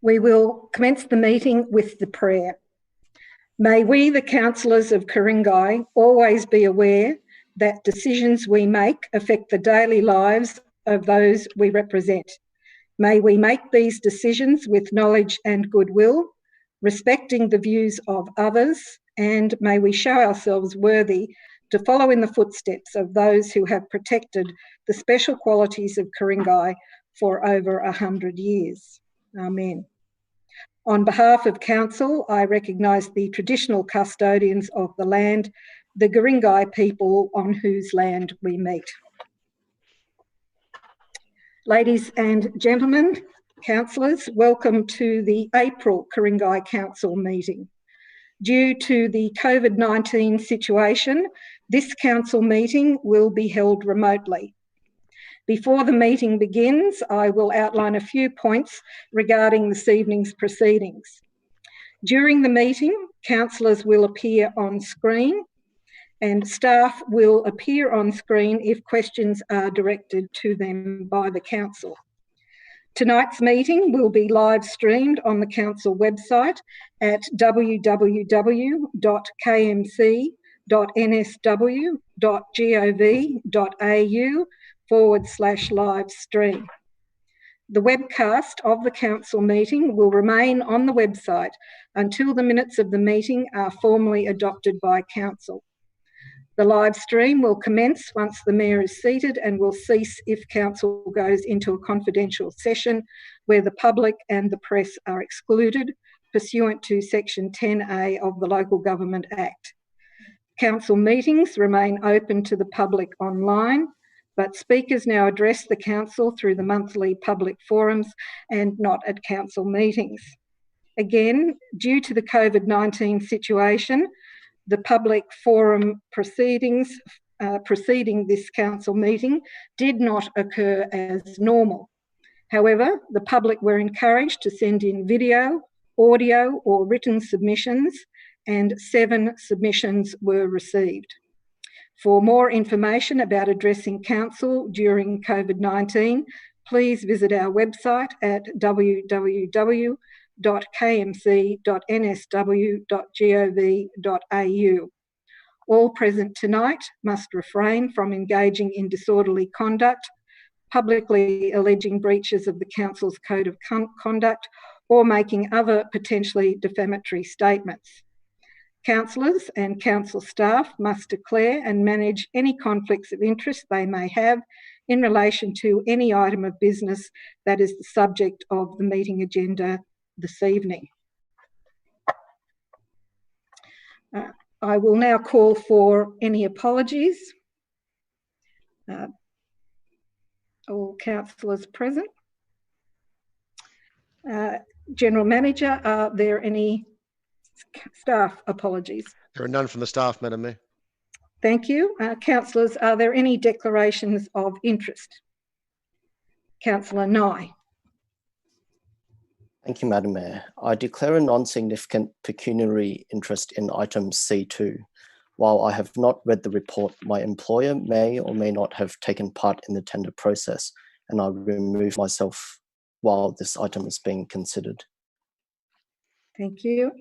We will commence the meeting with the prayer. May we, the councillors of Ku-ring-gai, always be aware that decisions we make affect the daily lives of those we represent. May we make these decisions with knowledge and goodwill, respecting the views of others, and may we show ourselves worthy to follow in the footsteps of those who have protected the special qualities of Ku-ring-gai for over 100 years. Amen. On behalf of Council, I recognise the traditional custodians of the land, the Ku-ring-gai people on whose land we meet. Ladies and gentlemen, councillors, welcome to the April Ku-ring-gai Council meeting. Due to the COVID-19 situation, this council meeting will be held remotely. Before the meeting begins, I will outline a few points regarding this evening's proceedings. During the meeting, councillors will appear on screen and staff will appear on screen if questions are directed to them by the council. Tonight's meeting will be live streamed on the council website at www.kmc.nsw.gov.au/live stream. The webcast of the council meeting will remain on the website until the minutes of the meeting are formally adopted by council. The live stream will commence once the Mayor is seated and will cease if council goes into a confidential session where the public and the press are excluded pursuant to Section 10A of the Local Government Act. Council meetings remain open to the public online, but speakers now address the council through the monthly public forums and not at council meetings. Again, due to the COVID-19 situation, the public forum proceedings preceding this council meeting did not occur as normal. However, the public were encouraged to send in video, audio or written submissions, and 7 submissions were received. For more information about addressing council during COVID-19, please visit our website at www.kmc.nsw.gov.au. All present tonight must refrain from engaging in disorderly conduct, publicly alleging breaches of the council's code of conduct, or making other potentially defamatory statements. Councillors and council staff must declare and manage any conflicts of interest they may have in relation to any item of business that is the subject of the meeting agenda this evening. I will now call for any apologies. All councillors present. General Manager, are there any staff apologies? There are none from the staff, Madam Mayor. Thank you. Councillors, are there any declarations of interest? Councillor Nye. Thank you, Madam Mayor. I declare a non-significant pecuniary interest in item C2. While I have not read the report, my employer may or may not have taken part in the tender process, and I remove myself while this item is being considered. Thank you.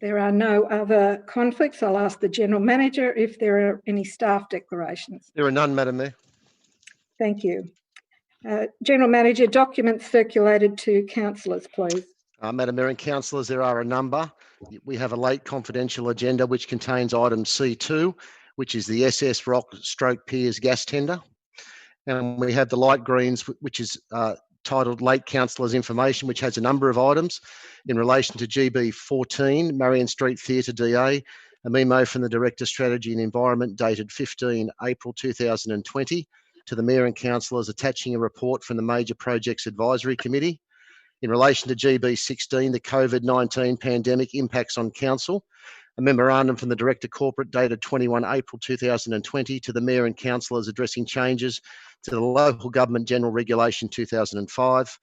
There are no other conflicts. I'll ask the General Manager if there are any staff declarations. There are none, Madam Mayor. Thank you. General Manager, documents circulated to councillors, please. Madam Mayor and councillors, there are a number. We have a late confidential agenda which contains item C2, which is the SS Rock Stroke Piers gas tender. And we have the light greens, which is titled Late Councillors Information, which has a number of items in relation to GB 14, Marion Street Theatre DA, a memo from the Director Strategy and Environment dated 15 April 2020 to the Mayor and councillors attaching a report from the Major Projects Advisory Committee. In relation to GB 16, the COVID-19 pandemic impacts on council, a memorandum from the Director Corporate dated 21 April 2020 to the Mayor and councillors addressing changes to the Local Government General Regulation 2005.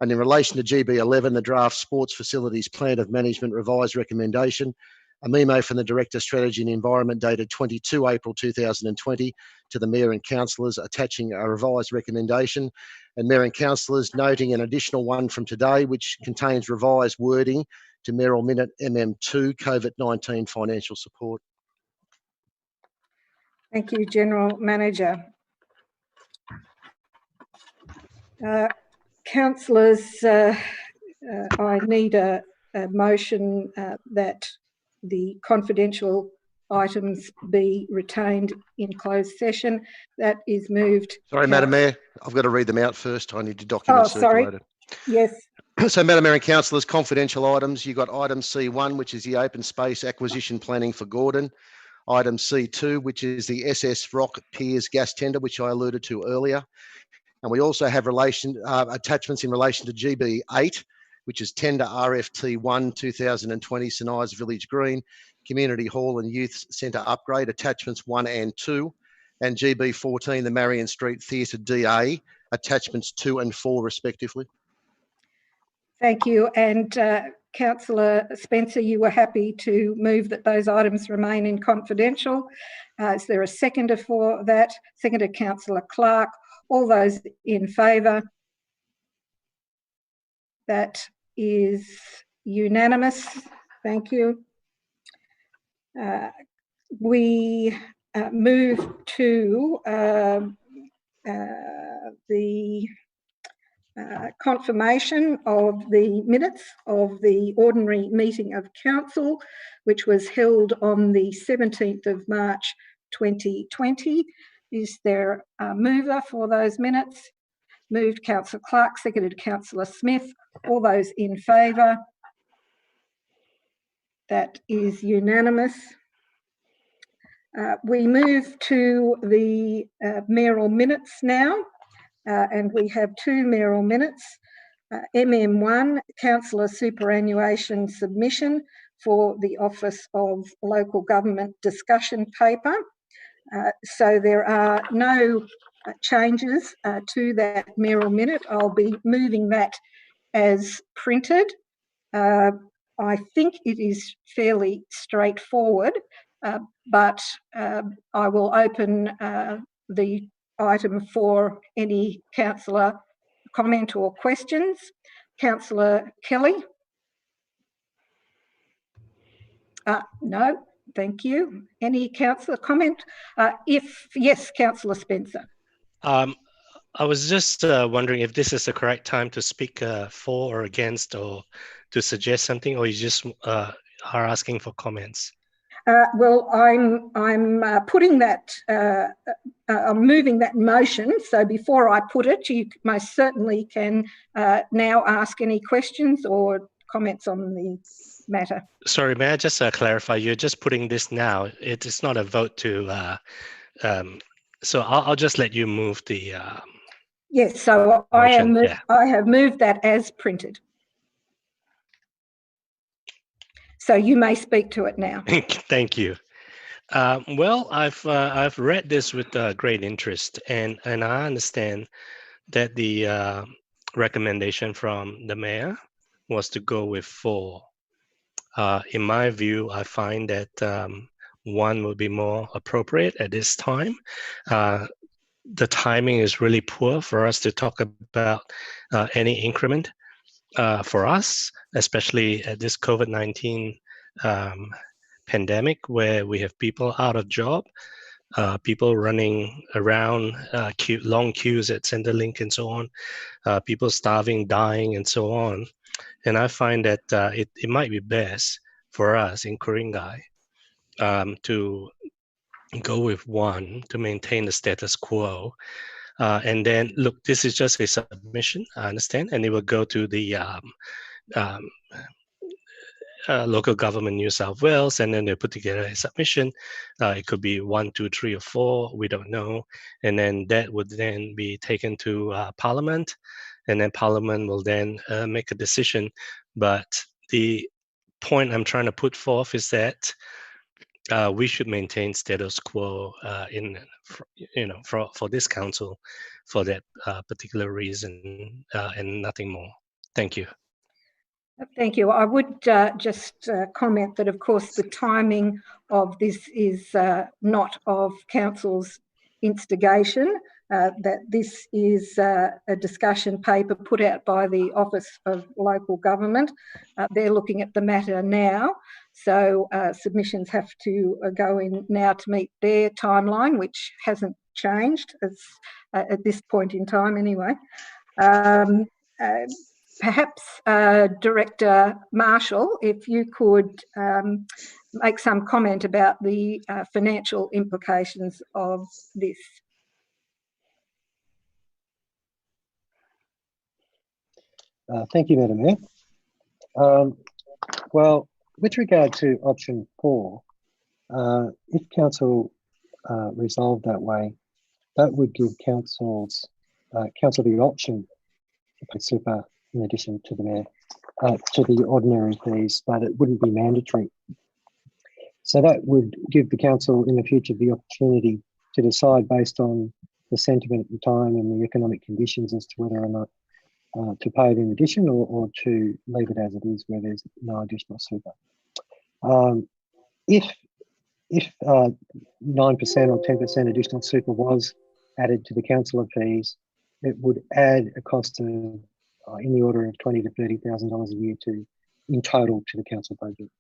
And in relation to GB 11, the draft Sports Facilities Plan of Management revised recommendation, a memo from the Director Strategy and Environment dated 22 April 2020 to the Mayor and Councillors attaching a revised recommendation, and Mayor and Councillors noting an additional one from today which contains revised wording to Mayoral Minute MM2 COVID-19 financial support. Thank you, General Manager. Councillors, I need a motion that the confidential items be retained in closed session. That is moved. Sorry, Madam Mayor, I've got to read them out first. I need to document circulated. Yes. So, Madam Mayor and Councillors, confidential items. You've got item C1, which is the open space acquisition planning for Gordon. Item C2, which is the SS Rock Piers gas tender, which I alluded to earlier. And we also have attachments in relation to GB8, which is tender RFT1 2020 St Ives Village Green, Community Hall and Youth Centre upgrade, attachments 1 and 2. And GB14, the Marion Street Theatre DA, attachments 2 and 4 respectively. Thank you. And Councillor Spencer, you were happy to move that those items remain in confidential. Is there a seconder for that? Seconded, Councillor Clark. All those in favour? That is unanimous. Thank you. We move to the confirmation of the minutes of the ordinary meeting of council, which was held on the 17th of March 2020. Is there a mover for those minutes? Moved Councillor Clark, seconded Councillor Smith. All those in favour? That is unanimous. We move to the mayoral minutes now. And we have two mayoral minutes. MM1, Councillor Superannuation Submission for the Office of Local Government Discussion Paper. So there are no changes to that mayoral minute. I'll be moving that as printed. I think it is fairly straightforward, but I will open the item for any councillor comment or questions. Councillor Kelly? No, thank you. Any councillor comment? Yes, Councillor Spencer. I was just wondering if this is the correct time to speak for or against, or to suggest something, or you just are asking for comments? Well, I'm putting that. I'm moving that motion. So before I put it, you most certainly can now ask any questions or comments on the matter. Sorry, may I just clarify? You're just putting this now. It is not a vote to. So I'll just let you move the. Yes. So motion. I have moved that as printed. So you may speak to it now. Thank you. Well, I've read this with great interest, and I understand that the recommendation from the mayor was to go with 4. In my view, I find that 1 would be more appropriate at this time. The timing is really poor for us to talk about any increment for us, especially at this COVID-19 pandemic, where we have people out of job, people running around, long queues at Centrelink and so on, people starving, dying, and so on. And I find that it might be best for us in Ku-ring-gai to go with 1 to maintain the status quo. And then, look, this is just a submission, I understand, and it will go to the local government New South Wales, and then they put together a submission. It could be 1, 2, 3, or 4, we don't know. And then that would then be taken to Parliament, and then Parliament will then make a decision. But the point I'm trying to put forth is that we should maintain status quo for this council for that particular reason and nothing more. Thank you. Thank you. I would just comment that, of course, the timing of this is not of Council's instigation, that this is a discussion paper put out by the Office of Local Government. They're looking at the matter now, so submissions have to go in now to meet their timeline, which hasn't changed at this point in time anyway. Perhaps Director Marshall, if you could make some comment about the financial implications of this. Thank you, Madam Mayor. Well, with regard to option 4, if Council resolved that way, that would give Council the option to pay super in addition to the Mayor, to the ordinary fees, but it wouldn't be mandatory. So that would give the Council in the future the opportunity to decide based on the sentiment at the time and the economic conditions as to whether or not to pay it in addition or to leave it as it is where there's no additional super. If 9% or 10% additional super was added to the councillor fees, it would add a cost of in the order of $20,000 to $30,000 a year in total to the council budget.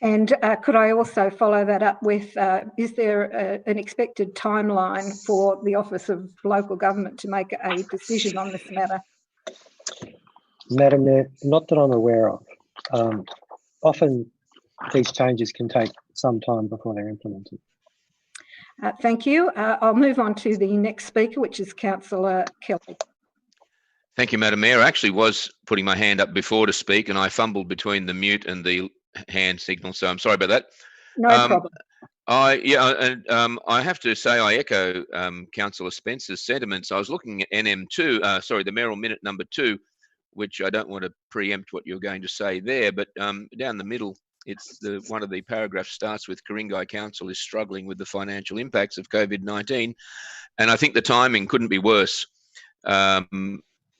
And could I also follow that up with, is there an expected timeline for the Office of Local Government to make a decision on this matter? Madam Mayor, not that I'm aware of. Often these changes can take some time before they're implemented. Thank you. I'll move on to the next speaker, which is Councillor Kelly. Thank you, Madam Mayor. I actually was putting my hand up before to speak and I fumbled between the mute and the hand signal, so I'm sorry about that. No problem. I have to say I echo Councillor Spencer's sentiments. I was looking at NM2, the mayoral minute number 2, which I don't want to preempt what you're going to say there, but down the middle, it's one of the paragraphs starts with Ku-ring-gai Council is struggling with the financial impacts of COVID-19, and I think the timing couldn't be worse.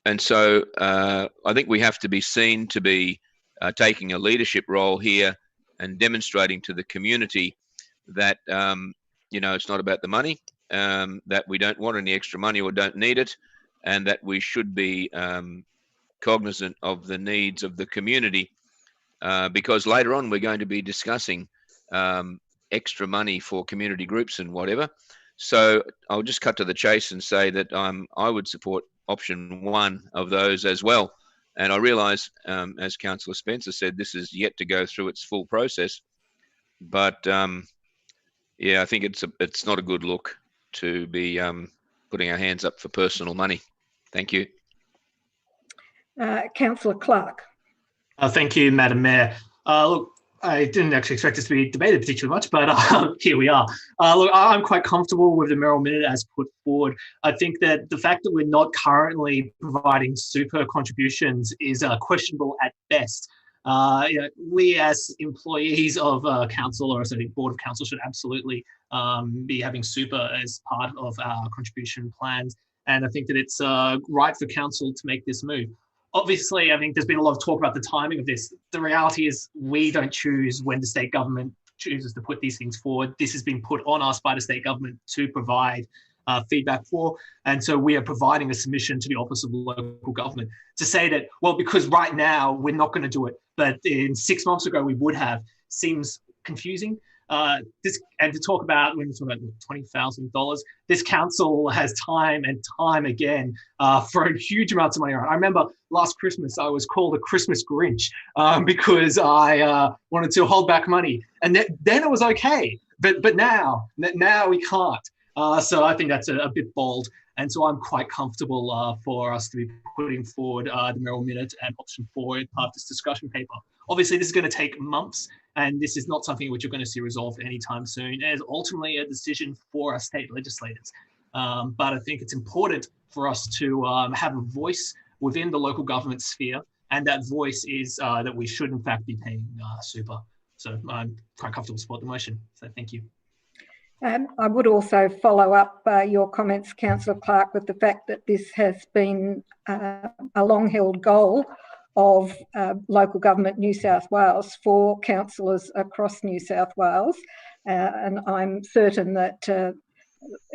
And so I think we have to be seen to be taking a leadership role here and demonstrating to the community that, it's not about the money, that we don't want any extra money or don't need it, and that we should be cognizant of the needs of the community, because later on we're going to be discussing extra money for community groups and whatever. So I'll just cut to the chase and say that I would support option 1 of those as well. And I realise, as Councillor Spencer said, this is yet to go through its full process. But I think it's not a good look to be putting our hands up for personal money. Thank you. Councillor Clark. Thank you, Madam Mayor. Look, I didn't actually expect this to be debated particularly much, but here we are. Look, I'm quite comfortable with the mayoral minute as put forward. I think that the fact that we're not currently providing super contributions is questionable at best. We as employees of council or the board of council should absolutely be having super as part of our contribution plans. And I think that it's right for council to make this move. Obviously, I think there's been a lot of talk about the timing of this. The reality is we don't choose when the state government chooses to put these things forward. This has been put on us by the state government to provide feedback for. And so we are providing a submission to the Office of Local Government to say that, well, because right now we're not going to do it, but in 6 months ago we would have, seems confusing. And to talk about, when we're talking about $20,000, this council has time and time again thrown huge amounts of money around. I remember last Christmas I was called a Christmas Grinch because I wanted to hold back money, and then it was okay. But now we can't. So I think that's a bit bold, and so I'm quite comfortable for us to be putting forward the mayoral minute and option 4 as part of this discussion paper. Obviously, this is going to take months, and this is not something which you're going to see resolved anytime soon. It is ultimately a decision for our state legislators. But I think it's important for us to have a voice within the local government sphere, and that voice is that we should, in fact, be paying super. So I'm quite comfortable to support the motion. So thank you. I would also follow up your comments, Councillor Clark, with the fact that this has been a long-held goal of Local Government New South Wales for councillors across New South Wales. And I'm certain that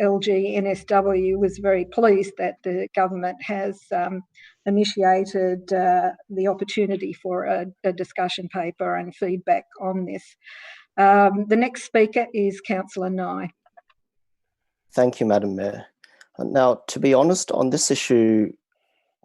LG NSW was very pleased that the government has initiated the opportunity for a discussion paper and feedback on this. The next speaker is Councillor Nye. Thank you, Madam Mayor. Now, to be honest, on this issue,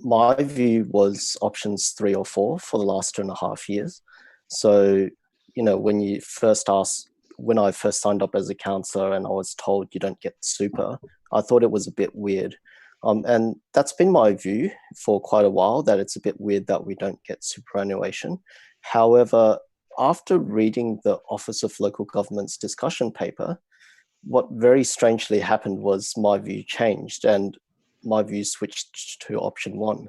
my view was options 3 or 4 for the last 2.5 years. So, you know, when you first asked, when I first signed up as a councillor and I was told you don't get super, I thought it was a bit weird. And that's been my view for quite a while, that it's a bit weird that we don't get superannuation. However, after reading the Office of Local Government's discussion paper, what very strangely happened was my view changed and my view switched to option 1.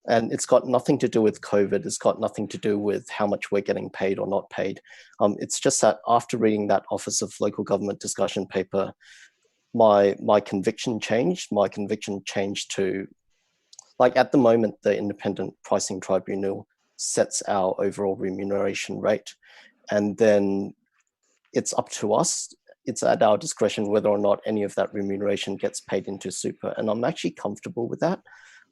And it's got nothing to do with COVID. It's got nothing to do with how much we're getting paid or not paid. It's just that after reading that Office of Local Government discussion paper, my conviction changed. My conviction changed to, like, at the moment, the Independent Pricing Tribunal sets our overall remuneration rate. And then it's up to us. It's at our discretion whether or not any of that remuneration gets paid into super. And I'm actually comfortable with that.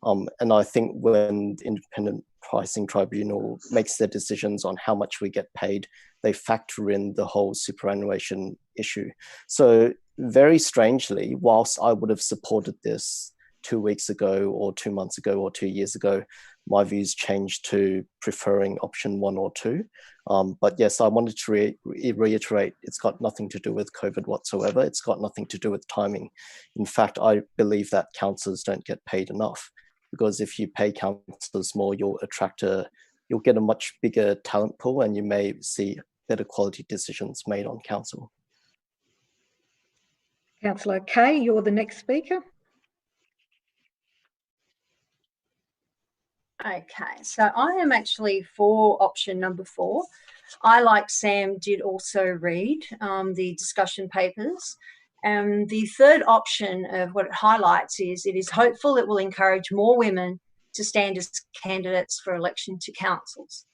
And I think when the Independent Pricing Tribunal makes their decisions on how much we get paid, they factor in the whole superannuation issue. So very strangely, whilst I would have supported this 2 weeks ago or 2 months ago or 2 years ago, my views changed to preferring option 1 or 2. But yes, I wanted to reiterate, it's got nothing to do with COVID whatsoever. It's got nothing to do with timing. In fact, I believe that councillors don't get paid enough, because if you pay councillors more, you'll get a much bigger talent pool and you may see better quality decisions made on council. Councillor Kay, you're the next speaker. Okay, so I am actually for option number 4. I, like Sam, did also read the discussion papers. The third option of what it highlights is it is hopeful it will encourage more women to stand as candidates for election to councils.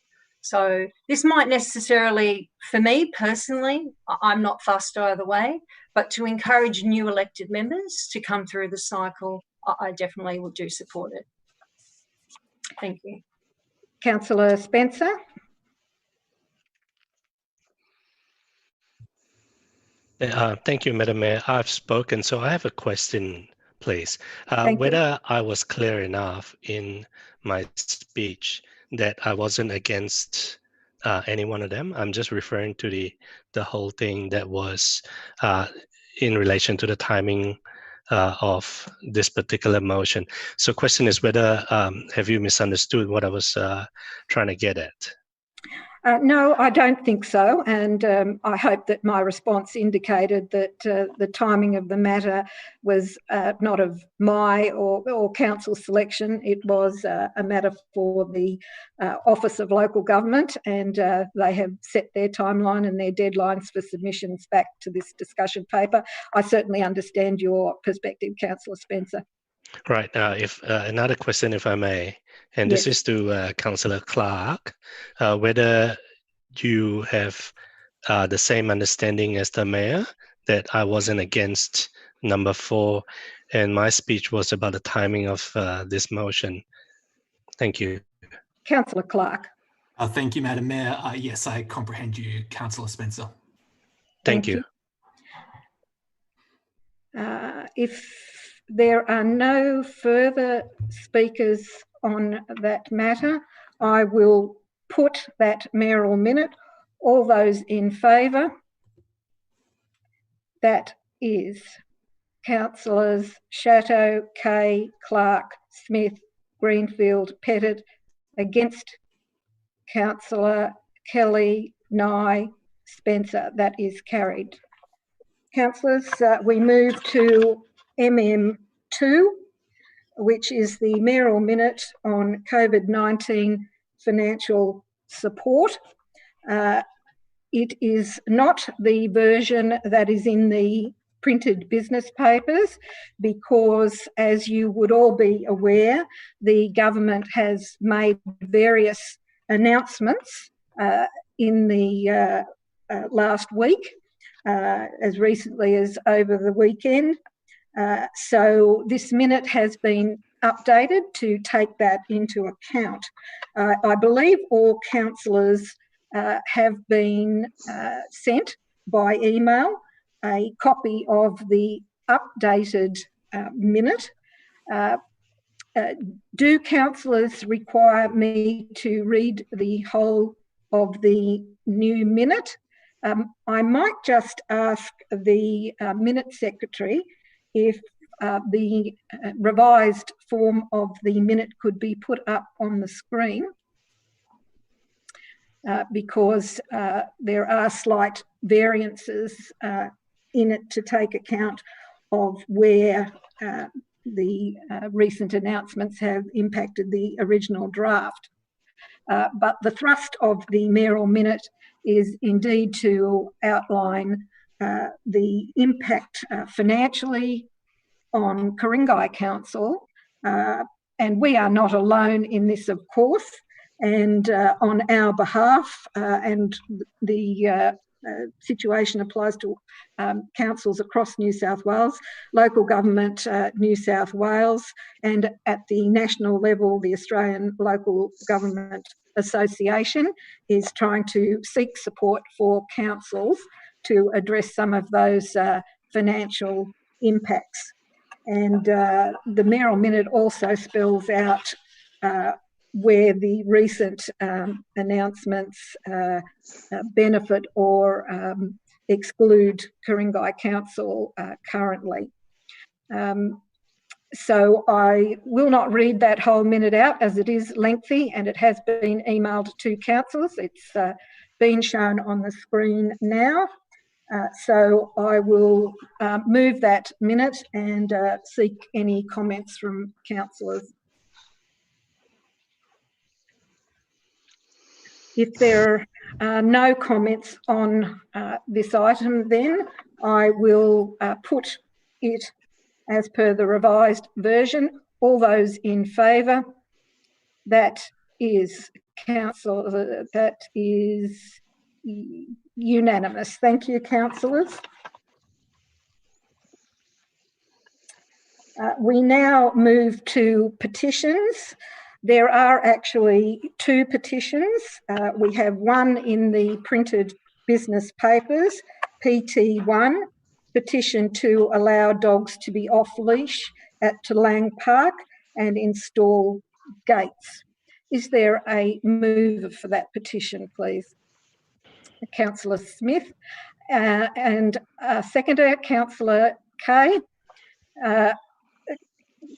So this might necessarily, for me personally, I'm not fussed either way, but to encourage new elected members to come through the cycle, I definitely would do support it. Thank you. Councillor Spencer. Thank you, Madam Mayor. I've spoken, so I have a question, please. Whether I was clear enough in my speech that I wasn't against any one of them. I'm just referring to the whole thing that was in relation to the timing of this particular motion. So question is whether, have you misunderstood what I was trying to get at? No, I don't think so. And I hope that my response indicated that the timing of the matter was not of my or council selection. It was a matter for the Office of Local Government, and they have set their timeline and their deadlines for submissions back to this discussion paper. I certainly understand your perspective, Councillor Spencer. Right. If another question, if I may, and Yes. this is to Councillor Clark, whether you have the same understanding as the Mayor that I wasn't against number 4, and my speech was about the timing of this motion. Thank you. Councillor Clark. Thank you, Madam Mayor. Yes, I comprehend you, Councillor Spencer. Thank you. If there are no further speakers on that matter, I will put that mayoral minute. All those in favour? That is Councillors Shatto, Kay, Clark, Smith, Greenfield, Pettit. Against Councillor Kelly, Nye, Spencer. That is carried. Councillors, we move to MM2, which is the mayoral minute on COVID-19 financial support. It is not the version that is in the printed business papers because, as you would all be aware, the government has made various announcements in the last week, as recently as over the weekend. So this minute has been updated to take that into account. I believe all councillors have been sent by email a copy of the updated minute. Do councillors require me to read the whole of the new minute? I might just ask the minute secretary if the revised form of the minute could be put up on the screen, because there are slight variances in it to take account of where the recent announcements have impacted the original draft. But the thrust of the mayoral minute is indeed to outline the impact financially on Ku-ring-gai Council, and we are not alone in this, of course, and on our behalf, and the situation applies to councils across New South Wales, local government New South Wales, and at the national level, the Australian Local Government Association is trying to seek support for councils to address some of those financial impacts. And the mayoral minute also spells out where the recent announcements benefit or exclude Ku-ring-gai Council currently. So I will not read that whole minute out as it is lengthy and it has been emailed to councillors. It's been shown on the screen now. So I will move that minute and seek any comments from councillors. If there are no comments on this item, then I will put it as per the revised version. All those in favour? That is that is unanimous. Thank you, councillors. We now move to petitions. There are actually two petitions. We have one in the printed business papers, PT1, petition to allow dogs to be off leash at Talang Park and install gates. Is there a mover for that petition, please? Councillor Smith, and seconder, Councillor Kay.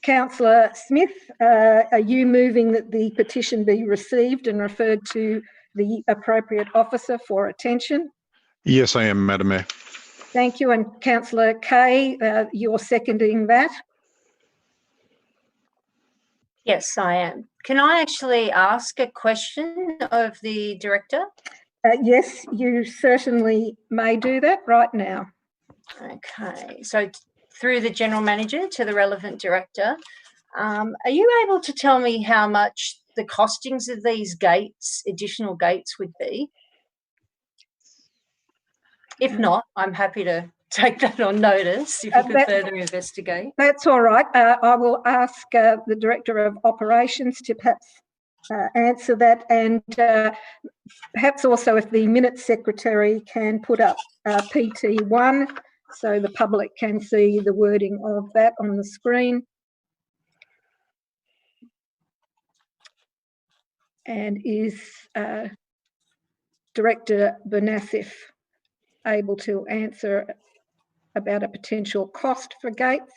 Councillor Smith, are you moving that the petition be received and referred to the appropriate officer for attention? Yes, I am, Madam Mayor. Thank you. And Councillor Kay, you're seconding that? Yes, I am. Can I actually ask a question of the director? Yes, you certainly may do that right now. Okay, so through the General Manager to the relevant director, are you able to tell me how much the costings of these gates, additional gates, would be? If not, I'm happy to take that on notice if you can further investigate. That's all right. I will ask the Director of Operations to perhaps answer that, and perhaps also if the Minutes Secretary can put up PT1 so the public can see the wording of that on the screen. And is Director Bernasif able to answer about a potential cost for gates?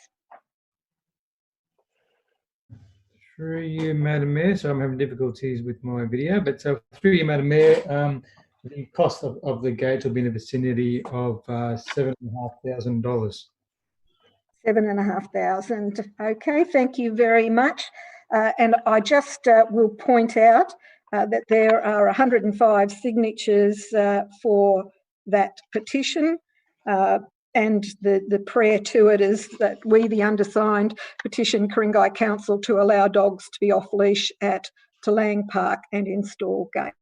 Through you, Madam Mayor. So I'm having difficulties with my video, but so through you, Madam Mayor, the cost of the gate will be in the vicinity of $7,500. $7,500. Okay, thank you very much. And I just will point out that there are 105 signatures for that petition. and the prayer to it is that we, the undersigned, petition Ku-ring-gai Council to allow dogs to be off leash at Talang Park and install gates.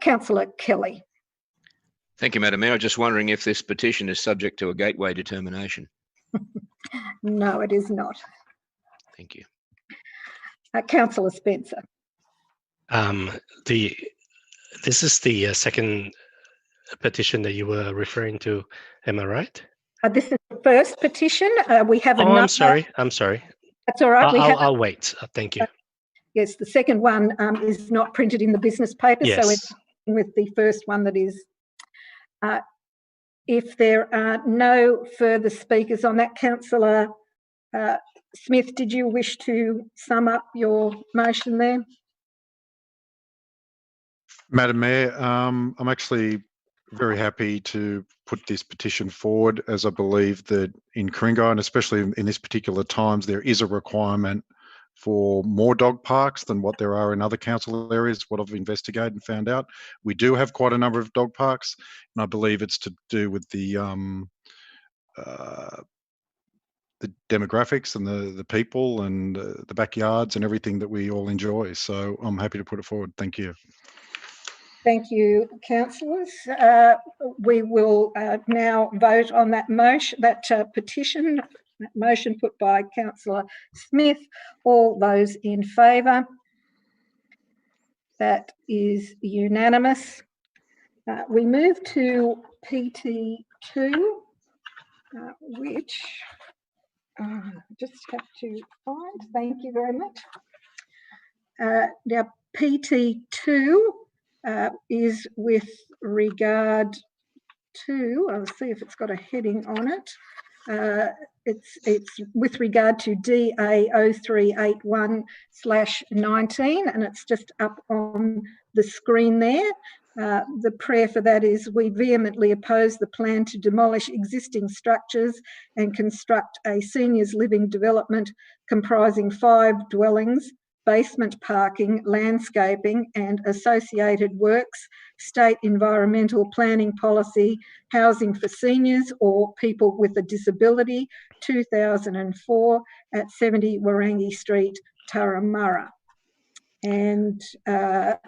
Councillor Kelly. Thank you, Madam Mayor. I'm just wondering if this petition is subject to a gateway determination. No, it is not. Thank you. Councillor Spencer. This is the second petition that you were referring to. Am I right? This is the first petition. We have another. I'm sorry. I'm sorry. That's all right. I'll wait. Thank you. Yes, the second one is not printed in the business papers, Yes. so we're with the first one that is. If there are no further speakers on that, Councillor Smith, did you wish to sum up your motion there? Madam Mayor, I'm actually very happy to put this petition forward, as I believe that in Ku-ring-gai, and especially in this particular times, there is a requirement for more dog parks than what there are in other council areas, what I've investigated and found out. We do have quite a number of dog parks, and I believe it's to do with the demographics and the people and the backyards and everything that we all enjoy. So I'm happy to put it forward. Thank you. Thank you, councillors. We will now vote on that motion, that petition, that motion put by Councillor Smith. All those in favour? That is unanimous. We move to PT2, which I just have to find. Thank you very much. Now, PT2 is with regard to, I'll see if it's got a heading on it. It's with regard to DA 0381/19, and it's just up on the screen there. The prayer for that is, we vehemently oppose the plan to demolish existing structures and construct a seniors living development comprising 5 dwellings, basement parking, landscaping and associated works, state environmental planning policy, housing for seniors or people with a disability, 2004 at 70 Warangi Street, Turramurra. And how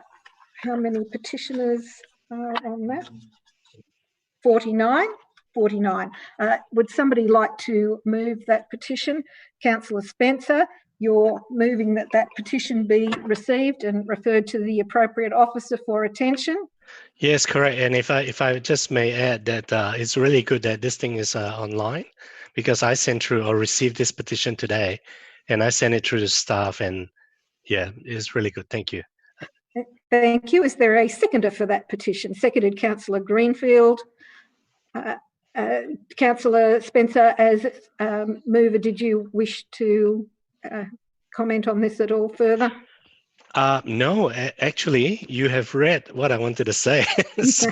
many petitioners are on that? 49. 49. Would somebody like to move that petition? Councillor Spencer, you're moving that that petition be received and referred to the appropriate officer for attention. Yes, correct. And if I just may add that it's really good that this thing is online, because I sent through or received this petition today, and I sent it through the staff, and yeah, it's really good. Thank you. Thank you. Is there a seconder for that petition? Seconded, Councillor Greenfield. Councillor Spencer, as mover, did you wish to comment on this at all further? No, actually, you have read what I wanted to say, so,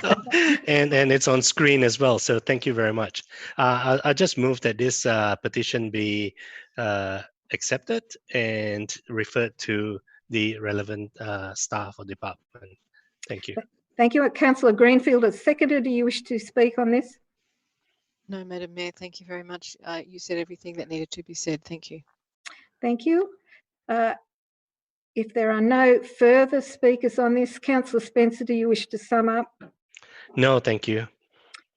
and it's on screen as well. So thank you very much. I just move that this petition be accepted and referred to the relevant staff or department. Thank you. Thank you. Councillor Greenfield has seconded. Do you wish to speak on this? No, Madam Mayor, thank you very much. You said everything that needed to be said. Thank you. Thank you. If there are no further speakers on this, Councillor Spencer, do you wish to sum up? No, thank you.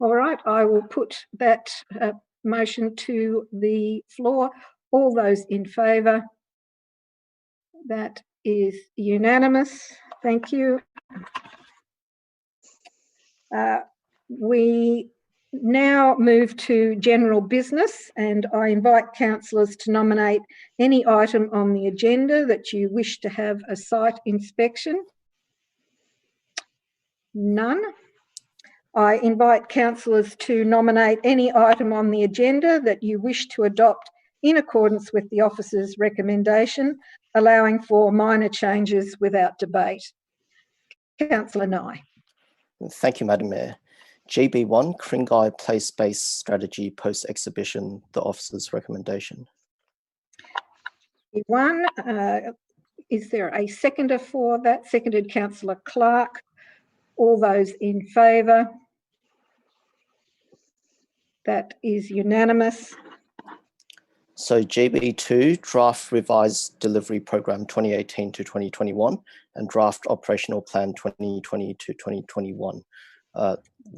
All right, I will put that motion to the floor. All those in favour? That is unanimous. Thank you. We now move to general business, and I invite councillors to nominate any item on the agenda that you wish to have a site inspection. None. I invite councillors to nominate any item on the agenda that you wish to adopt in accordance with the officer's recommendation, allowing for minor changes without debate. Councillor Nye. Thank you, Madam Mayor. GB1, Ku-ring-gai place-based strategy post-exhibition, the officer's recommendation. One, is there a seconder for that? Seconded, Councillor Clark. All those in favour? That is unanimous. So GB2, draft revised delivery program 2018 to 2021 and draft operational plan 2020 to 2021.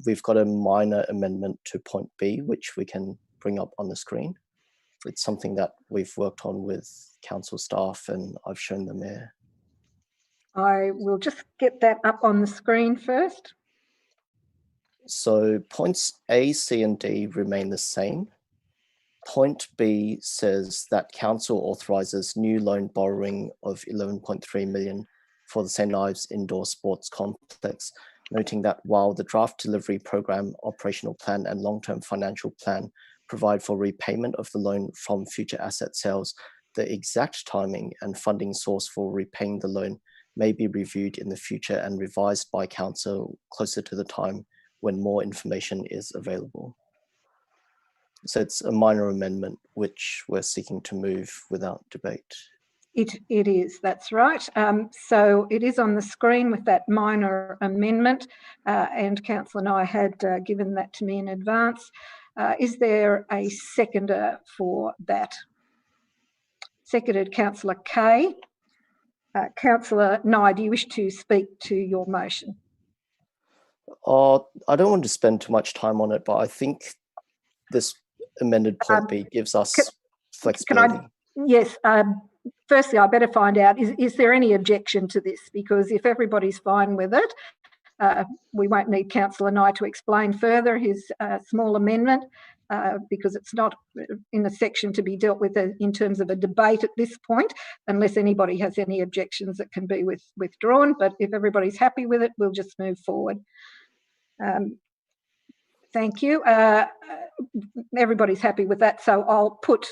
We've got a minor amendment to point B, which we can bring up on the screen. It's something that we've worked on with council staff and I've shown the Mayor. I will just get that up on the screen first. So points A, C and D remain the same. Point B says that council authorises new loan borrowing of 11.3 million for the St. Ives Indoor Sports Complex, noting that while the draft delivery program, operational plan and long-term financial plan provide for repayment of the loan from future asset sales, the exact timing and funding source for repaying the loan may be reviewed in the future and revised by council closer to the time when more information is available. So it's a minor amendment which we're seeking to move without debate. It is, that's right. So it is on the screen with that minor amendment, and Councillor Nye had given that to me in advance. Is there a seconder for that? Seconded, Councillor Kay. Councillor Nye, do you wish to speak to your motion? I don't want to spend too much time on it, but I think this amended point B gives us flexibility. Yes. Firstly, I better find out, is there any objection to this? Because if everybody's fine with it, we won't need Councillor Nye to explain further his small amendment because it's not in a section to be dealt with in terms of a debate at this point, unless anybody has any objections that can be withdrawn. But if everybody's happy with it, we'll just move forward. Thank you. Everybody's happy with that, so I'll put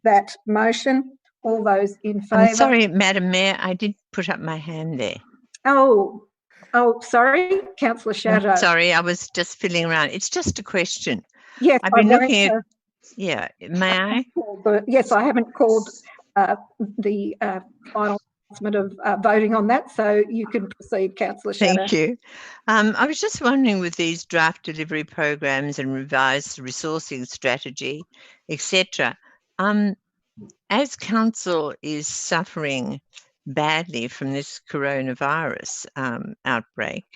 that motion. All those in favour? I'm sorry, Madam Mayor, I did put up my hand there. Oh, sorry, Councillor Shadow. Sorry, I was just fiddling around. It's just a question. Yes, I've been looking at. Yeah, may I? Yes, I haven't called the final announcement of voting on that, so you can proceed, Councillor Shadow. Thank you. I was just wondering, with these draft delivery programs and revised resourcing strategy, etc., as council is suffering badly from this coronavirus outbreak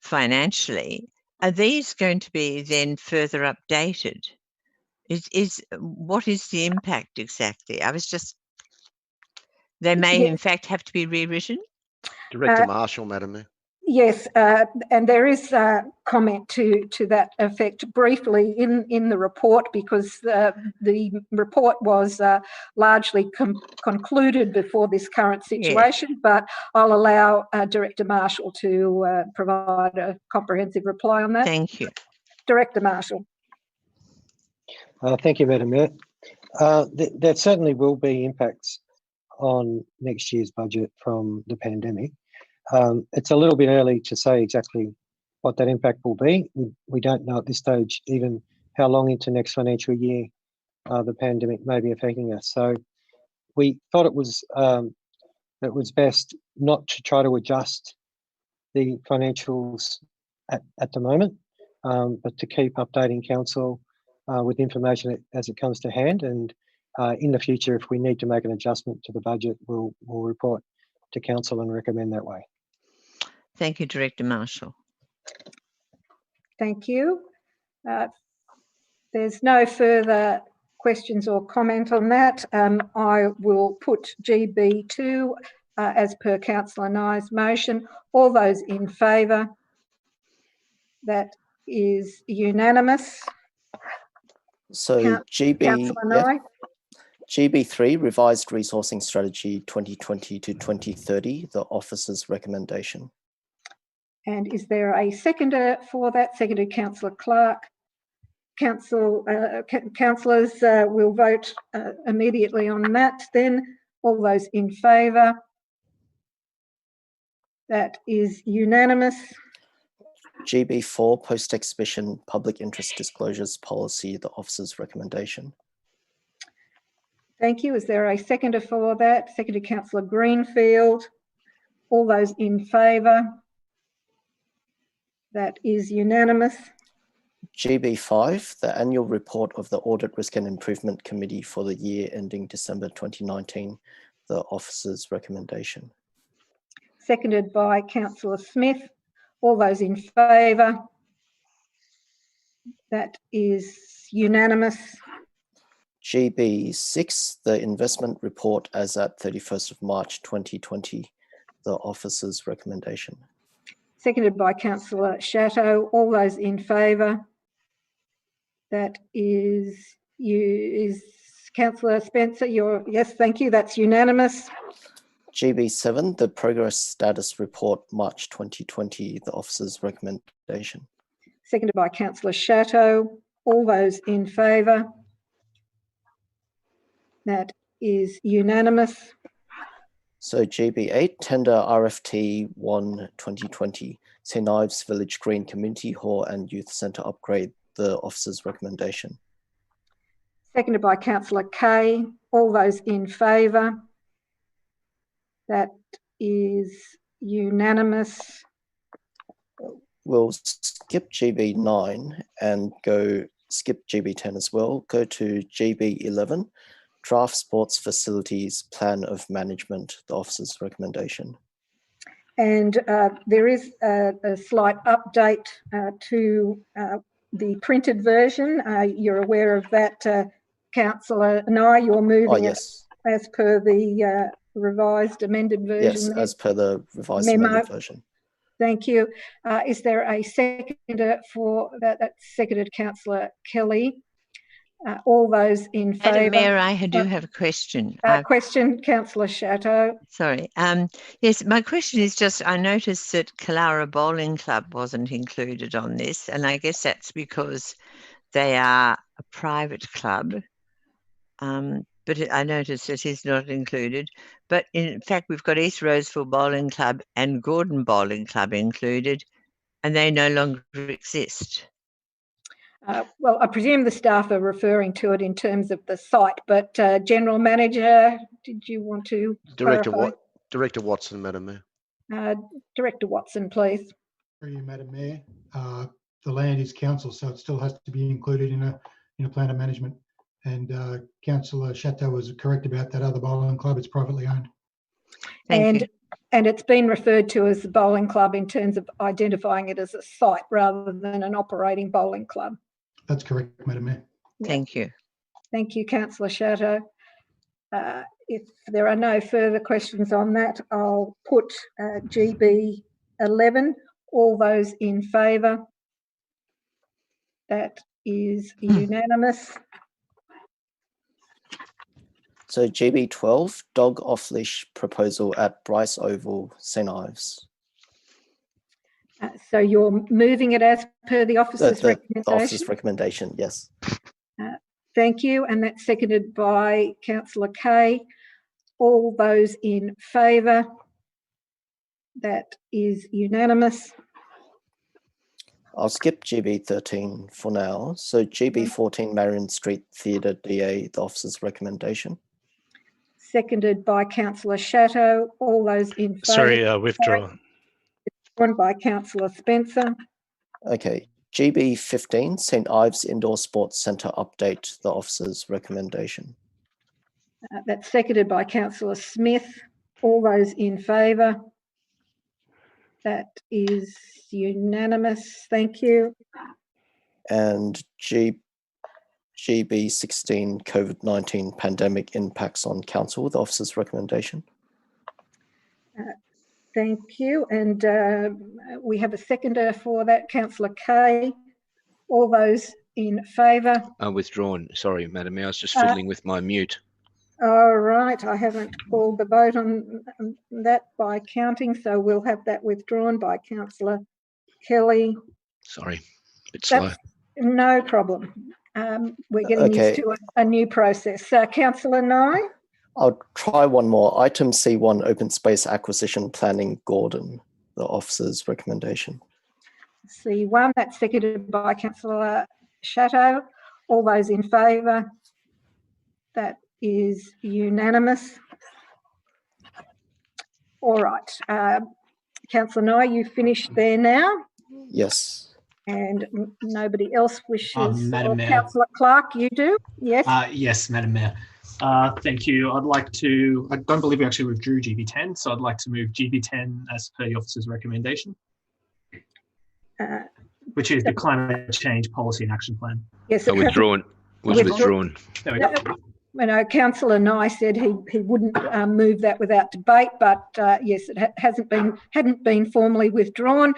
financially, are these going to be then further updated? What is the impact exactly? They may in fact have to be rewritten? Director Marshall, Madam Mayor. Yes, and there is a comment to that effect briefly in the report, because the report was largely concluded before this current situation, but I'll allow Director Marshall to provide a comprehensive reply on that. Thank you. Director Marshall. Thank you, Madam Mayor. There certainly will be impacts on next year's budget from the pandemic. It's a little bit early to say exactly what that impact will be. We don't know at this stage even how long into next financial year the pandemic may be affecting us. So we thought it was best not to try to adjust the financials at the moment, but to keep updating council with information as it comes to hand. And in the future, if we need to make an adjustment to the budget, we'll report to council and recommend that way. Thank you, Director Marshall. Thank you. There's no further questions or comment on that. I will put GB2 as per Councillor Nye's motion. All those in favour? That is unanimous. So GB3, revised resourcing strategy 2020 to 2030, the officer's recommendation. And is there a seconder for that? Seconded, Councillor Clark. Councillors will vote immediately on that then. All those in favour? That is unanimous. GB4, post-exhibition public interest disclosures policy, the officer's recommendation. Thank you. Is there a seconder for that? Seconded, Councillor Greenfield. All those in favour? That is unanimous. GB5, the annual report of the Audit Risk and Improvement Committee for the year ending December 2019, the officer's recommendation. Seconded by Councillor Smith. All those in favour? That is unanimous. GB6, the investment report as at 31st of March 2020, the officer's recommendation. Seconded by Councillor Chateau. All those in favour? That is Councillor Spencer. Yes, thank you. That's unanimous. GB7, the progress status report March 2020, the officer's recommendation. Seconded by Councillor Chateau. All those in favour? That is unanimous. So GB8, tender RFT 1 2020, St. Ives Village Green Community Hall and Youth Centre upgrade, the officer's recommendation. Seconded by Councillor Kay. All those in favour? That is unanimous. We'll skip GB9 and skip GB10 as well. Go to GB11, draft sports facilities plan of management, the officer's recommendation. And there is a slight update to the printed version. You're aware of that, Councillor Nye. You're moving yes. it as per the revised amended version. Yes, as per the revised amended version. Thank you. Is there a seconder for that? That's seconded, Councillor Kelly. All those in favour? Madam Mayor, I do have a question. Question, Councillor Chateau. Sorry. Yes, my question is just, I noticed that Kalara Bowling Club wasn't included on this, and I guess that's because they are a private club. But I noticed it is not included. But in fact, we've got East Roseville Bowling Club and Gordon Bowling Club included, and they no longer exist. Well, I presume the staff are referring to it in terms of the site, but General Manager, did you want to clarify? Director Watson, Madam Mayor. Director Watson, please. Through you, Madam Mayor. The land is council, so it still has to be included in a plan of management. And Councillor Chateau was correct about that other bowling club. It's privately owned. Thank you. And it's been referred to as the bowling club in terms of identifying it as a site rather than an operating bowling club. That's correct, Madam Mayor. Thank you. Thank you, Councillor Chateau. If there are no further questions on that, I'll put GB 11. All those in favour? That is unanimous. So GB 12, dog off-leash proposal at Bryce Oval, St. Ives. So you're moving it as per the officer's recommendation? The officer's recommendation, yes. Thank you, and that's seconded by Councillor Kay. All those in favour? That is unanimous. I'll skip GB 13 for now. So GB 14, Marion Street Theatre DA, the officer's recommendation. Seconded by Councillor Chateau. All those in favour? Sorry, withdraw. Withdrawn by Councillor Spencer. Okay. GB 15, St. Ives Indoor Sports Centre update, the officer's recommendation. That's seconded by Councillor Smith. All those in favour? That is unanimous. Thank you. And GB 16, COVID-19 pandemic impacts on council, the officer's recommendation. Thank you. And we have a seconder for that, Councillor Kay. All those in favour? Withdrawn. Sorry, Madam Mayor. I was just fiddling with my mute. All right. I haven't called the vote on that by counting, so we'll have that withdrawn by Councillor Kelly. Sorry, a bit slow. No problem. We're getting used to a new process. Councillor Nye? I'll try one more. Item C1, open space acquisition planning, Gordon, the officer's recommendation. C1, that's seconded by Councillor Chateau. All those in favour? That is unanimous. All right. Councillor Nye, you finished there now? Yes. And nobody else wishes. Madam Mayor. Councillor Clark, you do? Yes. Yes, Madam Mayor. Thank you. I don't believe we actually withdrew GB10, so I'd like to move GB10 as per the officer's recommendation, which is the Climate Change Policy and Action Plan. Yes, withdrawn. Was withdrawn. There we go. Councillor Nye said he wouldn't move that without debate, but yes, it hadn't been formally withdrawn.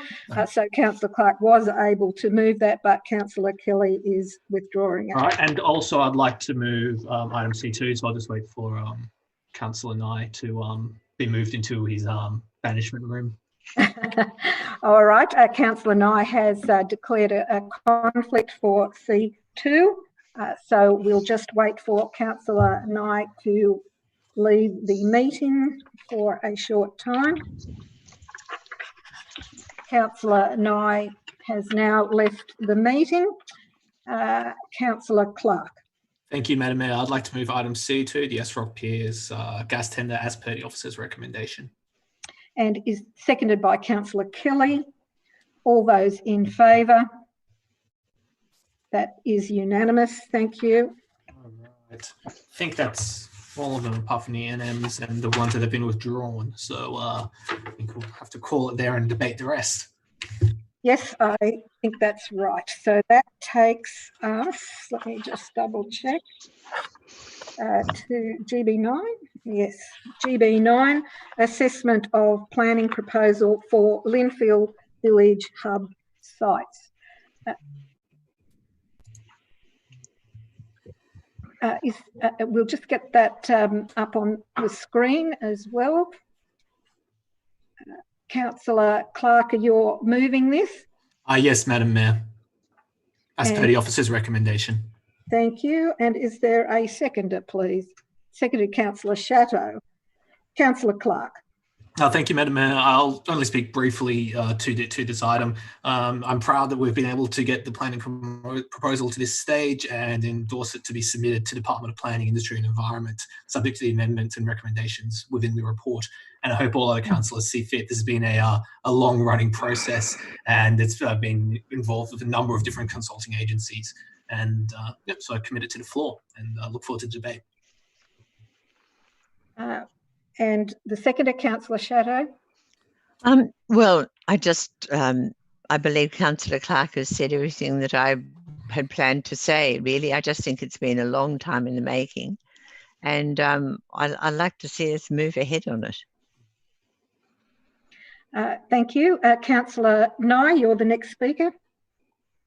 So Councillor Clark was able to move that, but Councillor Kelly is withdrawing it. All right, and also I'd like to move item C2, so I'll just wait for Councillor Nye to be moved into his banishment room. All right, Councillor Nye has declared a conflict for C2. So we'll just wait for Councillor Nye to leave the meeting for a short time. Councillor Nye has now left the meeting. Councillor Clark. Thank you, Madam Mayor. I'd like to move item C2, the SROC Piers gas tender as per the officer's recommendation. And is seconded by Councillor Kelly. All those in favour? That is unanimous. Thank you. All right. I think that's all of them apart from the NMs and the ones that have been withdrawn. So I think we'll have to call it there and debate the rest. Yes, I think that's right. So that takes us, let me just double check, to GB9. Yes, GB9, assessment of planning proposal for Linfield Village Hub sites. We'll just get that up on the screen as well. Councillor Clark, you're moving this? Yes, Madam Mayor, as per the officer's recommendation. Thank you. And is there a seconder, please? Seconded, Councillor Shatto. Councillor Clark. Thank you, Madam Mayor. I'll only speak briefly to this item. I'm proud that we've been able to get the planning proposal to this stage and endorse it to be submitted to Department of Planning, Industry and Environment, subject to the amendments and recommendations within the report. And I hope all other councillors see fit. This has been a long-running process, and it's been involved with a number of different consulting agencies. And so I commit it to the floor and look forward to the debate. And the seconder, Councillor Shatto. Well, I believe Councillor Clark has said everything that I had planned to say, really. I just think it's been a long time in the making. And I'd like to see us move ahead on it. Thank you. Councillor Nye, you're the next speaker.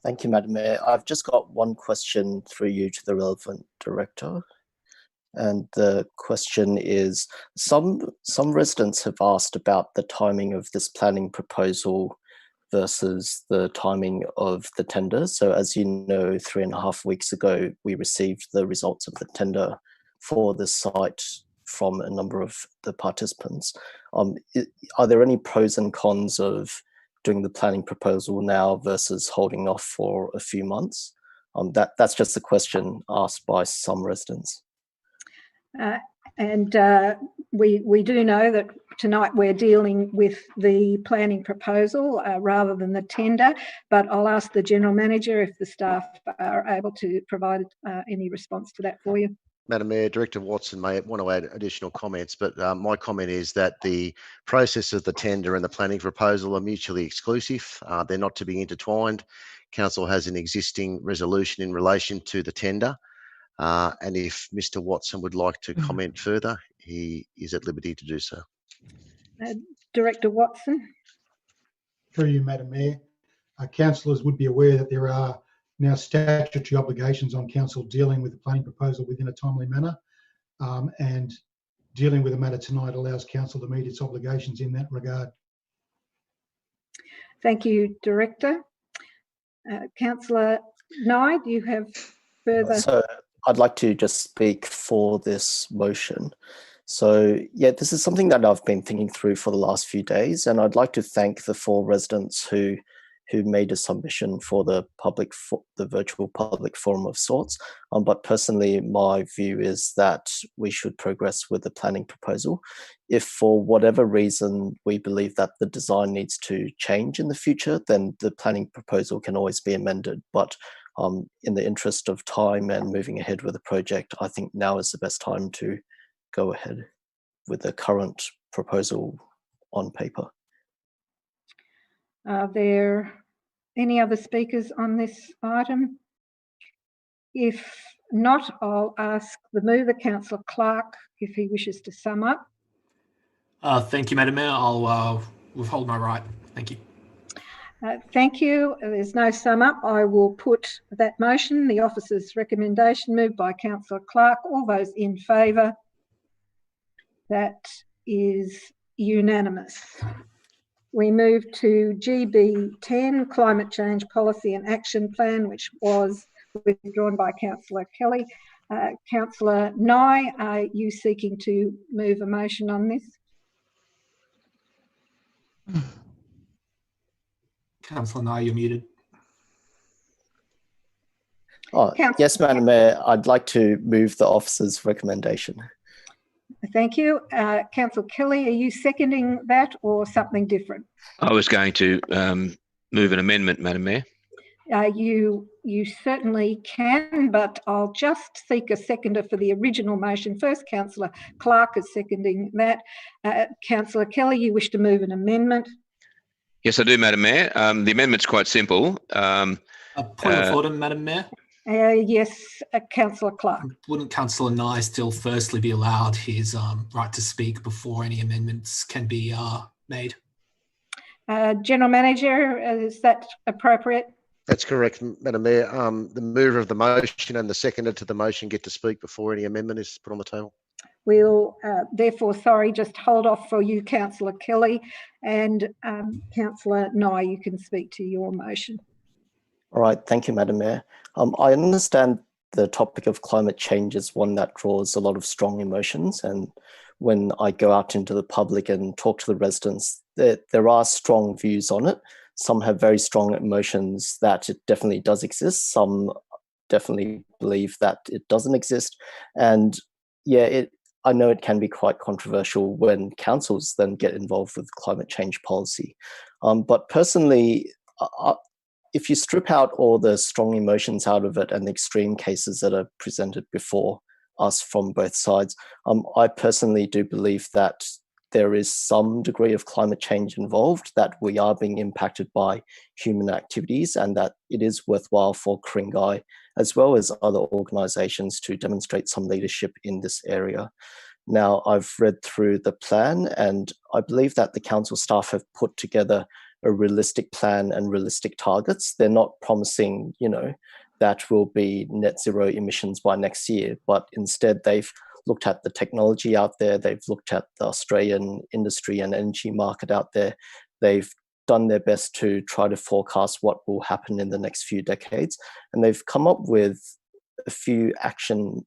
Thank you, Madam Mayor. I've just got one question through you to the relevant director. And the question is, some residents have asked about the timing of this planning proposal versus the timing of the tender. So as you know, 3.5 weeks ago, we received the results of the tender for this site from a number of the participants. Are there any pros and cons of doing the planning proposal now versus holding off for a few months? That's just a question asked by some residents. We do know that tonight we're dealing with the planning proposal rather than the tender, but I'll ask the General Manager if the staff are able to provide any response to that for you. Madam Mayor, Director Watson may want to add additional comments, but my comment is that the process of the tender and the planning proposal are mutually exclusive. They're not to be intertwined. Council has an existing resolution in relation to the tender. And if Mr. Watson would like to comment further, he is at liberty to do so. Director Watson. Through you, Madam Mayor. Councillors would be aware that there are now statutory obligations on council dealing with the planning proposal within a timely manner, and dealing with the matter tonight allows council to meet its obligations in that regard. Thank you, Director. Councillor Nye, do you have further? So I'd like to just speak for this motion. So yeah, this is something that I've been thinking through for the last few days, and I'd like to thank the 4 residents who who made a submission for the virtual public forum of sorts. But personally, my view is that we should progress with the planning proposal. If for whatever reason we believe that the design needs to change in the future, then the planning proposal can always be amended. But in the interest of time and moving ahead with the project, I think now is the best time to go ahead with the current proposal on paper. Are there any other speakers on this item? If not, I'll ask the mover, Councillor Clark, if he wishes to sum up. Thank you, Madam Mayor. I'll withhold my right. Thank you. Thank you. There's no sum up. I will put that motion, the officer's recommendation, moved by Councillor Clark. All those in favour? That is unanimous. We move to GB10, Climate Change Policy and Action Plan, which was withdrawn by Councillor Kelly. Councillor Nye, are you seeking to move a motion on this? Councillor Nye, you're muted. Yes, Madam Mayor, I'd like to move the officer's recommendation. Thank you. Councillor Kelly, are you seconding that or something different? I was going to move an amendment, Madam Mayor. You certainly can, but I'll just seek a seconder for the original motion. First, Councillor Clark is seconding that. Councillor Kelly, you wish to move an amendment? Yes, I do, Madam Mayor. The amendment's quite simple. A point of order, Madam Mayor. Yes, Councillor Clark. Wouldn't Councillor Nye still firstly be allowed his right to speak before any amendments can be made? General Manager, is that appropriate? That's correct, Madam Mayor. The mover of the motion and the seconder to the motion get to speak before any amendment is put on the table. We'll therefore, just hold off for you, Councillor Kelly, and Councillor Nye, you can speak to your motion. All right, thank you, Madam Mayor. I understand the topic of climate change is one that draws a lot of strong emotions, and when I go out into the public and talk to the residents, there are strong views on it. Some have very strong emotions that it definitely does exist. Some definitely believe that it doesn't exist. And yeah, I know it can be quite controversial when councils then get involved with climate change policy. But personally, if you strip out all the strong emotions out of it and the extreme cases that are presented before us from both sides, I personally do believe that there is some degree of climate change involved, that we are being impacted by human activities, and that it is worthwhile for Ku-ring-gai as well as other organisations to demonstrate some leadership in this area. Now, I've read through the plan, and I believe that the council staff have put together a realistic plan and realistic targets. They're not promising, that will be net zero emissions by next year, but instead they've looked at the technology out there, they've looked at the Australian industry and energy market out there, they've done their best to try to forecast what will happen in the next few decades, and they've come up with a few action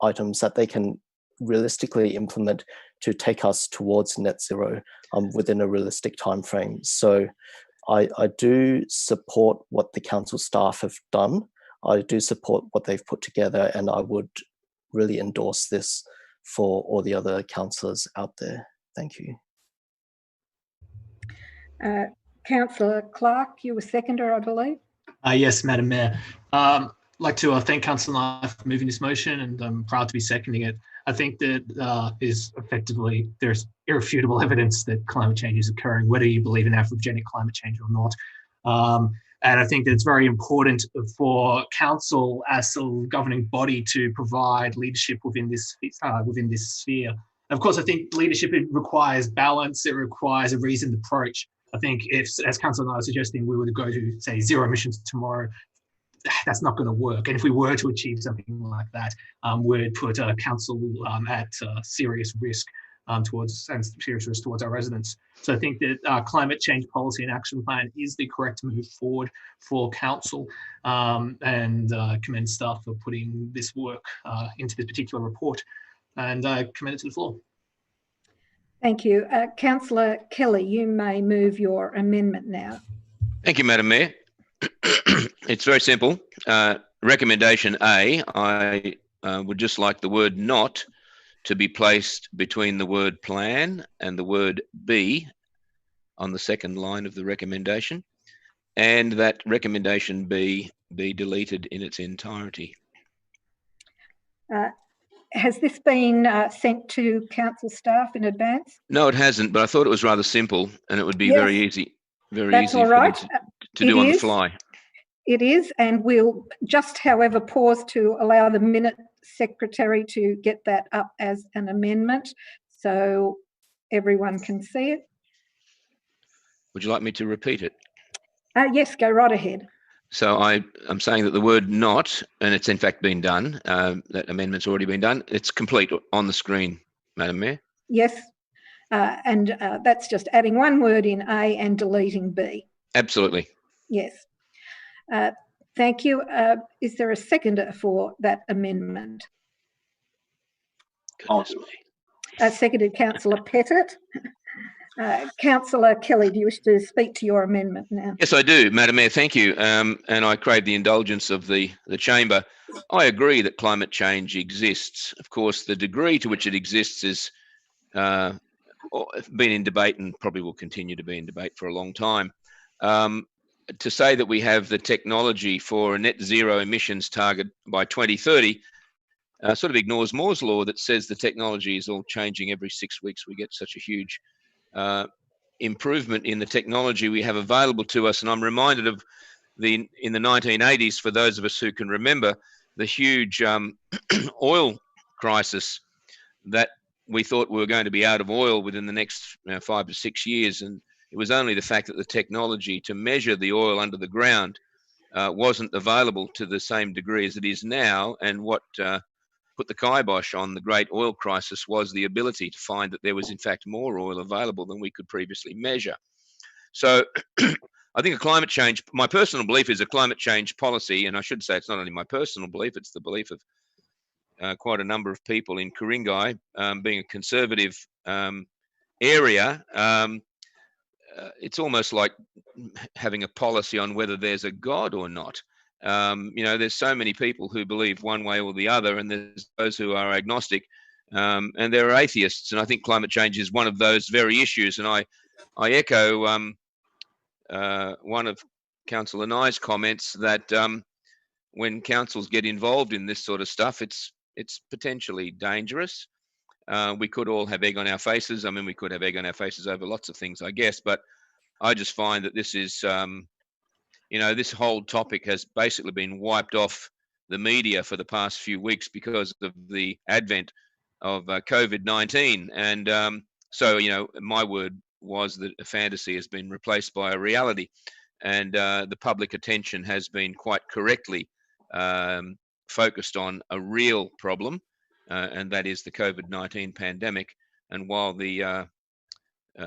items that they can realistically implement to take us towards net zero within a realistic time frame. So I do support what the council staff have done. I do support what they've put together, and I would really endorse this for all the other councillors out there. Thank you. Councillor Clark, you were seconder, I believe. Yes, Madam Mayor. I'd like to thank Councillor Nye for moving this motion, and I'm proud to be seconding it. I think that is effectively, there's irrefutable evidence that climate change is occurring, whether you believe in anthropogenic climate change or not. And I think that it's very important for council as a governing body to provide leadership within this sphere. Of course, I think leadership, it requires balance, it requires a reasoned approach. I think if, as Councillor Nye was suggesting, we were to go to, say, zero emissions tomorrow, that's not going to work. And if we were to achieve something like that, we'd put council at serious risk towards our residents. So I think that climate change policy and action plan is the correct move forward for council, and commend staff for putting this work into this particular report, and commend it to the floor. Thank you. Councillor Kelly, you may move your amendment now. Thank you, Madam Mayor. It's very simple. Recommendation A, I would just like the word not to be placed between the word plan and the word be on the second line of the recommendation, and that recommendation B be deleted in its entirety. Has this been sent to council staff in advance? No, it hasn't, but I thought it was rather simple and it would be Yes, very easy that's all for right. them to do on the fly. It is, and we'll just, however, pause to allow the minute secretary to get that up as an amendment so everyone can see it. Would you like me to repeat it? Yes, go right ahead. So I'm saying that the word not, and it's in fact been done, that amendment's already been done. It's complete on the screen, Madam Mayor. Yes, and that's just adding one word in A and deleting B. Absolutely. Yes. Thank you. Is there a seconder for that amendment? Goodness me. Seconded, Councillor Pettit. Councillor Kelly, do you wish to speak to your amendment now? Yes, I do, Madam Mayor. Thank you. And I crave the indulgence of the chamber. I agree that climate change exists. Of course, the degree to which it exists is been in debate and probably will continue to be in debate for a long time. To say that we have the technology for a net zero emissions target by 2030 sort of ignores Moore's law that says the technology is all changing every 6 weeks. We get such a huge improvement in the technology we have available to us. And I'm reminded of in the 1980s, for those of us who can remember, the huge oil crisis that we thought we were going to be out of oil within the next 5 to 6 years. And it was only the fact that the technology to measure the oil under the ground wasn't available to the same degree as it is now. And what put the kibosh on the great oil crisis was the ability to find that there was in fact more oil available than we could previously measure. So I think a climate change, my personal belief is a climate change policy, and I should say it's not only my personal belief, it's the belief of quite a number of people in Ku-ring-gai, being a conservative area. It's almost like having a policy on whether there's a God or not. There's so many people who believe one way or the other, and there's those who are agnostic, and there are atheists. And I think climate change is one of those very issues. And I echo one of Councillor Nye's comments that when councils get involved in this sort of stuff, it's potentially dangerous. We could all have egg on our faces. I mean, we could have egg on our faces over lots of things, I guess. But I just find that this is, this whole topic has basically been wiped off the media for the past few weeks because of the advent of COVID-19. And so, my word was that a fantasy has been replaced by a reality. And the public attention has been quite correctly focused on a real problem, and that is the COVID-19 pandemic. And while the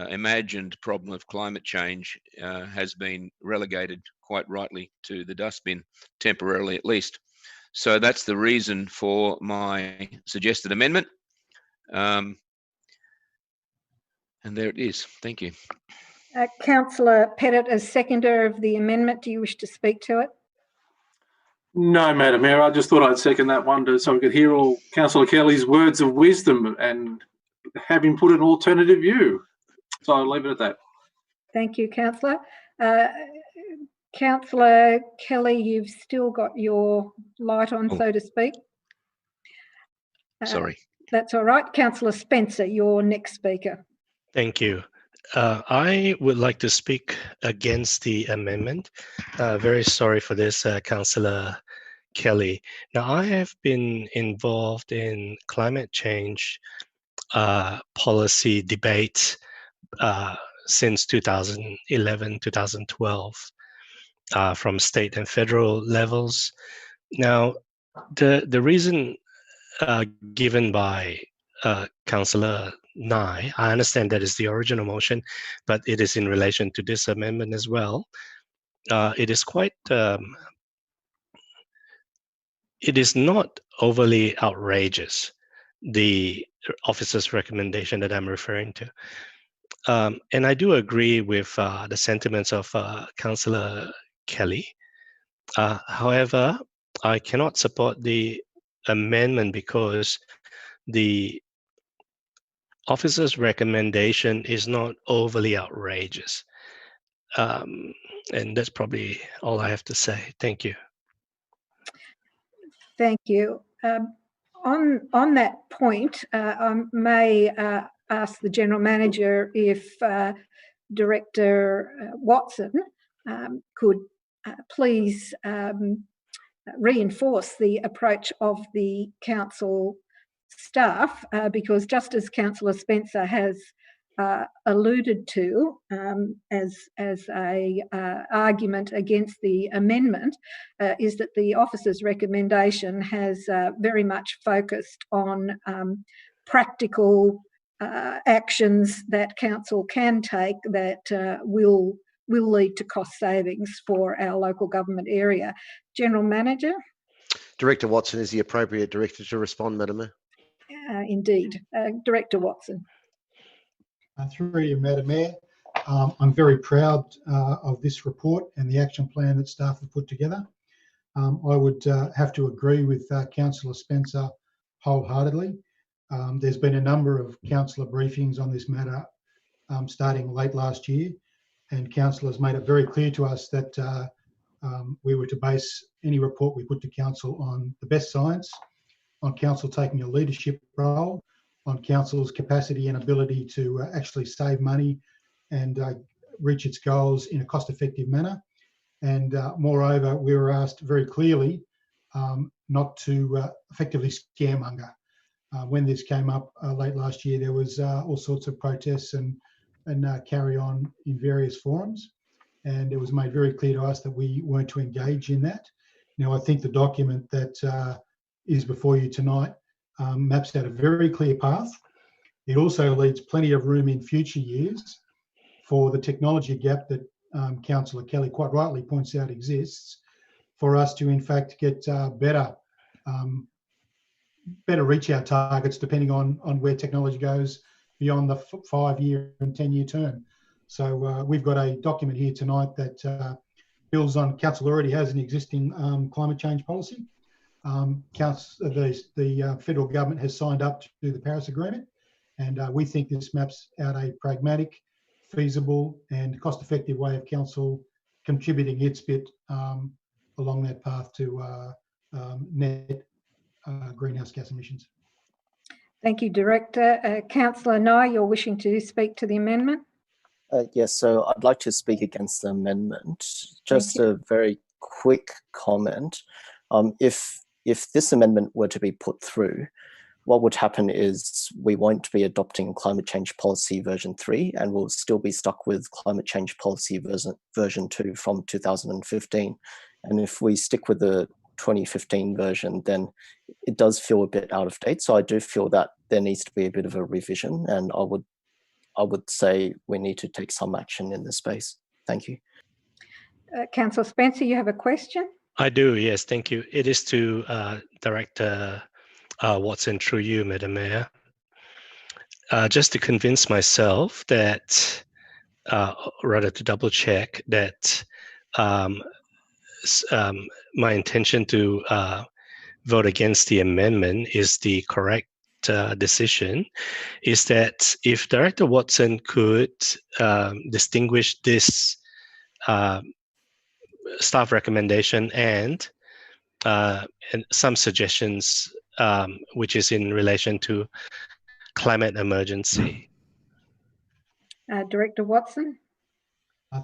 imagined problem of climate change has been relegated quite rightly to the dustbin, temporarily at least. So that's the reason for my suggested amendment. And there it is. Thank you. Councillor Pettit, as seconder of the amendment, do you wish to speak to it? No, Madam Mayor, I just thought I'd second that one so we could hear all Councillor Kelly's words of wisdom and have him put an alternative view. So I'll leave it at that. Thank you, Councillor. Councillor Kelly, you've still got your light on, so to speak. Sorry. That's all right. Councillor Spencer, your next speaker. Thank you. I would like to speak against the amendment. Very sorry for this, Councillor Kelly. Now, I have been involved in climate change policy debates since 2011, 2012, from state and federal levels. Now, the reason given by Councillor Nye, I understand that is the original motion, but it is in relation to this amendment as well. It is quite, it is not overly outrageous, the officer's recommendation that I'm referring to. And I do agree with the sentiments of Councillor Kelly. However, I cannot support the amendment because the officer's recommendation is not overly outrageous. And that's probably all I have to say. Thank you. Thank you. On that point, I may ask the General Manager if Director Watson could please reinforce the approach of the council staff, because just as Councillor Spencer has alluded to as a argument against the amendment, is that the officer's recommendation has very much focused on practical actions that council can take that will lead to cost savings for our local government area. General Manager? Director Watson is the appropriate director to respond, Madam Mayor. Indeed. Director Watson. Through you, Madam Mayor. I'm very proud of this report and the action plan that staff have put together. I would have to agree with Councillor Spencer wholeheartedly. There's been a number of councillor briefings on this matter starting late last year, and councillors made it very clear to us that we were to base any report we put to council on the best science, on council taking a leadership role, on council's capacity and ability to actually save money and reach its goals in a cost-effective manner. And moreover, we were asked very clearly not to effectively scaremonger. When this came up late last year, there was all sorts of protests and carry on in various forums. And it was made very clear to us that we weren't to engage in that. Now, I think the document that is before you tonight maps out a very clear path. It also leaves plenty of room in future years for the technology gap that Councillor Kelly quite rightly points out exists, for us to in fact get better reach our targets depending on where technology goes beyond the 5-year and 10-year term. So we've got a document here tonight that builds on, council already has an existing climate change policy. The federal government has signed up to the Paris Agreement, and we think this maps out a pragmatic, feasible and cost-effective way of council contributing its bit along that path to net greenhouse gas emissions. Thank you, Director. Councillor Nye, you're wishing to speak to the amendment? Yes, so I'd like to speak against the amendment. Just a very quick comment. If this amendment were to be put through, what would happen is we won't be adopting Climate Change Policy version 3, and we'll still be stuck with Climate Change Policy version 2 from 2015. And if we stick with the 2015 version, then it does feel a bit out of date. So I do feel that there needs to be a bit of a revision, and I would say we need to take some action in this space. Thank you. Councillor Spencer, you have a question? I do, yes, thank you. It is to Director Watson, through you, Madam Mayor. Just to convince myself that, rather to double check that my intention to vote against the amendment is the correct decision, is that if Director Watson could distinguish this staff recommendation and some suggestions which is in relation to climate emergency. Director Watson.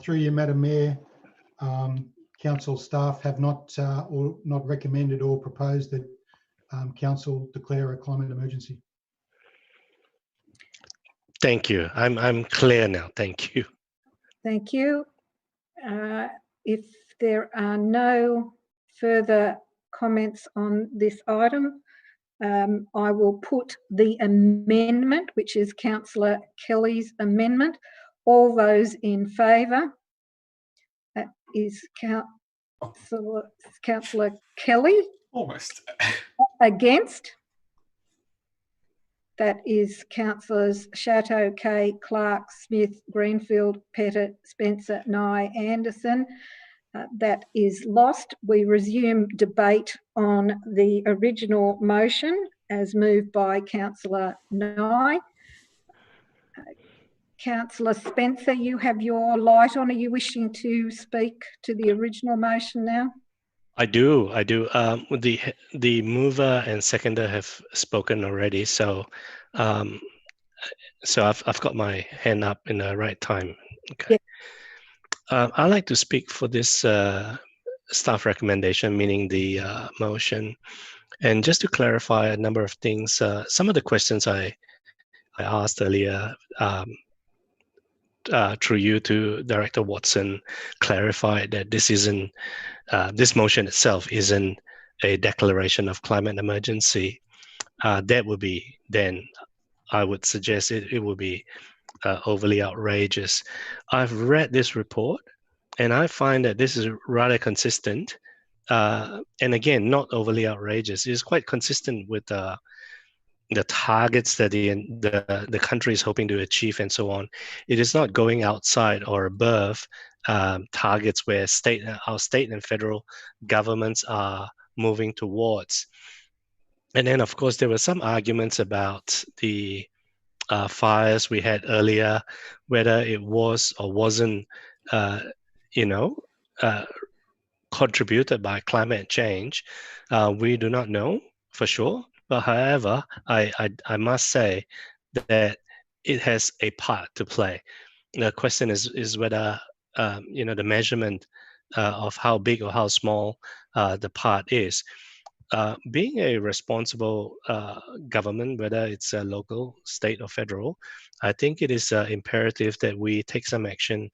Through you, Madam Mayor, council staff have not recommended or proposed that council declare a climate emergency. Thank you. I'm clear now. Thank you. Thank you. If there are no further comments on this item, I will put the amendment, which is Councillor Kelly's amendment. All those in favour? That is Councillor Kelly. Almost. Against? That is councillors Chateau, Kay, Clark, Smith, Greenfield, Pettit, Spencer, Nye, Anderson. That is lost. We resume debate on the original motion as moved by councillor Nye. Councillor Spencer, you have your light on. Are you wishing to speak to the original motion now? I do. The mover and seconder have spoken already, so I've got my hand up in the right time. Okay. Yeah. I'd like to speak for this staff recommendation, meaning the motion, and just to clarify a number of things. Some of the questions I asked earlier through you to Director Watson clarified that this isn't this motion itself isn't a declaration of climate emergency. That would be, then I would suggest it would be overly outrageous. I've read this report and I find that this is rather consistent. And again, not overly outrageous. It's quite consistent with the targets that the country is hoping to achieve and so on. It is not going outside or above targets where our state and federal governments are moving towards. And then, of course, there were some arguments about the fires we had earlier, whether it was or wasn't, contributed by climate change. We do not know for sure. But however, I must say that it has a part to play. The question is whether the measurement of how big or how small the part is. Being a responsible government, whether it's a local, state, or federal, I think it is imperative that we take some action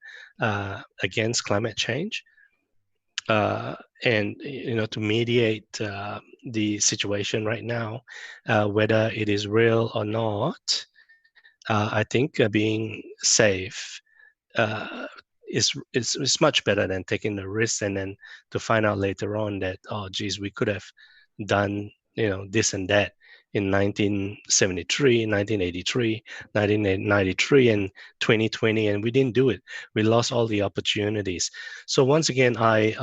against climate change. And to mediate the situation right now, whether it is real or not, I think being safe is much better than taking the risk and then to find out later on that, oh geez, we could have done this and that in 1973, 1983, 1993, and 2020, and we didn't do it. We lost all the opportunities. So once again, I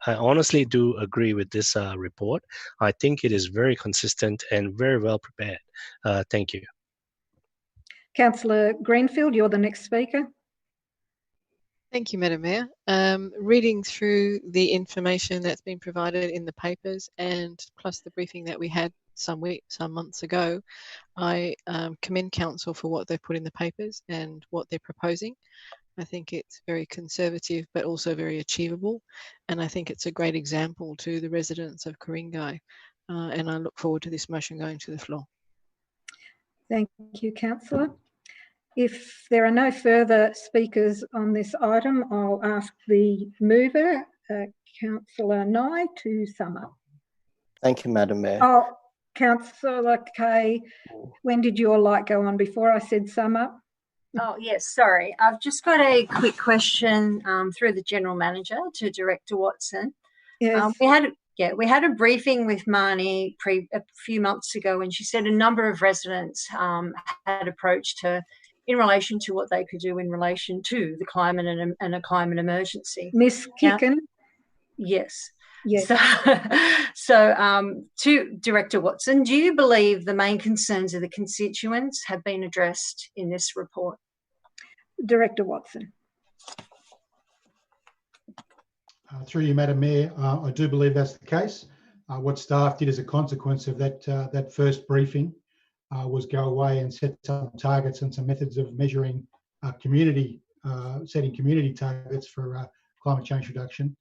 honestly do agree with this report. I think it is very consistent and very well prepared. Thank you. Councillor Greenfield, you're the next speaker. Thank you, Madam Mayor. Reading through the information that's been provided in the papers and plus the briefing that we had some months ago, I commend Council for what they've put in the papers and what they're proposing. I think it's very conservative but also very achievable, and I think it's a great example to the residents of Ku-ring-gai, and I look forward to this motion going to the floor. Thank you, Councillor. If there are no further speakers on this item, I'll ask the mover, Councillor Nye, to sum up. Thank you, Madam Mayor. Oh, Councillor Kay, when did your light go on? Before I said sum up? Oh, yes, sorry. I've just got a quick question through the General Manager to Director Watson. Yes. We had a briefing with Marnie a few months ago, and she said a number of residents had approached her in relation to what they could do in relation to the climate and a climate emergency. Miss Kicken? Yes. Yes. So to Director Watson, do you believe the main concerns of the constituents have been addressed in this report? Director Watson. Through you, Madam Mayor, I do believe that's the case. What staff did as a consequence of that first briefing was go away and set some targets and some methods of measuring setting community targets for climate change reduction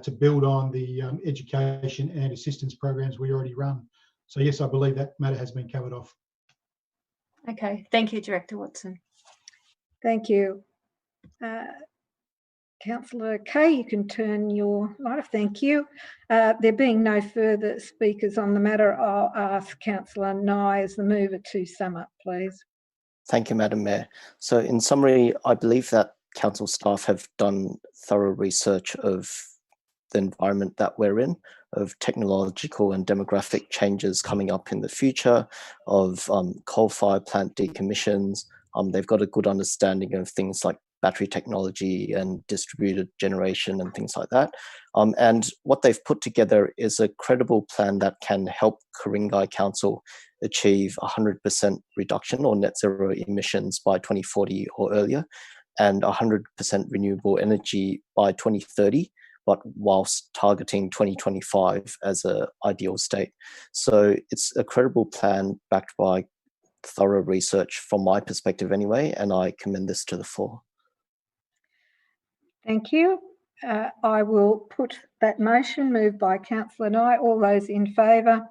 to build on the education and assistance programs we already run. So yes, I believe that matter has been covered off. Okay, thank you, Director Watson. Thank you. Councillor Kay, you can turn your light off. Thank you. There being no further speakers on the matter, I'll ask Councillor Nye as the mover to sum up, please. Thank you, Madam Mayor. So in summary, I believe that council staff have done thorough research of the environment that we're in, of technological and demographic changes coming up in the future, of coal-fired plant decommissions. They've got a good understanding of things like battery technology and distributed generation and things like that. And what they've put together is a credible plan that can help Ku-ring-gai Council achieve 100% reduction or net zero emissions by 2040 or earlier, and 100% renewable energy by 2030, but whilst targeting 2025 as an ideal state. So it's a credible plan backed by thorough research from my perspective anyway, and I commend this to the fore. Thank you. I will put that motion moved by Councillor Nye. All those in favour?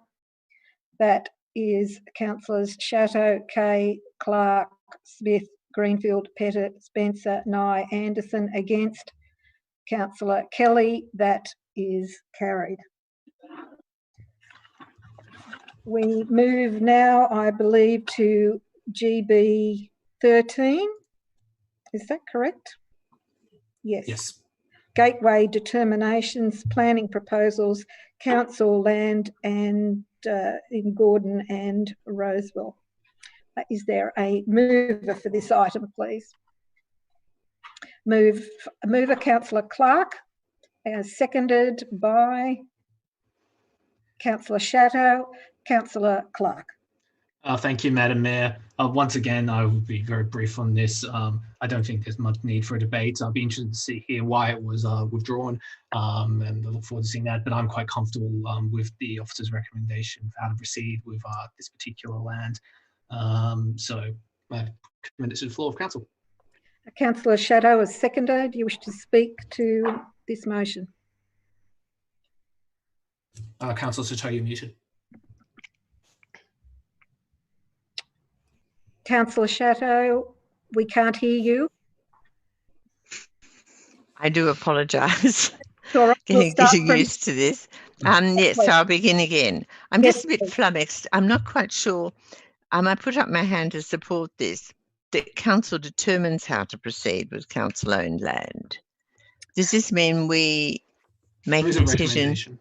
That is Councillors Shatto, Kay, Clark, Smith, Greenfield, Pettit, Spencer, Nye, Anderson. Against? Councillor Kelly. That is carried. We move now, I believe, to GB 13. Is that correct? Yes. Yes. Gateway determinations, planning proposals, council land and in Gordon and Roseville. Is there a mover for this item, please? Mover Councillor Clark, seconded by Councillor Shatto. Councillor Clark. Thank you, Madam Mayor. Once again, I will be very brief on this. I don't think there's much need for a debate. I'll be interested to hear why it was withdrawn, and I look forward to seeing that. But I'm quite comfortable with the officer's recommendation for how to proceed with this particular land. So I commend it to the floor of council. Councillor Shatto is seconded. Do you wish to speak to this motion? Councillor Shatto, you're muted. Councillor Shatto, we can't hear you. I do apologise. All right, Getting used to this. Yes, so I'll begin again. I'm just a bit flummoxed. I'm not quite sure. I put up my hand to support this. The council determines how to proceed with council-owned land. Does this mean we make a decision?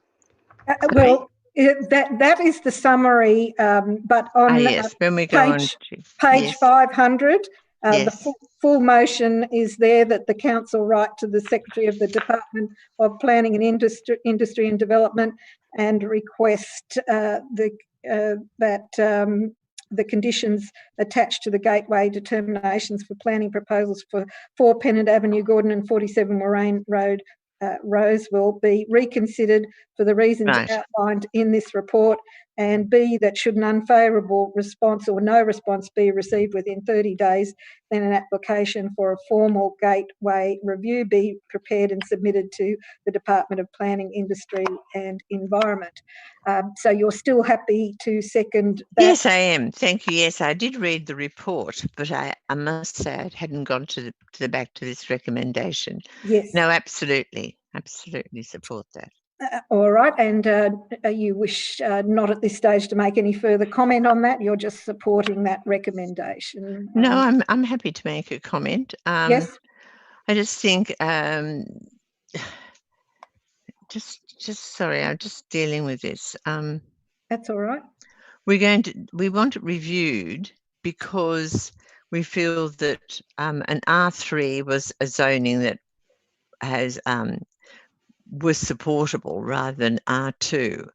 Well, that is the summary, but on yes, when we go on to page 500, yes. the full motion is there that the council write to the Secretary of the Department of Planning and Industry and Development and request that the conditions attached to the gateway determinations for planning proposals for 4 Pennant Avenue, Gordon and 47 Moraine Road, Roseville be reconsidered for the reasons outlined in this report, and B, that should an unfavourable response or no response be received within 30 days, then an application for a formal gateway review be prepared and submitted to the Department of Planning, Industry and Environment. So you're still happy to second that? Yes, I am. Thank you. Yes, I did read the report, but I must say I hadn't gone to the back to this recommendation. Yes. No, absolutely. Absolutely support that. All right. And you wish not at this stage to make any further comment on that? You're just supporting that recommendation? No, I'm happy to make a comment. Yes. I just think, sorry, I'm just dealing with this. That's all right. We want it reviewed because we feel that an R3 was a zoning that has was supportable rather than R2.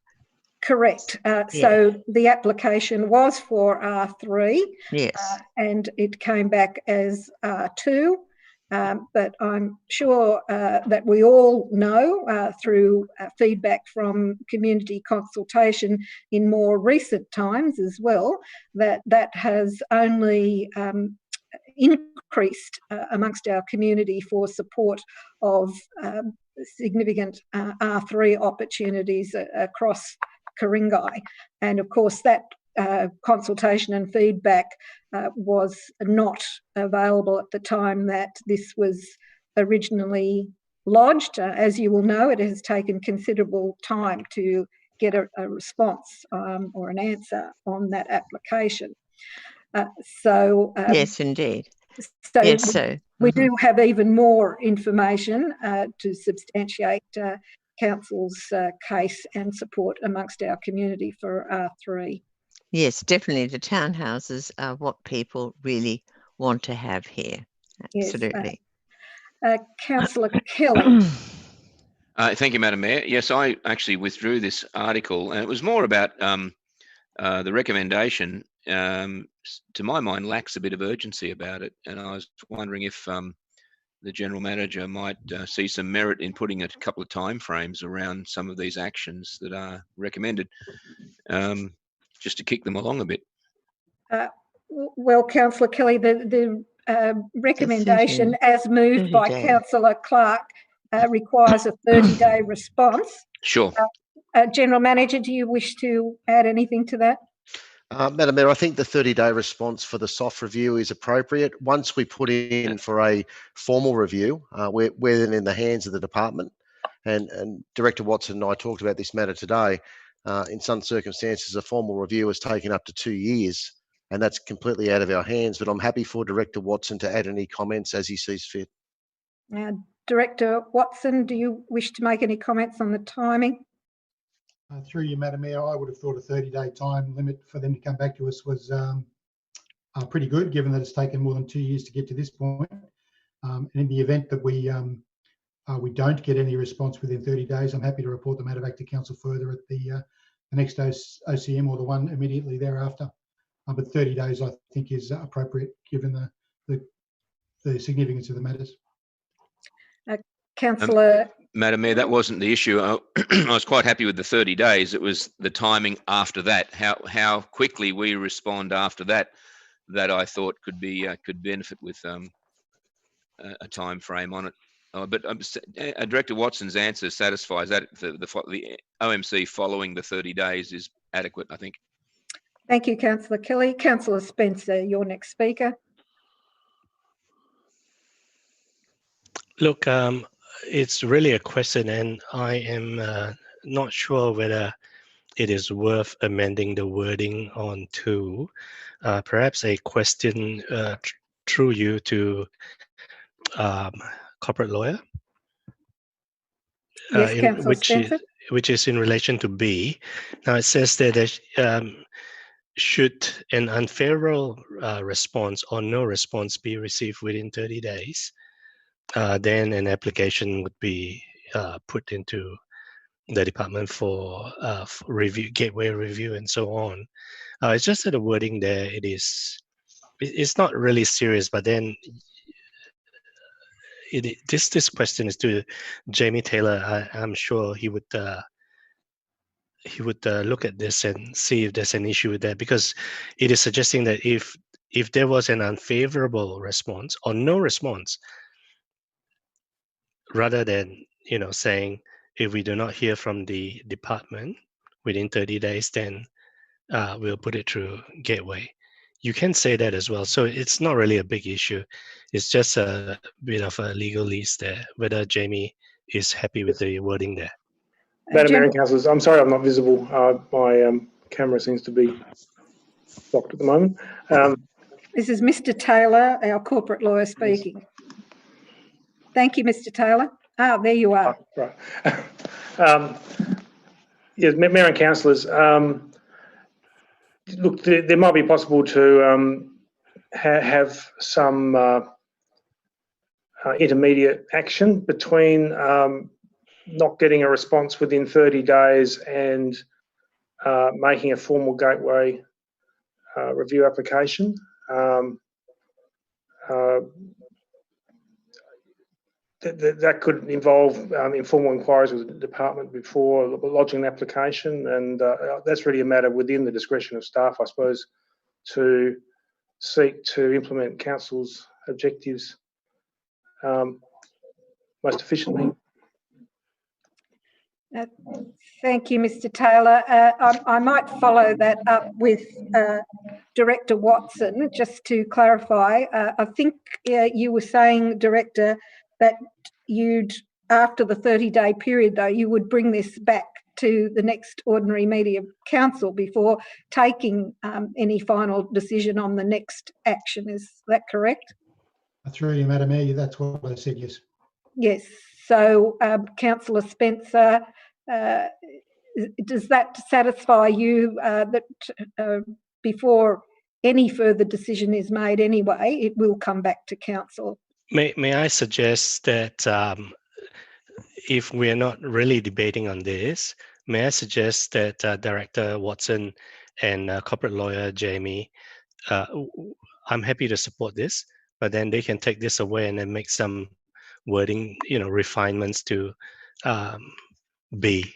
Correct. So the application was for R3. Yes. And it came back as R2. But I'm sure that we all know through feedback from community consultation in more recent times as well, that has only increased amongst our community for support of significant R3 opportunities across Ku-ring-gai. And of course that consultation and feedback was not available at the time that this was originally lodged. As you will know, it has taken considerable time to get a response or an answer on that application. Yes, indeed. So yes, so we do have even more information to substantiate council's case and support amongst our community for R3. Yes, definitely. The townhouses are what people really want to have here. Absolutely. Yes, Councillor Kelly. Thank you, Madam Mayor. Yes, I actually withdrew this article, and it was more about the recommendation. To my mind, lacks a bit of urgency about it, and I was wondering if the General Manager might see some merit in putting a couple of timeframes around some of these actions that are recommended, just to kick them along a bit. Well, Councillor Kelly, the recommendation as moved by Councillor Clark requires a 30-day response. Sure. General Manager, do you wish to add anything to that? Madam Mayor, I think the 30-day response for the soft review is appropriate. Once we put in for a formal review, we're then in the hands of the department. And Director Watson and I talked about this matter today. In some circumstances, a formal review has taken up to 2 years, and that's completely out of our hands. But I'm happy for Director Watson to add any comments as he sees fit. Director Watson, do you wish to make any comments on the timing? Through you, Madam Mayor, I would have thought a 30-day time limit for them to come back to us was pretty good, given that it's taken more than 2 years to get to this point. And in the event that we don't get any response within 30 days, I'm happy to report the matter back to Council further at the next OCM or the one immediately thereafter. But 30 days, I think, is appropriate given the significance of the matters. Councillor. Madam Mayor, that wasn't the issue. I was quite happy with the 30 days. It was the timing after that, how quickly we respond after that, that I thought could benefit with a time frame on it. But Director Watson's answer satisfies that the OMC following the 30 days is adequate, I think. Thank you, Councillor Kelly. Councillor Spencer, your next speaker. Look, it's really a question, and I am not sure whether it is worth amending the wording on to perhaps a question through you to corporate lawyer. Yes, Councillor Spencer. Which is in relation to B. Now it says that should an unfavorable response or no response be received within 30 days, then an application would be put into the department for review, gateway review, and so on. It's just that the wording there, it's not really serious, but then this question is to Jamie Taylor. I'm sure he would look at this and see if there's an issue with that, because it is suggesting that if there was an unfavorable response or no response, rather than saying if we do not hear from the department within 30 days, then we'll put it through gateway. You can say that as well. So it's not really a big issue. It's just a bit of a legalese there, whether Jamie is happy with the wording there. Madam Mayor and Councillors, I'm sorry I'm not visible. My camera seems to be blocked at the moment. This is Mr. Taylor, our corporate lawyer, speaking. Thank you, Mr. Taylor. There you are. Right. Yes, Mayor and Councillors, look, there might be possible to have some intermediate action between not getting a response within 30 days and making a formal gateway review application. That could involve informal inquiries with the department before lodging an application, and that's really a matter within the discretion of staff, I suppose, to seek to implement council's objectives most efficiently. Thank you, Mr. Taylor. I might follow that up with Director Watson, just to clarify. I think you were saying, Director, that after the 30-day period, though, you would bring this back to the next ordinary meeting of council before taking any final decision on the next action. Is that correct? Through you, Madam Mayor, that's what I said, yes. Yes. So, Councillor Spencer, does that satisfy you that before any further decision is made anyway, it will come back to council? May I suggest that if we're not really debating on this, may I suggest that Director Watson and corporate lawyer Jamie, I'm happy to support this, but then they can take this away and then make some wording, refinements to B.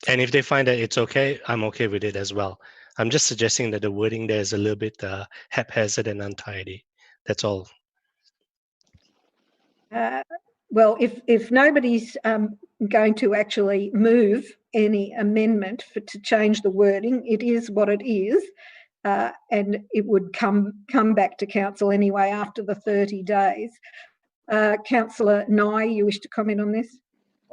And if they find that it's okay, I'm okay with it as well. I'm just suggesting that the wording there is a little bit haphazard and untidy. That's all. Well, if nobody's going to actually move any amendment to change the wording, it is what it is, and it would come back to council anyway after the 30 days. Councillor Nye, you wish to comment on this?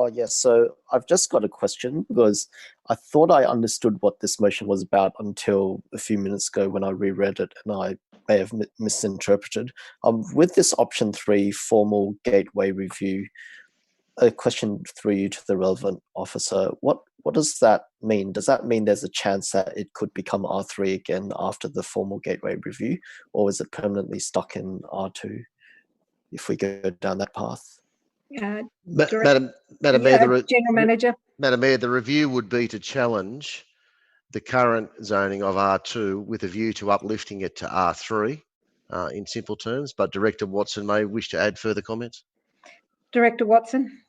Oh, yes. So I've just got a question because I thought I understood what this motion was about until a few minutes ago when I reread it, and I may have misinterpreted. With this option 3, formal gateway review, a question through you to the relevant officer. What does that mean? Does that mean there's a chance that it could become R3 again after the formal gateway review, or is it permanently stuck in R2 if we go down that path? Madam Mayor, General Manager. Madam Mayor, the review would be to challenge the current zoning of R2 with a view to uplifting it to R3 in simple terms, but Director Watson may wish to add further comments. Director Watson.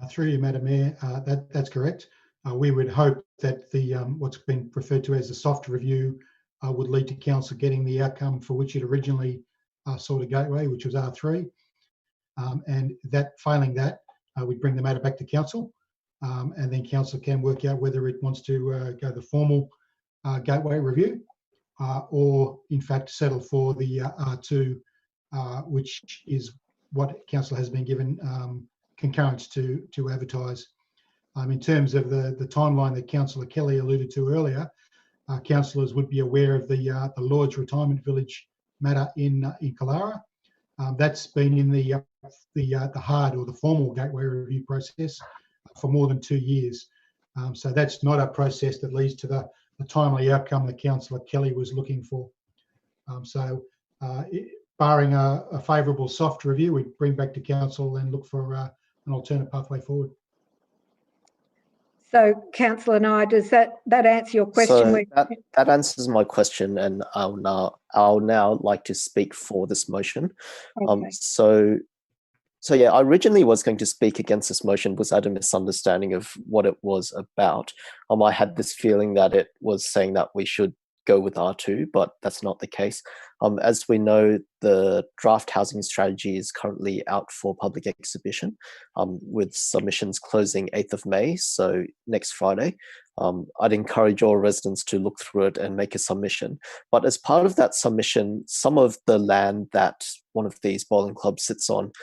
Through you, Madam Mayor, that's correct. We would hope that the what's been referred to as a soft review would lead to council getting the outcome for which it originally sought a gateway, which was R3. And that failing that, we'd bring the matter back to council, and then council can work out whether it wants to go the formal gateway review or in fact settle for the R2, which is what council has been given concurrence to advertise. In terms of the timeline that Councillor Kelly alluded to earlier, councillors would be aware of the Lord's Retirement Village matter in Killara. That's been in the hard or the formal gateway review process for more than 2 years. So that's not a process that leads to the timely outcome that Councillor Kelly was looking for. Barring a favourable soft review, we bring back to council and look for an alternate pathway forward. So, Councillor Nye, does that answer your question? So that answers my question, and I'll now like to speak for this motion. Okay. So yeah, I originally was going to speak against this motion because I had a misunderstanding of what it was about. I had this feeling that it was saying that we should go with R2, but that's not the case. As we know, the draft housing strategy is currently out for public exhibition, with submissions closing 8th of May, so next Friday. I'd encourage all residents to look through it and make a submission. But as part of that submission, some of the land that one of these bowling clubs sits on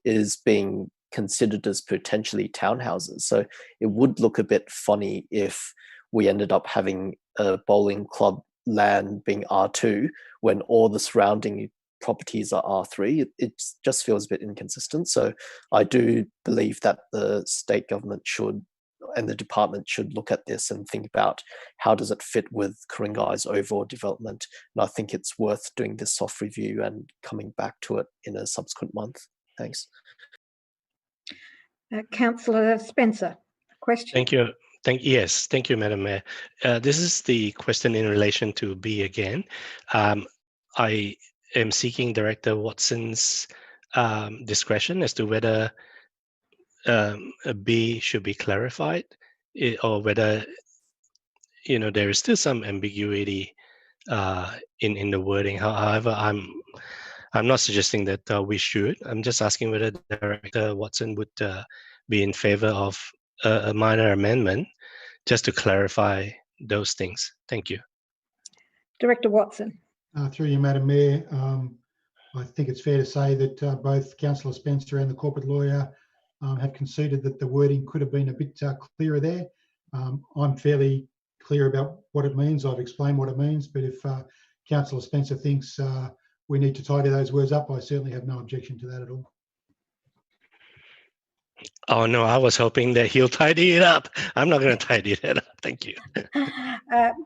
is being considered as potentially townhouses. So it would look a bit funny if we ended up having a bowling club land being R2 when all the surrounding properties are R3. It just feels a bit inconsistent. So I do believe that the state government should and the department should look at this and think about how does it fit with Ku-ring-gai's overall development. And I think it's worth doing this soft review and coming back to it in a subsequent month. Thanks. Councillor Spencer, question? Thank you. Yes, thank you, Madam Mayor. This is the question in relation to B again. I am seeking Director Watson's discretion as to whether B should be clarified or whether there is still some ambiguity in the wording. However, I'm not suggesting that we should. I'm just asking whether Director Watson would be in favor of a minor amendment just to clarify those things. Thank you. Director Watson. Through you, Madam Mayor, I think it's fair to say that both Councillor Spencer and the corporate lawyer have conceded that the wording could have been a bit clearer there. I'm fairly clear about what it means. I've explained what it means, but if Councillor Spencer thinks we need to tidy those words up, I certainly have no objection to that at all. Oh no, I was hoping that he'll tidy it up. I'm not going to tidy that up. Thank you.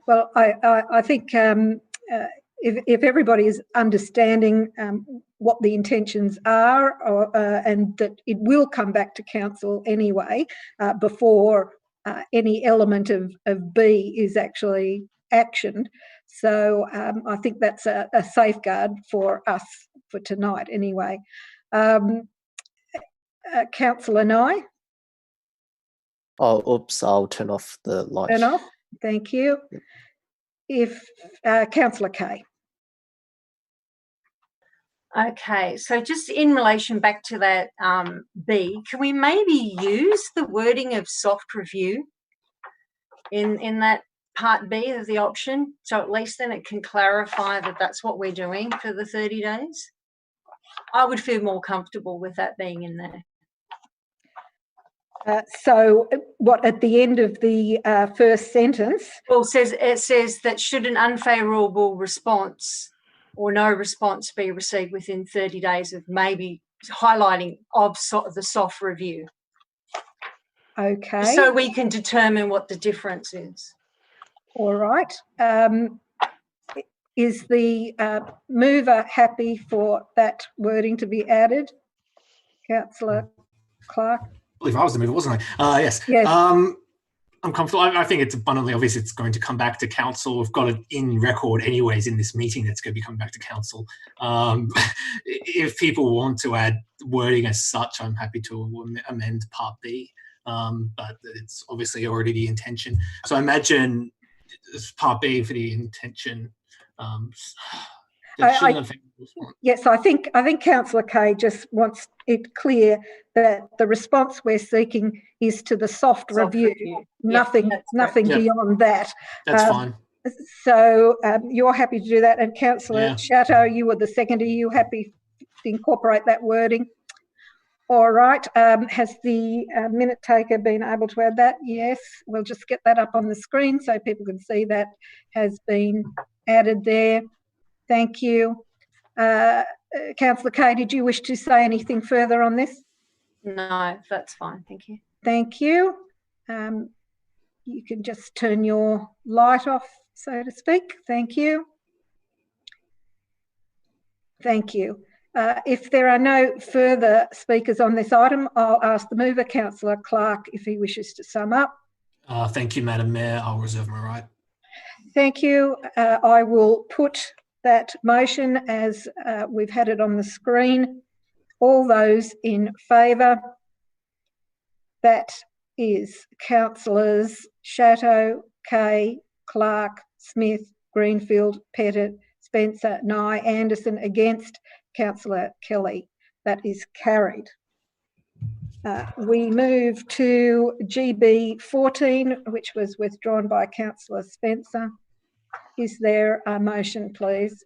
Well, I think if everybody is understanding what the intentions are, and that it will come back to council anyway before any element of B is actually actioned. So I think that's a safeguard for us for tonight anyway. Councillor Nye? Oh, oops, I'll turn off the light. Turn off, thank you. If Councillor Kay. Okay, so just in relation back to that B, can we maybe use the wording of soft review in that part B of the option? So at least then it can clarify that that's what we're doing for the 30 days. I would feel more comfortable with that being in there. So what, at the end of the first sentence? Well, it says that should an unfavourable response or no response be received within 30 days of maybe highlighting of the soft review. Okay. Just so we can determine what the difference is. All right. Is the mover happy for that wording to be added? Councillor Clark? I believe I was the mover, wasn't I? Yes. Yes. I'm comfortable. I think it's abundantly obvious it's going to come back to council. We've got it in record anyways in this meeting that's going to be coming back to council. If people want to add wording as such, I'm happy to amend part B, but it's obviously already the intention. So I imagine part B for the intention. Yes, I think Councillor Kay just wants it clear that the response we're seeking is to the soft review. Nothing beyond that. That's fine. So you're happy to do that, and Councillor Chateau, you were the seconder. Are you happy to incorporate that wording? All right. Has the minute taker been able to add that? Yes. We'll just get that up on the screen so people can see that has been added there. Thank you. Councillor Kay, did you wish to say anything further on this? No, that's fine. Thank you. Thank you. You can just turn your light off, so to speak. Thank you. Thank you. If there are no further speakers on this item, I'll ask the mover, Councillor Clark, if he wishes to sum up. Thank you, Madam Mayor. I'll reserve my right. Thank you. I will put that motion as we've had it on the screen. All those in favour? That is Councillors Chateau, Kay, Clark, Smith, Greenfield, Pettit, Spencer, Nye, Anderson. Against Councillor Kelly. That is carried. We move to GB 14, which was withdrawn by Councillor Spencer. Is there a motion, please?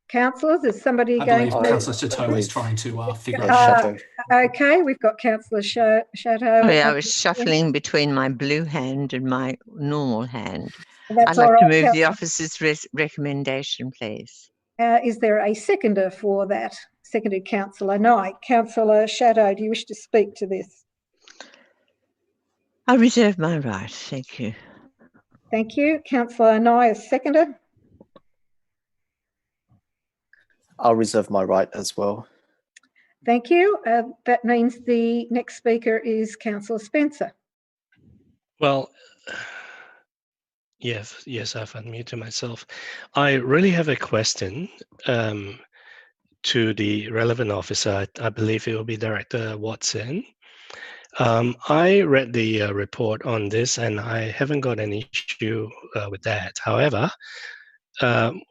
Councillors, is somebody going to... Councillor Chateau is trying to figure out. Okay, we've got Councillor Chateau. Sorry, I was shuffling between my blue hand and my normal hand. That's I'd like to move Councillor. the officer's recommendation, please. Is there a seconder for that? Seconded Councillor Nye. Councillor Chateau, do you wish to speak to this? I reserve my right. Thank you. Thank you. Councillor Nye is seconded. I'll reserve my right as well. Thank you. That means the next speaker is Councillor Spencer. Well, yes, I've unmuted myself. I really have a question to the relevant officer. I believe it will be Director Watson. I read the report on this and I haven't got any issue with that. However,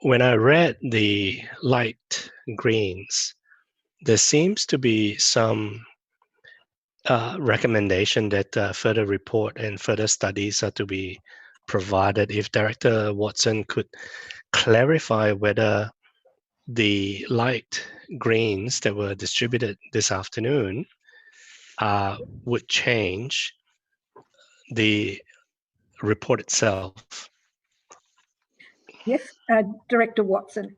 when I read the light greens, there seems to be some recommendation that further report and further studies are to be provided. If Director Watson could clarify whether the light greens that were distributed this afternoon would change the report itself. Yes, Director Watson.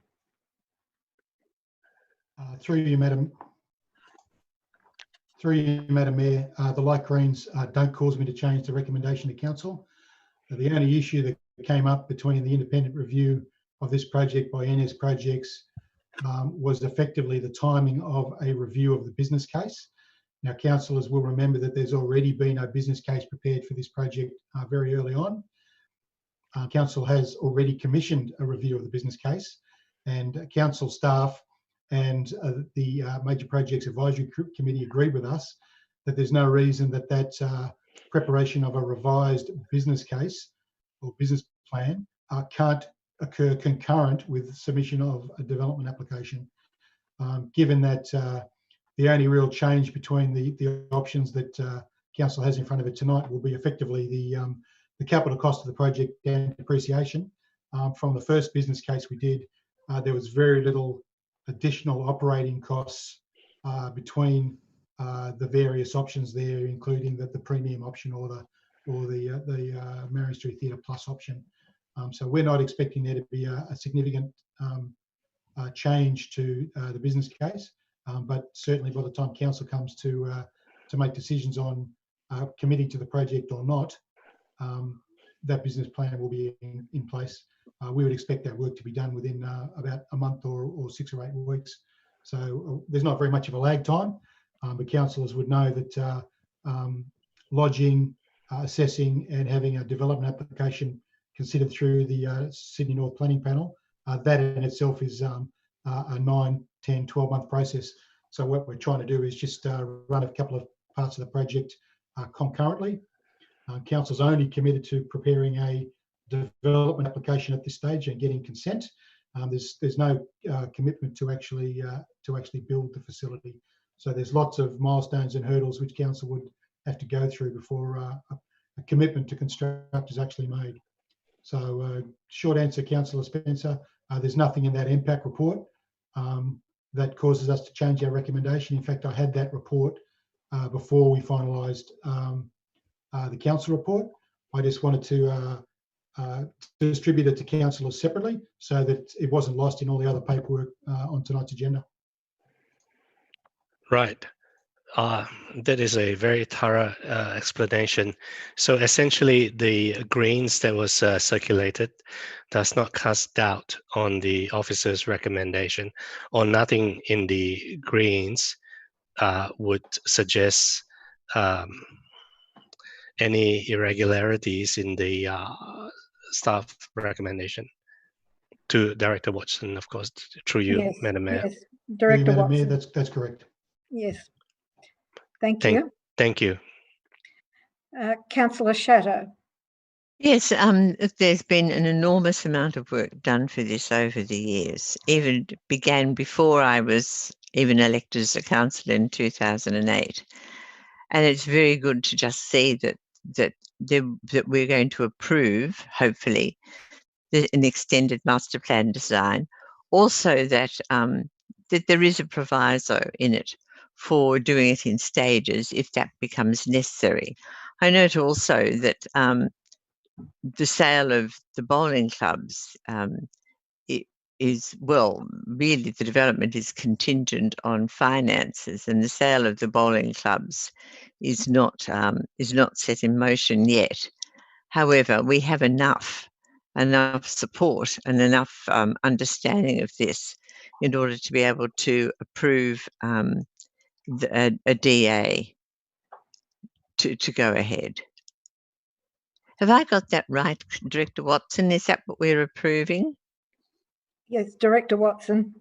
Through you, Madam Mayor, the light greens don't cause me to change the recommendation to council. The only issue that came up between the independent review of this project by NS Projects was effectively the timing of a review of the business case. Now, councillors will remember that there's already been a business case prepared for this project very early on. Council has already commissioned a review of the business case, and council staff and the Major Projects Advisory Committee agreed with us that there's no reason that preparation of a revised business case or business plan can't occur concurrent with submission of a development application. Given that the only real change between the options that council has in front of it tonight will be effectively the capital cost of the project and depreciation. From the first business case we did, there was very little additional operating costs between the various options there, including the premium option or the Marion Street Theatre Plus option. So we're not expecting there to be a significant change to the business case, but certainly by the time council comes to make decisions on committing to the project or not, that business plan will be in place. We would expect that work to be done within about a month or 6 or 8 weeks. So there's not very much of a lag time, but councillors would know that lodging, assessing and having a development application considered through the Sydney North Planning Panel, that in itself is a 9, 10, 12-month process. So what we're trying to do is just run a couple of parts of the project concurrently. Council's only committed to preparing a development application at this stage and getting consent. There's no commitment to actually build the facility. So there's lots of milestones and hurdles which council would have to go through before a commitment to construct is actually made. So short answer, Councillor Spencer, there's nothing in that impact report that causes us to change our recommendation. In fact, I had that report before we finalised the council report. I just wanted to distribute it to councillors separately so that it wasn't lost in all the other paperwork on tonight's agenda. Right. That is a very thorough explanation. So essentially, the greens that was circulated does not cast doubt on the officer's recommendation, or nothing in the greens would suggest any irregularities in the staff recommendation. To Director Watson, of course, through you, Yes, Madam Mayor. yes, Director Madam Mayor, Watson. that's correct. Yes. Thank you. Thank you. Councillor Shadow. Yes, there's been an enormous amount of work done for this over the years. Even began before I was even elected as a councillor in 2008. And it's very good to just see that we're going to approve, hopefully, an extended master plan design. Also that that there is a proviso in it for doing it in stages if that becomes necessary. I note also that the sale of the bowling clubs is, well, really the development is contingent on finances, and the sale of the bowling clubs is not set in motion yet. However, we have enough support and enough understanding of this in order to be able to approve a DA to go ahead. Have I got that right, Director Watson? Is that what we're approving? Yes, Director Watson.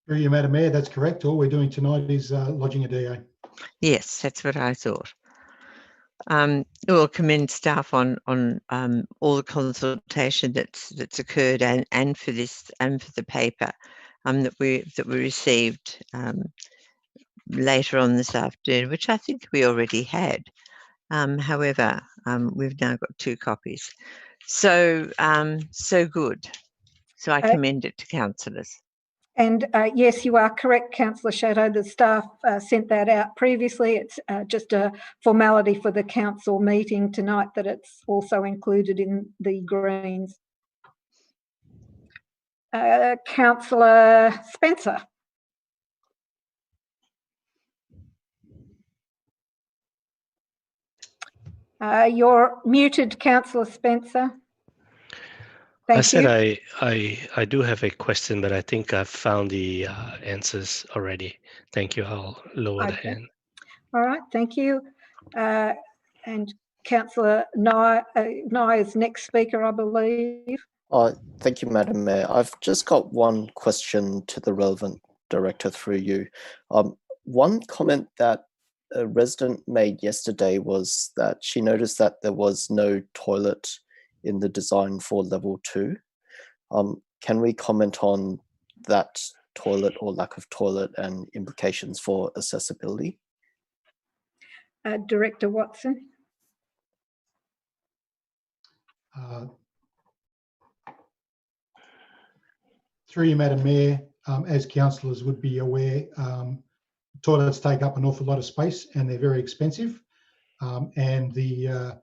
Through you, Madam Mayor, that's correct. All we're doing tonight is lodging a DA. Yes, that's what I thought. We'll commend staff on all the consultation that's occurred and for this and for the paper that we received later on this afternoon, which I think we already had. However, we've now got 2 copies. So so good. So I commend it to councillors. And yes, you are correct, Councillor Shadow. The staff sent that out previously. It's just a formality for the council meeting tonight that it's also included in the Greens. Councillor Spencer. You're muted, Councillor Spencer. I said I do have a question, but I think I've found the answers already. Thank you. I'll lower the hand. All right, thank you. And Councillor Nye is next speaker, I believe. Thank you, Madam Mayor. I've just got one question to the relevant director through you. One comment that a resident made yesterday was that she noticed that there was no toilet in the design for level 2. Can we comment on that toilet or lack of toilet and implications for accessibility? Director Watson. Through you, Madam Mayor, as councillors would be aware, toilets take up an awful lot of space and they're very expensive. And the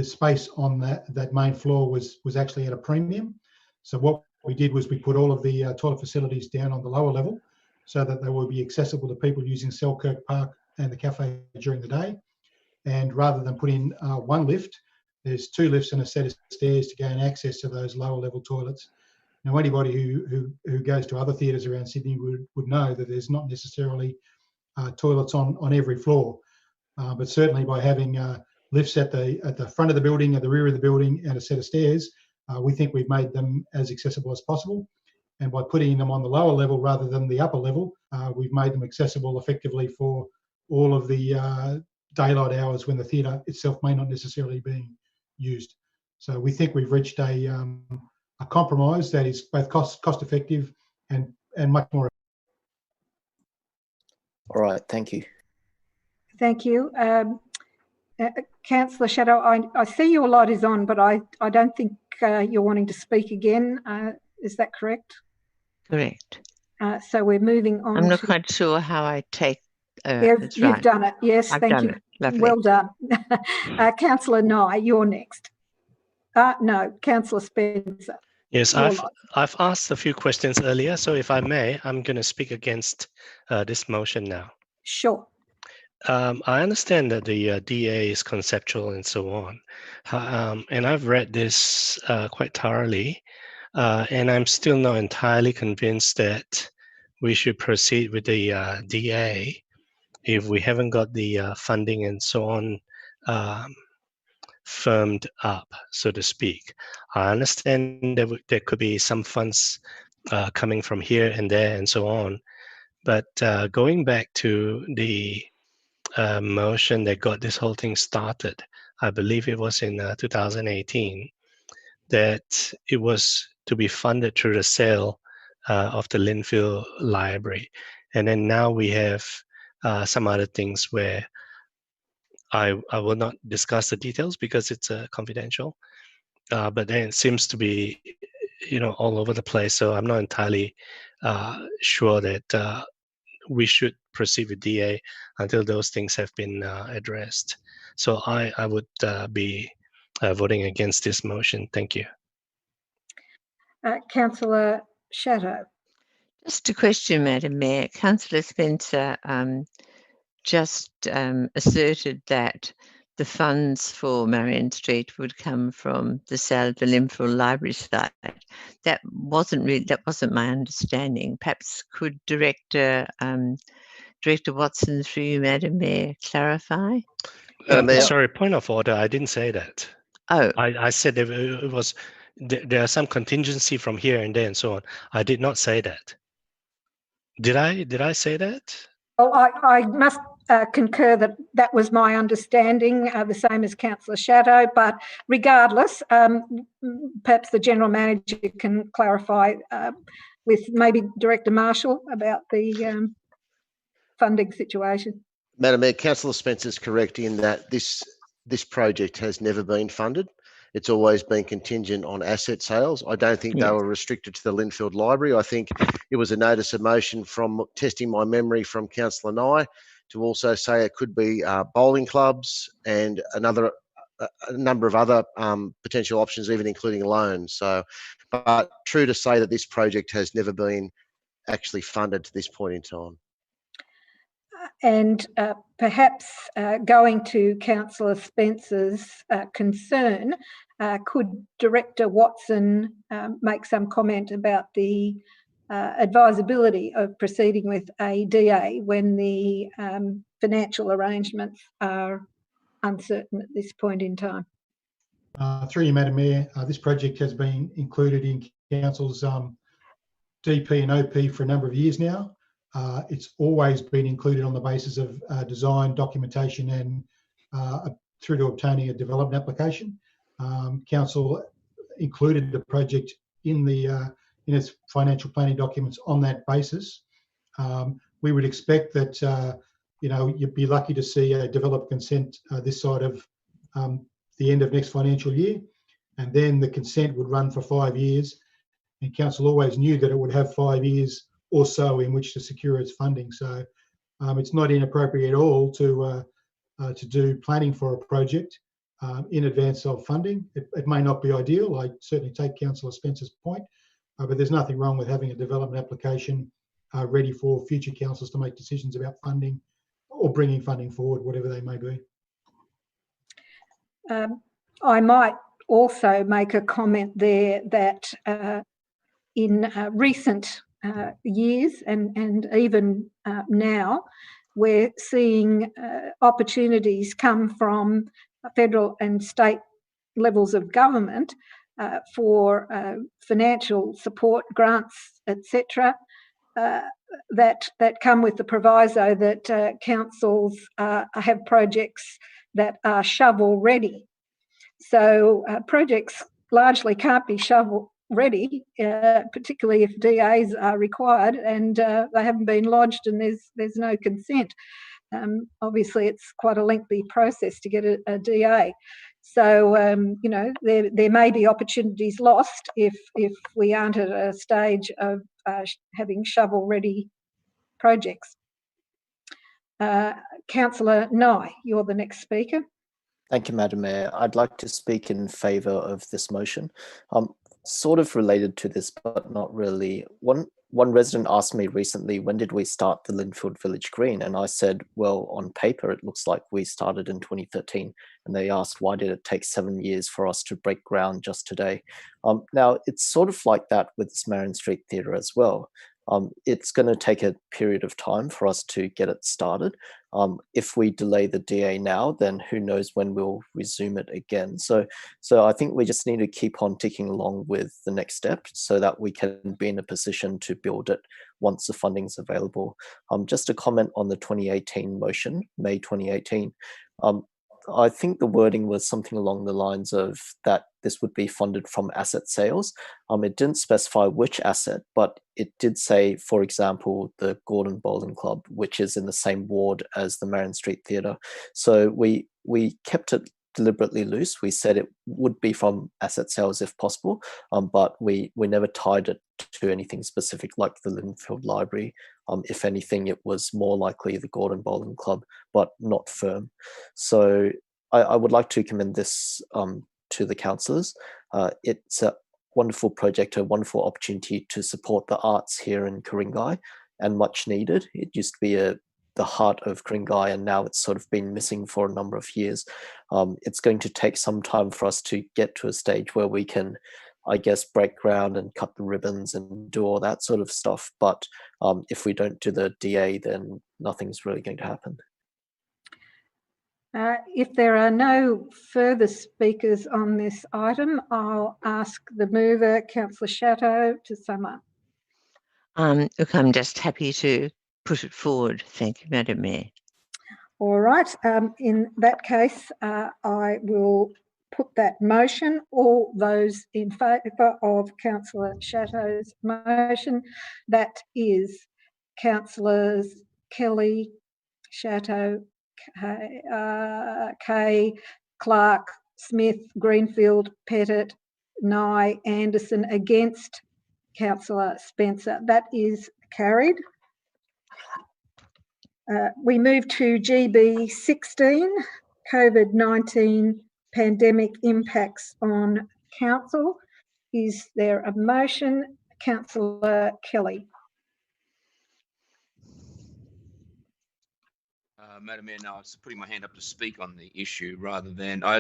space on that main floor was actually at a premium. So what we did was we put all of the toilet facilities down on the lower level so that they will be accessible to people using Selkirk Park and the cafe during the day. And rather than put in one lift, there's 2 lifts and a set of stairs to gain access to those lower level toilets. Now, anybody who goes to other theatres around Sydney would know that there's not necessarily toilets on every floor, but certainly by having lifts at the front of the building, at the rear of the building, and a set of stairs, we think we've made them as accessible as possible. And by putting them on the lower level rather than the upper level, we've made them accessible effectively for all of the daylight hours when the theatre itself may not necessarily be used. So we think we've reached a compromise that is both cost effective and much more. All right, thank you. Thank you. Councillor Shadow, I see your light is on, but I don't think you're wanting to speak again. Is that correct? Correct. So we're moving on. I'm not quite sure how I take. You've done it. Yes, thank you. Lovely. Well done. Councillor Nye, you're next. No, Councillor Spencer. Yes, I've asked a few questions earlier, so if I may, I'm going to speak against this motion now. Sure. I understand that the DA is conceptual and so on, and I've read this quite thoroughly, and I'm still not entirely convinced that we should proceed with the DA if we haven't got the funding and so on firmed up, so to speak. I understand that there could be some funds coming from here and there and so on, but going back to the motion that got this whole thing started, I believe it was in 2018, that it was to be funded through the sale of the Linfield Library. And then now we have some other things where I will not discuss the details because it's confidential, but then it seems to be, all over the place. So I'm not entirely sure that we should proceed with DA until those things have been addressed. So I would be voting against this motion. Thank you. Councillor Shadow. Just a question, Madam Mayor. Councillor Spencer just asserted that the funds for Marion Street would come from the sale of the Linfield Library site. That wasn't my understanding. Perhaps could Director Watson, through you, Madam Mayor, clarify? Sorry, point of order. I didn't say that. Oh, I said it was. There are some contingency from here and there and so on. I did not say that. Did I say that? Oh, I must concur that was my understanding, the same as Councillor Shadow, but regardless, perhaps the General Manager can clarify with maybe Director Marshall about the funding situation. Madam Mayor, Councillor Spencer is correct in that this project has never been funded. it's always been contingent on asset sales. I don't think they were restricted to the Linfield Library. I think it was a notice of motion from testing my memory from Councillor Nye to also say it could be bowling clubs and a number of other potential options, even including loans. So, but true to say that this project has never been actually funded to this point in time. And perhaps going to Councillor Spencer's concern, could Director Watson make some comment about the advisability of proceeding with a DA when the financial arrangements are uncertain at this point in time? Through you, Madam Mayor, this project has been included in Council's DP and OP for a number of years now. It's always been included on the basis of design, documentation, and through to obtaining a development application. Council included the project in its financial planning documents on that basis. We would expect that you'd be lucky to see a developed consent this side of the end of next financial year, and then the consent would run for 5 years. And Council always knew that it would have 5 years or so in which to secure its funding. So it's not inappropriate at all to do planning for a project in advance of funding. It may not be ideal. I certainly take Councillor Spencer's point, but there's nothing wrong with having a development application ready for future councils to make decisions about funding or bringing funding forward, whatever they may be. I might also make a comment there that in recent years and even now, we're seeing opportunities come from federal and state levels of government for financial support, grants, etc., that come with the proviso that councils have projects that are shovel ready. So projects largely can't be shovel ready, particularly if DAs are required and they haven't been lodged and there's no consent. Obviously, it's quite a lengthy process to get a DA. So, there may be opportunities lost if we aren't at a stage of having shovel-ready projects. Councillor Nye, you're the next speaker. Thank you, Madam Mayor. I'd like to speak in favour of this motion. Sort of related to this, but not really. One resident asked me recently, when did we start the Linfield Village Green? And I said, well, on paper, it looks like we started in 2013. And they asked, why did it take 7 years for us to break ground just today? Now, it's sort of like that with this Marion Street Theatre as well. It's going to take a period of time for us to get it started. If we delay the DA now, then who knows when we'll resume it again. So I think we just need to keep on ticking along with the next step so that we can be in a position to build it once the funding's available. Just a comment on the 2018 motion, May 2018. I think the wording was something along the lines of that this would be funded from asset sales. It didn't specify which asset, but it did say, for example, the Gordon Bowling Club, which is in the same ward as the Marion Street Theatre. So we kept it deliberately loose. We said it would be from asset sales if possible, but we never tied it to anything specific like the Linfield Library. If anything, it was more likely the Gordon Bowling Club, but not firm. So I would like to commend this to the councillors. It's a wonderful project, a wonderful opportunity to support the arts here in Ku-ring-gai, and much needed. It used to be the heart of Ku-ring-gai, and now it's sort of been missing for a number of years. It's going to take some time for us to get to a stage where we can, I guess, break ground and cut the ribbons and do all that sort of stuff. But if we don't do the DA, then nothing's really going to happen. If there are no further speakers on this item, I'll ask the mover, Councillor Chateau, to sum up. Look, I'm just happy to put it forward. Thank you, Madam Mayor. All right. In that case, I will put that motion. All those in favour of Councillor Chateau's motion, that is Councillors Kelly, Chateau, Kay, Clark, Smith, Greenfield, Pettit, Nye, Anderson against Councillor Spencer. That is carried. We move to GB 16, COVID-19 pandemic impacts on council. Is there a motion? Councillor Kelly. Madam Mayor, no, I was putting my hand up to speak on the issue rather than, I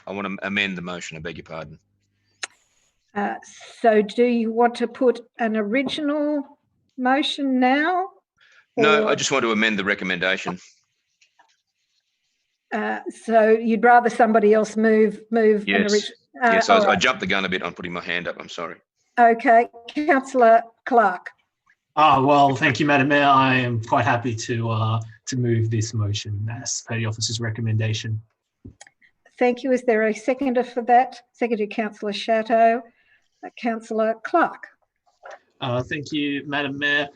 want to amend the motion, I beg your pardon. So do you want to put an original motion now? No, I just want to amend the recommendation. So you'd rather somebody else move Yes, an original? yes, I jumped the gun a bit on putting my hand up, I'm sorry. Okay, Councillor Clark. Well, thank you, Madam Mayor. I am quite happy to move this motion as per the officer's recommendation. Thank you. Is there a seconder for that? Seconder, Councillor Chateau. Councillor Clark. Thank you, Madam Mayor.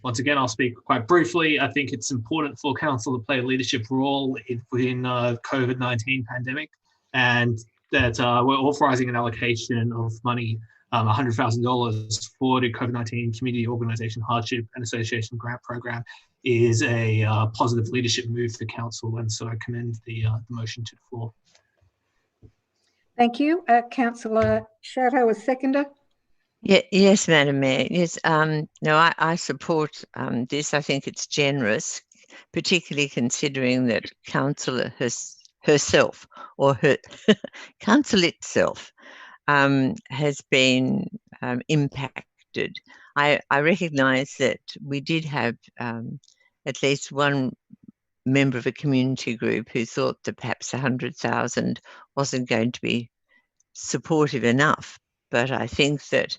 Once again, I'll speak quite briefly. I think it's important for council to play a leadership role within COVID-19 pandemic, and that we're authorising an allocation of money, $100,000 for the COVID-19 Community Organisation Hardship and Association Grant Program is a positive leadership move for council, and so I commend the motion to the floor. Thank you. Councillor Chateau, a seconder. Yeah, yes, Madam Mayor. Yes, no, I support this. I think it's generous, particularly considering that council herself or her council itself has been impacted. I recognise that we did have at least one member of a community group who thought that perhaps 100,000 wasn't going to be supportive enough. But I think that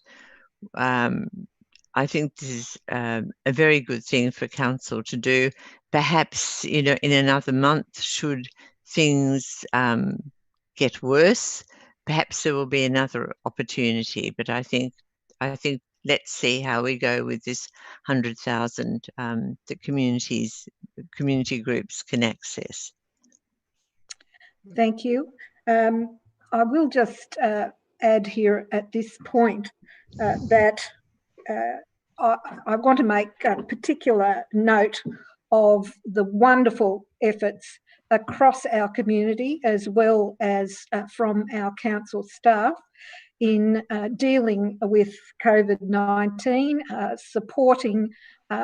this is a very good thing for council to do. Perhaps, you know, in another month, should things get worse, perhaps there will be another opportunity. But I think let's see how we go with this 100,000 that community groups can access. Thank you. I will just add here at this point that I want to make a particular note of the wonderful efforts across our community as well as from our council staff in dealing with COVID-19, supporting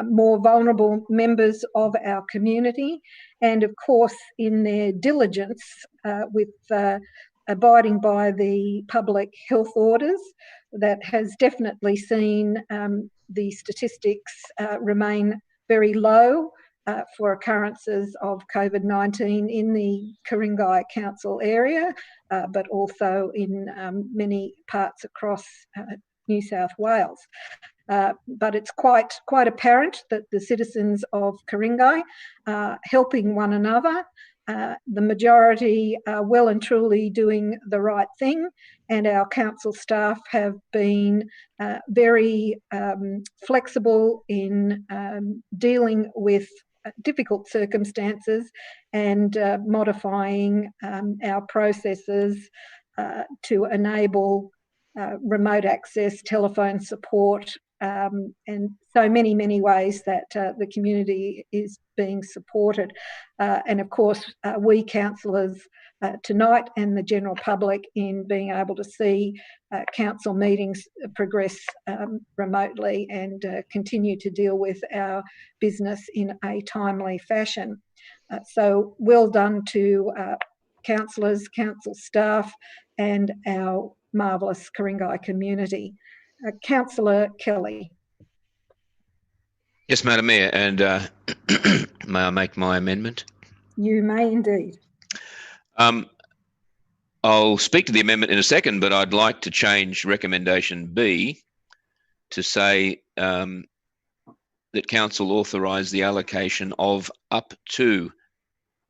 more vulnerable members of our community, and of course in their diligence with abiding by the public health orders that has definitely seen the statistics remain very low for occurrences of COVID-19 in the Ku-ring-gai Council area, but also in many parts across New South Wales. But it's quite apparent that the citizens of Ku-ring-gai are helping one another. The majority are well and truly doing the right thing, and our council staff have been very flexible in dealing with difficult circumstances and modifying our processes to enable remote access, telephone support, and so many ways that the community is being supported. And of course, we councillors tonight and the general public in being able to see council meetings progress remotely and continue to deal with our business in a timely fashion. So well done to councillors, council staff and our marvellous Ku-ring-gai community. Councillor Kelly. Yes, Madam Mayor, and may I make my amendment? You may indeed. I'll speak to the amendment in a second, but I'd like to change recommendation B to say that council authorise the allocation of up to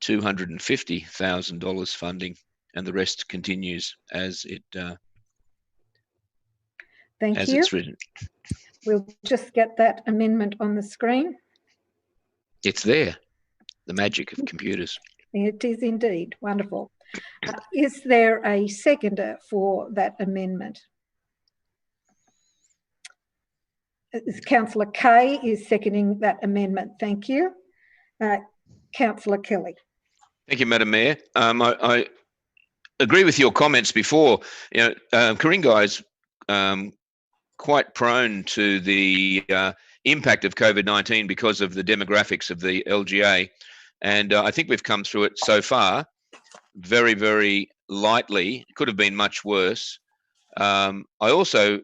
$250,000 funding, and the rest continues as it Thank as you. it's written. We'll just get that amendment on the screen. It's there, the magic of computers. It is indeed. Wonderful. Is there a seconder for that amendment? Councillor Kay is seconding that amendment. Thank you. Councillor Kelly. Thank you, Madam Mayor. I agree with your comments before. You know, Ku-ring-gai is quite prone to the impact of COVID-19 because of the demographics of the LGA. And I think we've come through it so far very, very lightly. It could have been much worse. I also,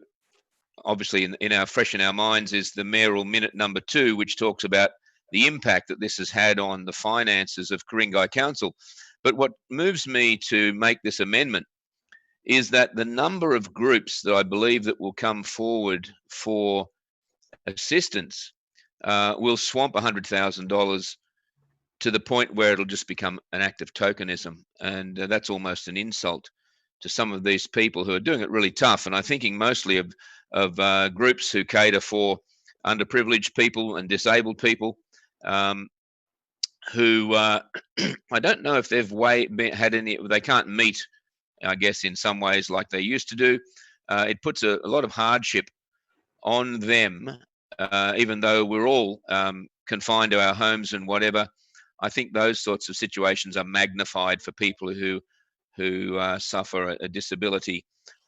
obviously, fresh in our minds is the mayoral minute number 2, which talks about the impact that this has had on the finances of Ku-ring-gai Council. But what moves me to make this amendment is that the number of groups that I believe that will come forward for assistance will swamp $100,000 to the point where it'll just become an act of tokenism. And that's almost an insult to some of these people who are doing it really tough. And I'm thinking mostly of groups who cater for underprivileged people and disabled people who I don't know if they've had any, they can't meet, I guess, in some ways like they used to do. It puts a lot of hardship on them, even though we're all confined to our homes and whatever. I think those sorts of situations are magnified for people who suffer a disability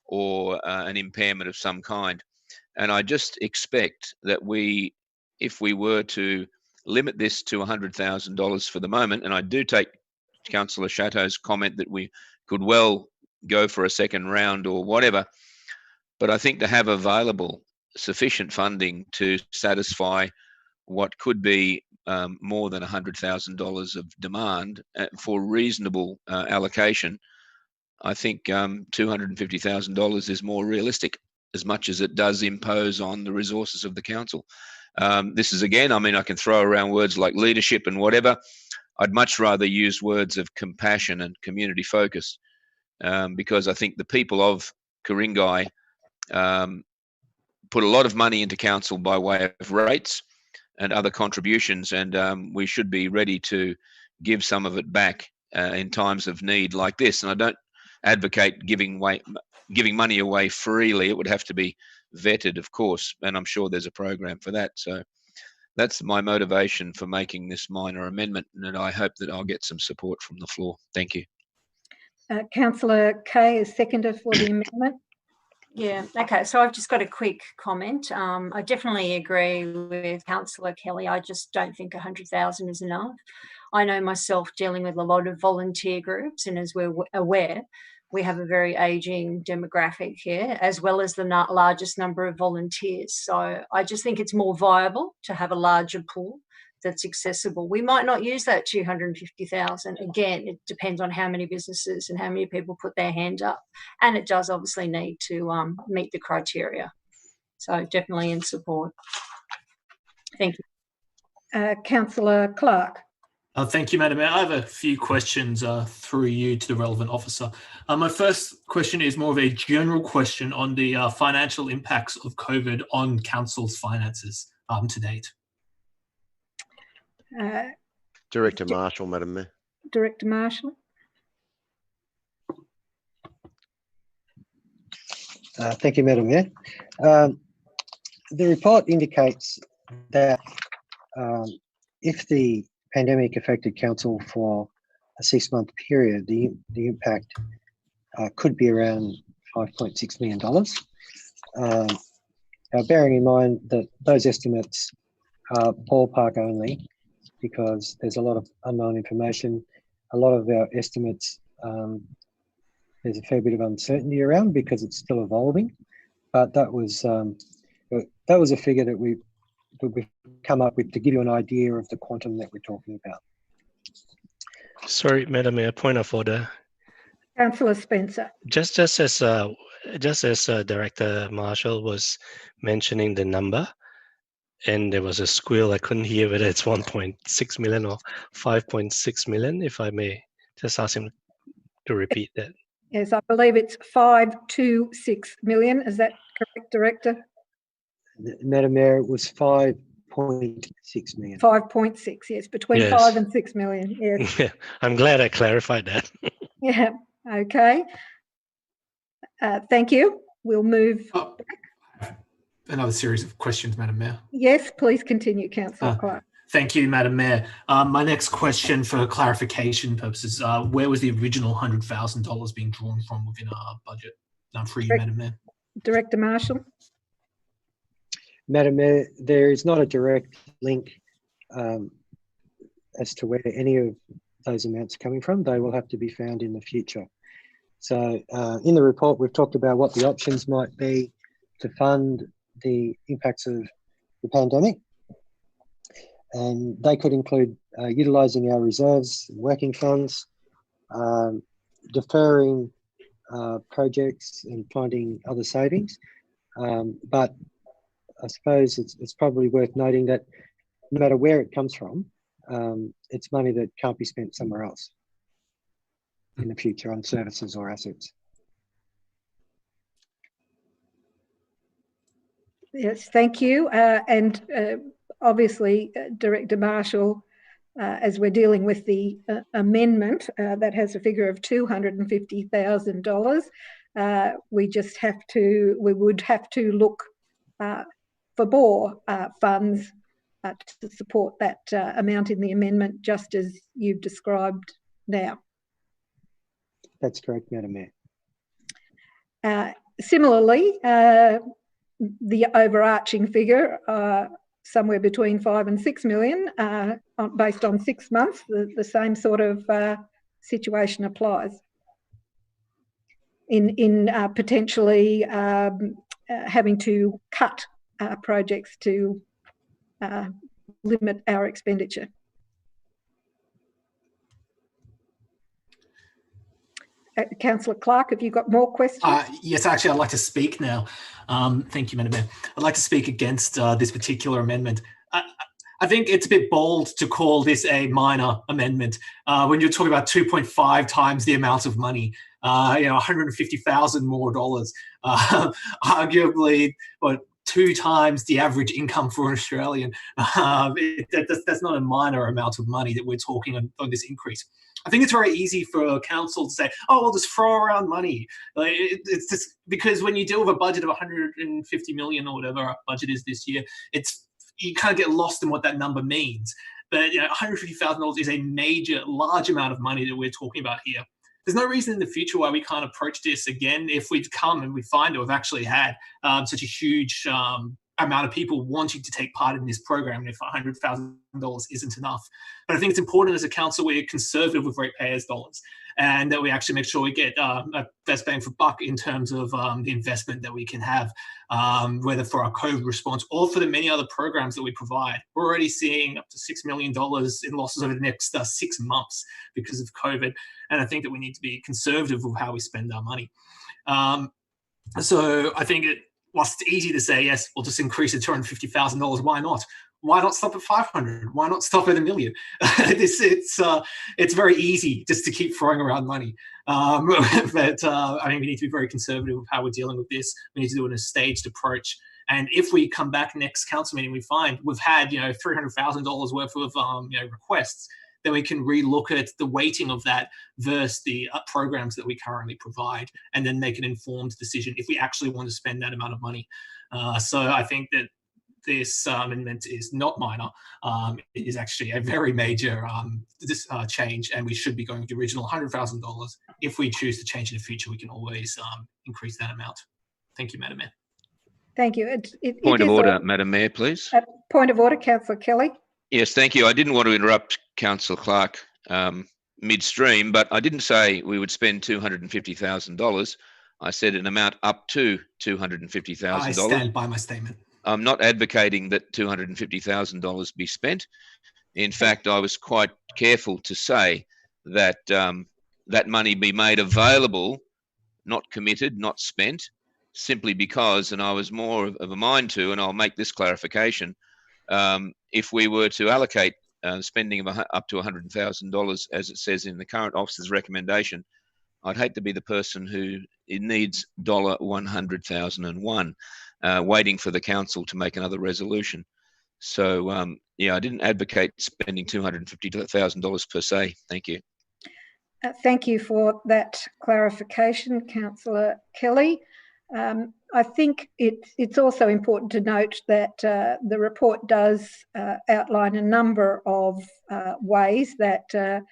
or an impairment of some kind. And I just expect that if we were to limit this to $100,000 for the moment, and I do take Councillor Chateau's comment that we could well go for a second round or whatever, but I think to have available sufficient funding to satisfy what could be more than $100,000 of demand for reasonable allocation, I think $250,000 is more realistic, as much as it does impose on the resources of the council. This is, again, I mean, I can throw around words like leadership and whatever. I'd much rather use words of compassion and community focus, because I think the people of Ku-ring-gai put a lot of money into council by way of rates and other contributions, and we should be ready to give some of it back in times of need like this. And I don't advocate giving money away freely. It would have to be vetted, of course, and I'm sure there's a program for that. So that's my motivation for making this minor amendment, and I hope that I'll get some support from the floor. Thank you. Councillor Kay is seconder for the amendment. Yeah, okay, so I've just got a quick comment. I definitely agree with Councillor Kelly. I just don't think 100,000 is enough. I know myself dealing with a lot of volunteer groups, and as we're aware, we have a very ageing demographic here, as well as the largest number of volunteers. So I just think it's more viable to have a larger pool that's accessible. We might not use that 250,000. Again, it depends on how many businesses and how many people put their hand up. And it does obviously need to meet the criteria. So definitely in support. Thank you. Councillor Clark. Thank you, Madam Mayor. I have a few questions through you to the relevant officer. My first question is more of a general question on the financial impacts of COVID on council's finances to date. Director Marshall, Madam Mayor. Director Marshall. Thank you, Madam Mayor. The report indicates that if the pandemic affected council for a 6-month period, the impact could be around $5.6 million. Now, bearing in mind that those estimates are ballpark only, because there's a lot of unknown information. A lot of our estimates, there's a fair bit of uncertainty around because it's still evolving. But that was a figure that we've come up with to give you an idea of the quantum that we're talking about. Sorry, Madam Mayor, point of order. Councillor Spencer. Just as Director Marshall was mentioning the number, and there was a squeal, I couldn't hear whether it's 1.6 million or 5.6 million, if I may just ask him to repeat that. Yes, I believe it's 526 million. Is that correct, Director? Madam Mayor, it was 5.6 million. 5.6, yes, between Yes. 5 and 6 million, yes. Yeah, I'm glad I clarified that. Yeah, okay. Thank you. We'll move. Another series of questions, Madam Mayor. Yes, please continue, Councillor Clark. Thank you, Madam Mayor. My next question for clarification purposes, where was the original $100,000 being drawn from within our budget? For you, Madam Mayor. Director Marshall. Madam Mayor, there is not a direct link as to where any of those amounts are coming from. They will have to be found in the future. So in the report, we've talked about what the options might be to fund the impacts of the pandemic. And they could include utilising our reserves, working funds, deferring projects and finding other savings. But I suppose it's probably worth noting that no matter where it comes from, it's money that can't be spent somewhere else in the future on services or assets. Yes, thank you. And obviously, Director Marshall, as we're dealing with the amendment that has a figure of $250,000, we would have to look for more funds to support that amount in the amendment, just as you've described now. That's correct, Madam Mayor. Similarly, the overarching figure, somewhere between 5 and 6 million, based on 6 months, the same sort of situation applies in potentially having to cut projects to limit our expenditure. Councillor Clark, have you got more questions? Yes, actually, I'd like to speak now. Thank you, Madam Mayor. I'd like to speak against this particular amendment. I think it's a bit bold to call this a minor amendment when you're talking about 2.5 times the amount of money, $150,000 more dollars, arguably, what, 2 times the average income for an Australian. That's not a minor amount of money that we're talking on this increase. I think it's very easy for council to say, oh, we'll just throw around money. It's just because when you deal with a budget of 150 million or whatever our budget is this year, you kind of get lost in what that number means. But $150,000 is a major, large amount of money that we're talking about here. There's no reason in the future why we can't approach this again if we come and we find that we've actually had such a huge amount of people wanting to take part in this program, and if $100,000 isn't enough. But I think it's important as a council we're conservative with ratepayers' dollars, and that we actually make sure we get a best bang for buck in terms of the investment that we can have, whether for our COVID response or for the many other programs that we provide. We're already seeing up to $6 million in losses over the next 6 months because of COVID, and I think that we need to be conservative with how we spend our money. So I think whilst it's easy to say, yes, we'll just increase it to $250,000, why not? Why not stop at 500? Why not stop at $1 million? It's very easy just to keep throwing around money. But I mean, we need to be very conservative with how we're dealing with this. We need to do it in a staged approach. And if we come back next council meeting, we find we've had $300,000 worth of requests, then we can relook at the weighting of that versus the programs that we currently provide, and then make an informed decision if we actually want to spend that amount of money. So I think that this amendment is not minor. It is actually a very major change, and we should be going to the original $100,000. If we choose to change in the future, we can always increase that amount. Thank you, Madam Mayor. Thank you. Point of order, Madam Mayor, please. Point of order, Councillor Kelly. Yes, thank you. I didn't want to interrupt Councillor Clark midstream, but I didn't say we would spend $250,000. I said an amount up to $250,000. I stand by my statement. I'm not advocating that $250,000 be spent. In fact, I was quite careful to say that that money be made available, not committed, not spent, simply because, and I was more of a mind to, and I'll make this clarification, if we were to allocate spending of up to $100,000, as it says in the current officer's recommendation, I'd hate to be the person who needs $100,001, waiting for the council to make another resolution. So, yeah, I didn't advocate spending $250,000 per se. Thank you. Thank you for that clarification, Councillor Kelly. I think it's also important to note that the report does outline a number of ways that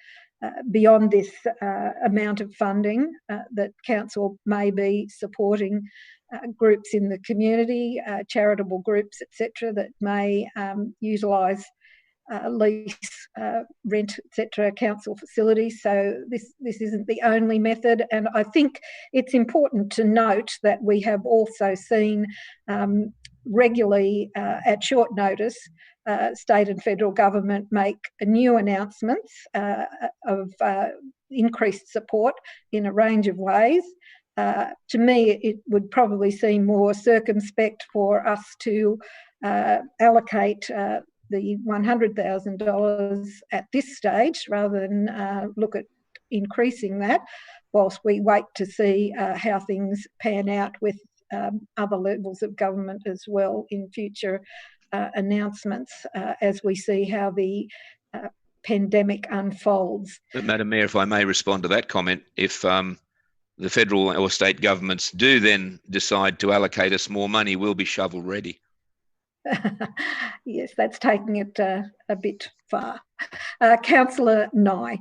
beyond this amount of funding that council may be supporting groups in the community, charitable groups, etc., that may utilise lease, rent, etc., council facilities. So this isn't the only method, and I think it's important to note that we have also seen regularly at short notice state and federal government make new announcements of increased support in a range of ways. To me, it would probably seem more circumspect for us to allocate the $100,000 at this stage rather than look at increasing that whilst we wait to see how things pan out with other levels of government as well in future announcements as we see how the pandemic unfolds. But Madam Mayor, if I may respond to that comment, if the federal or state governments do then decide to allocate us more money, we'll be shovel ready. Yes, that's taking it a bit far. Councillor Nye.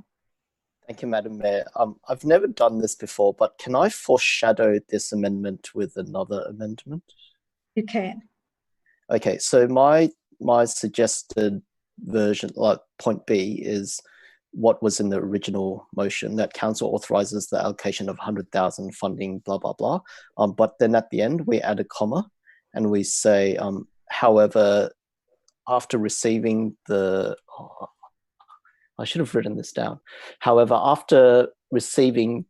Thank you, Madam Mayor. I've never done this before, but can I foreshadow this amendment with another amendment? You can. Okay, so my suggested version, like point B, is what was in the original motion, that council authorises the allocation of 100,000 funding, blah, blah, blah. But then at the end, we add a comma and we say, however, after receiving the, I should have written this down. However, after receiving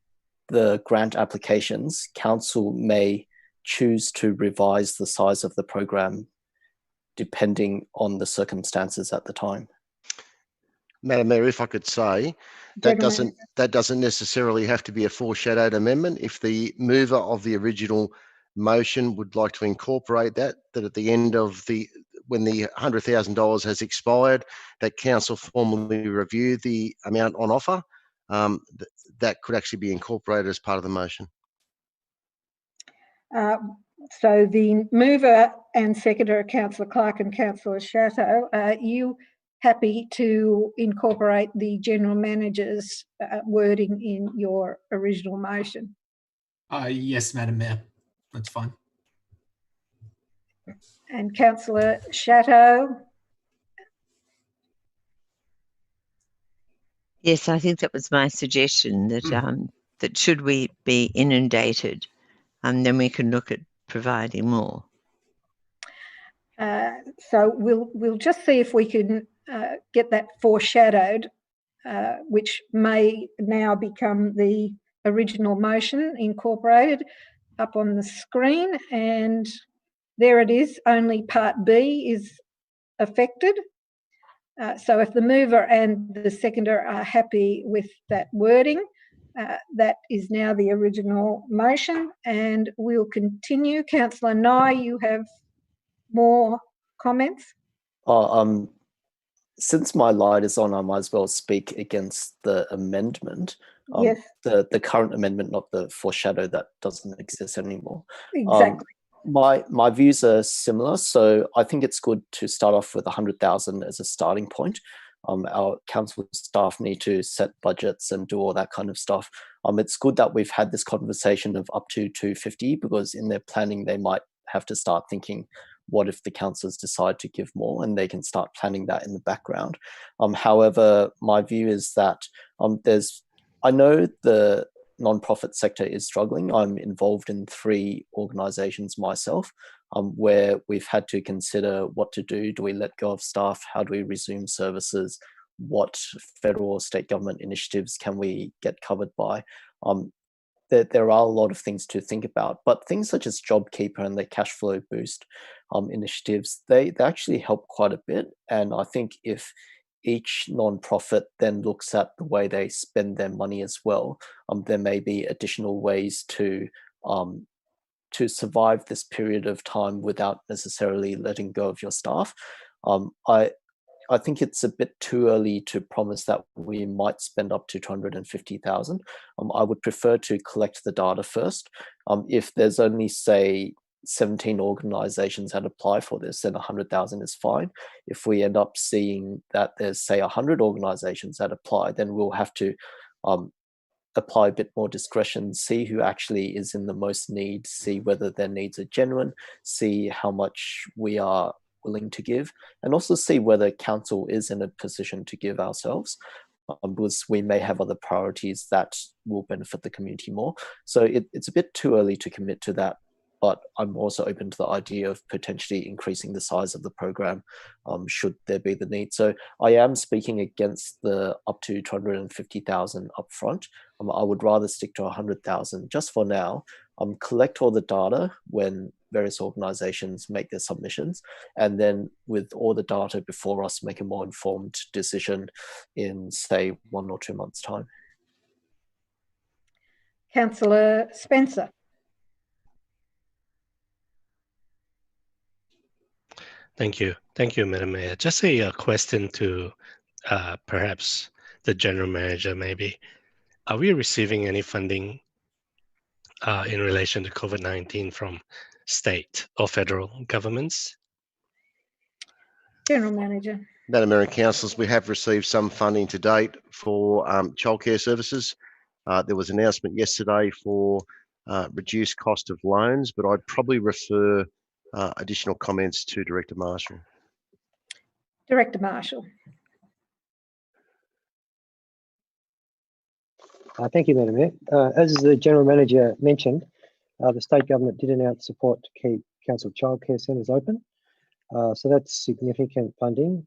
the grant applications, council may choose to revise the size of the program depending on the circumstances at the time. Madam Mayor, if I could say, that doesn't necessarily have to be a foreshadowed amendment. If the mover of the original motion would like to incorporate that at the end of when the $100,000 has expired, that council formally review the amount on offer, that could actually be incorporated as part of the motion. So the mover and seconder, Councillor Clark and Councillor Chateau, are you happy to incorporate the General Manager's wording in your original motion? Yes, Madam Mayor, that's fine. And Councillor Chateau? Yes, I think that was my suggestion, that that should we be inundated, then we can look at providing more. So we'll just see if we can get that foreshadowed, which may now become the original motion incorporated up on the screen. And there it is, only part B is affected. So if the mover and the seconder are happy with that wording, that is now the original motion, and we'll continue. Councillor Nye, you have more comments? Since my light is on, I might as well speak against the amendment. Yes. The current amendment, not the foreshadow that doesn't exist anymore. Exactly. My views are similar, so I think it's good to start off with 100,000 as a starting point. Our council staff need to set budgets and do all that kind of stuff. It's good that we've had this conversation of up to 250, because in their planning they might have to start thinking, what if the councillors decide to give more, and they can start planning that in the background. However, my view is that I know the non-profit sector is struggling. I'm involved in 3 organisations myself, where we've had to consider what to do. Do we let go of staff? How do we resume services? What federal or state government initiatives can we get covered by? There are a lot of things to think about, but things such as JobKeeper and the cash flow boost initiatives, they actually help quite a bit. And I think if each non-profit then looks at the way they spend their money as well, there may be additional ways to survive this period of time without necessarily letting go of your staff. I I think it's a bit too early to promise that we might spend up to 250,000. I would prefer to collect the data first. If there's only, say, 17 organizations that apply for this, then 100,000 is fine. If we end up seeing that there's, say, 100 organizations that apply, then we'll have to apply a bit more discretion, see who actually is in the most need, see whether their needs are genuine, see how much we are willing to give, and also see whether council is in a position to give ourselves, because we may have other priorities that will benefit the community more. So it's a bit too early to commit to that, but I'm also open to the idea of potentially increasing the size of the program should there be the need. So I am speaking against the up to 250,000 upfront. I would rather stick to 100,000 just for now. Collect all the data when various organizations make their submissions, and then with all the data before us, make a more informed decision in, say, 1 or 2 months' time. Councillor Spencer. Thank you. Thank you, Madam Mayor. Just a question to perhaps the General Manager, maybe. Are we receiving any funding in relation to COVID-19 from state or federal governments? General Manager. Madam Mayor and councillors, we have received some funding to date for childcare services. There was an announcement yesterday for reduced cost of loans, but I'd probably refer additional comments to Director Marshall. Director Marshall. Thank you, Madam Mayor. As the General Manager mentioned, the state government did announce support to keep council childcare centres open. So that's significant funding.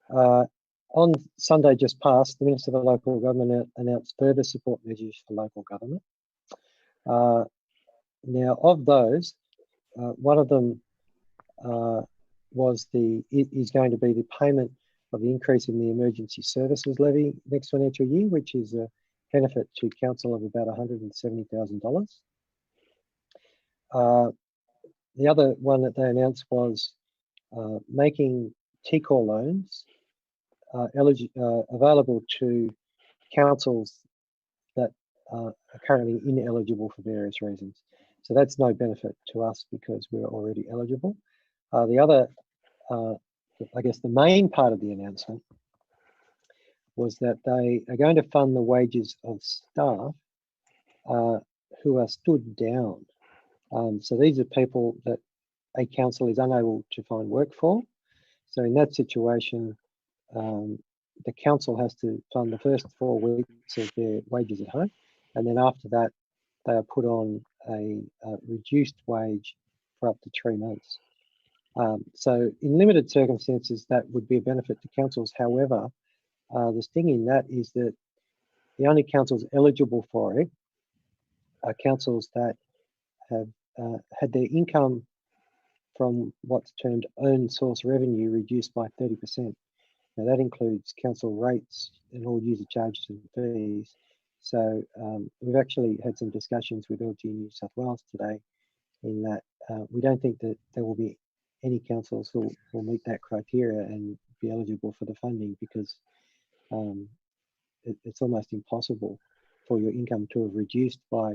On Sunday just past, the Minister for Local Government announced further support measures for local government. Now, of those, one of them is going to be the payment of the increase in the emergency services levy next financial year, which is a benefit to council of about $170,000. The other one that they announced was making TCOR loans available to councils that are currently ineligible for various reasons. So that's no benefit to us because we're already eligible. The other, I guess the main part of the announcement was that they are going to fund the wages of staff who are stood down. So these are people that a council is unable to find work for. So in that situation, the council has to fund the first 4 weeks of their wages at home. And then after that, they are put on a reduced wage for up to 3 months. So in limited circumstances, that would be a benefit to councils. However, the sting in that is that the only councils eligible for it are councils that have had their income from what's termed own source revenue reduced by 30%. Now that includes council rates and all user charges and fees. So we've actually had some discussions with LG New South Wales today in that we don't think that there will be any councils who will meet that criteria and be eligible for the funding because it's almost impossible for your income to have reduced by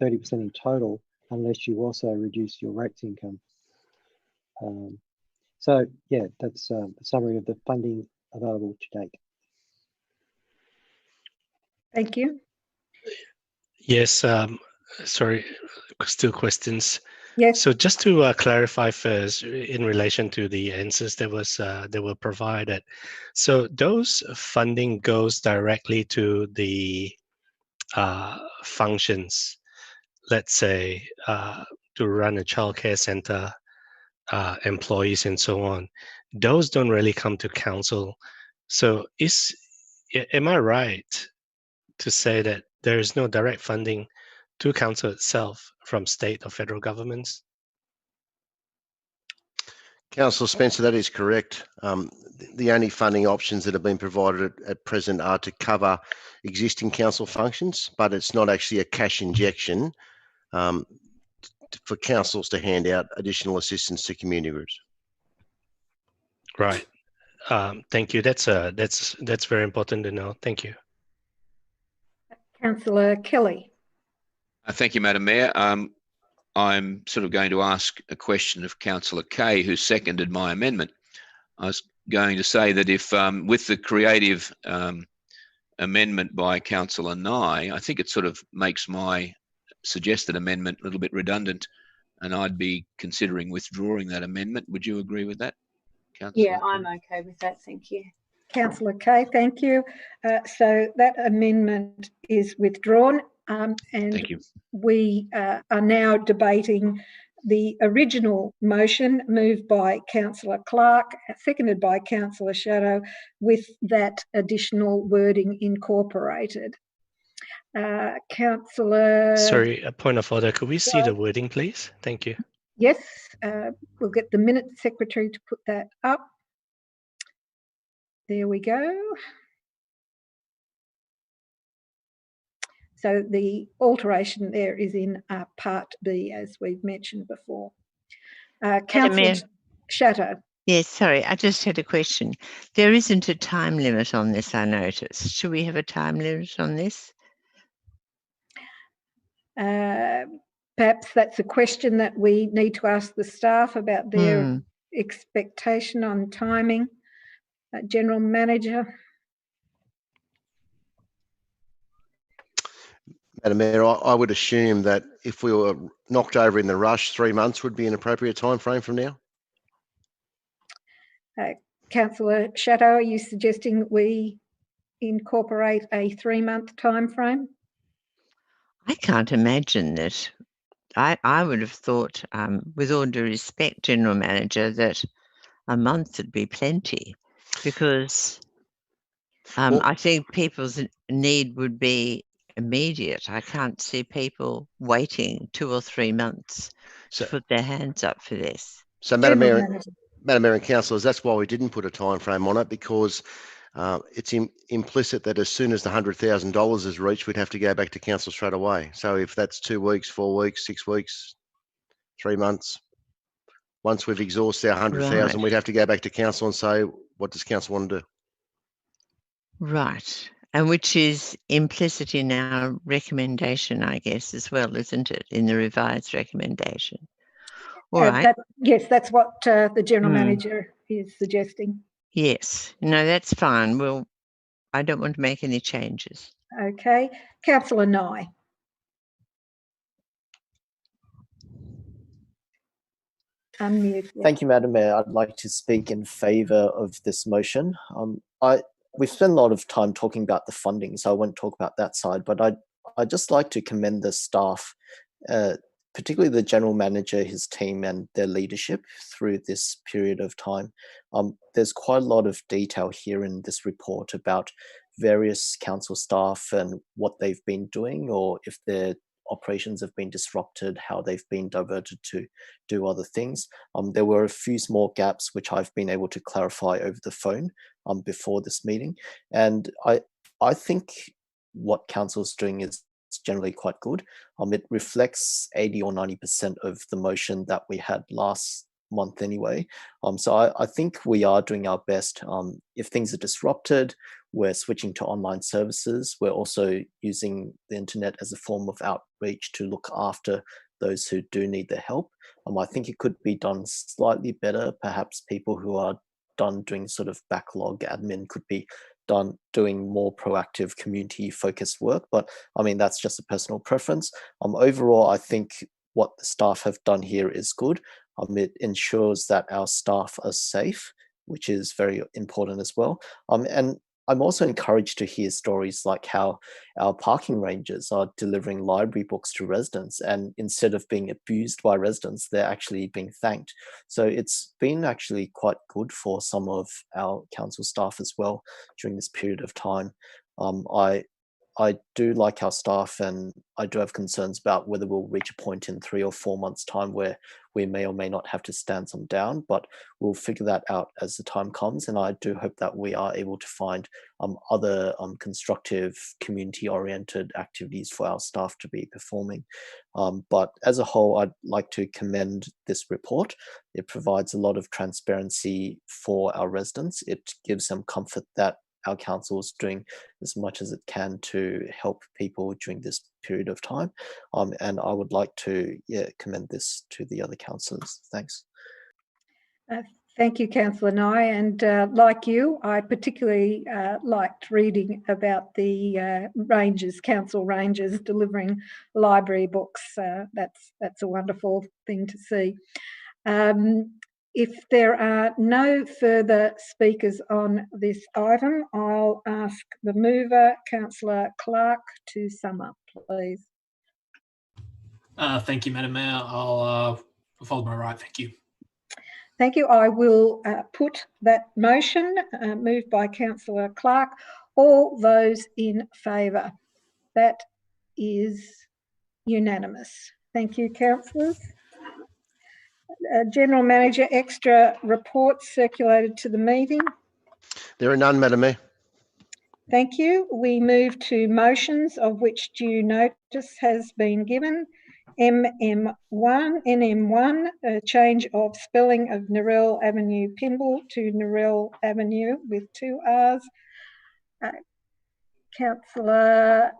30% in total unless you also reduce your rates income. So yeah, that's a summary of the funding available to date. Thank you. Yes, sorry, still questions. Yes. So just to clarify first, in relation to the answers that were provided, so those funding goes directly to the functions, let's say, to run a childcare center, employees and so on. Those don't really come to council. So am I right to say that there is no direct funding to council itself from state or federal governments? Councillor Spencer, that is correct. The only funding options that have been provided at present are to cover existing council functions, but it's not actually a cash injection for councils to hand out additional assistance to community groups. Right. Thank you. That's very important to know. Thank you. Councillor Kelly. Thank you, Madam Mayor. I'm sort of going to ask a question of Councillor Kay, who seconded my amendment. I was going to say that if, with the creative amendment by Councillor Nye, I think it sort of makes my suggested amendment a little bit redundant, and I'd be considering withdrawing that amendment. Would you agree with that, Councillor? Yeah, I'm okay with that. Thank you. Councillor Kay, thank you. So that amendment is withdrawn, and thank you. We are now debating the original motion moved by Councillor Clark, seconded by Councillor Shadow, with that additional wording incorporated. Councillor... Sorry, a point of order. Could we see the wording, please? Thank you. Yes, we'll get the Minutes Secretary to put that up. There we go. So the alteration there is in Part B, as we've mentioned before. Councillor Shadow. Yes, sorry, I just had a question. There isn't a time limit on this, I noticed. Should we have a time limit on this? Perhaps that's a question that we need to ask the staff about their expectation on timing. General Manager. Madam Mayor, I would assume that if we were knocked over in the rush, 3 months would be an appropriate time frame from now. Councillor Shadow, are you suggesting we incorporate a 3-month time frame? I can't imagine that. I would have thought, with all due respect, General Manager, that a month would be plenty, because I think people's need would be immediate. I can't see people waiting 2 or 3 months to put their hands up for this. So, Madam Mayor and Councillors, that's why we didn't put a time frame on it, because it's implicit that as soon as the $100,000 is reached, we'd have to go back to council straight away. So if that's 2 weeks, 4 weeks, 6 weeks, 3 months, once we've exhausted our 100,000, we'd have to go back to council and say, what does council want to do? Right. And which is implicit in our recommendation, I guess, as well, isn't it? In the revised recommendation. All right. Yes, that's what the General Manager is suggesting. Yes. No, that's fine. Well, I don't want to make any changes. Okay. Councillor Nye. Unmute. Thank you, Madam Mayor. I'd like to speak in favour of this motion. We've spent a lot of time talking about the funding, so I won't talk about that side, but I'd just like to commend the staff, particularly the General Manager, his team and their leadership through this period of time. There's quite a lot of detail here in this report about various council staff and what they've been doing, or if their operations have been disrupted, how they've been diverted to do other things. There were a few small gaps which I've been able to clarify over the phone before this meeting. And I think what council's doing is generally quite good. It reflects 80 or 90% of the motion that we had last month anyway. So I think we are doing our best. If things are disrupted, we're switching to online services. We're also using the internet as a form of outreach to look after those who do need the help. I think it could be done slightly better. Perhaps people who are done doing sort of backlog admin could be done doing more proactive community focused work. But I mean, that's just a personal preference. Overall, I think what the staff have done here is good. It ensures that our staff are safe, which is very important as well. And I'm also encouraged to hear stories like how our parking rangers are delivering library books to residents, and instead of being abused by residents, they're actually being thanked. So it's been actually quite good for some of our council staff as well during this period of time. I do like our staff, and I do have concerns about whether we'll reach a point in 3 or 4 months' time where we may or may not have to stand some down, but we'll figure that out as the time comes. And I do hope that we are able to find other constructive, community-oriented activities for our staff to be performing. But as a whole, I'd like to commend this report. It provides a lot of transparency for our residents. It gives them comfort that our council is doing as much as it can to help people during this period of time. And I would like to commend this to the other councillors. Thanks. Thank you, Councillor Nye. And like you, I particularly liked reading about the council rangers delivering library books. That's a wonderful thing to see. If there are no further speakers on this item, I'll ask the mover, Councillor Clark, to sum up, please. Thank you, Madam Mayor. I'll follow my right. Thank you. Thank you. I will put that motion moved by Councillor Clark. All those in favour? That is unanimous. Thank you, councillors. General Manager, extra reports circulated to the meeting. There are none, Madam Mayor. Thank you. We move to motions of which due notice has been given. NM1, a change of spelling of Narelle Avenue Pymble to Narelle Avenue with 2 R's. Councillor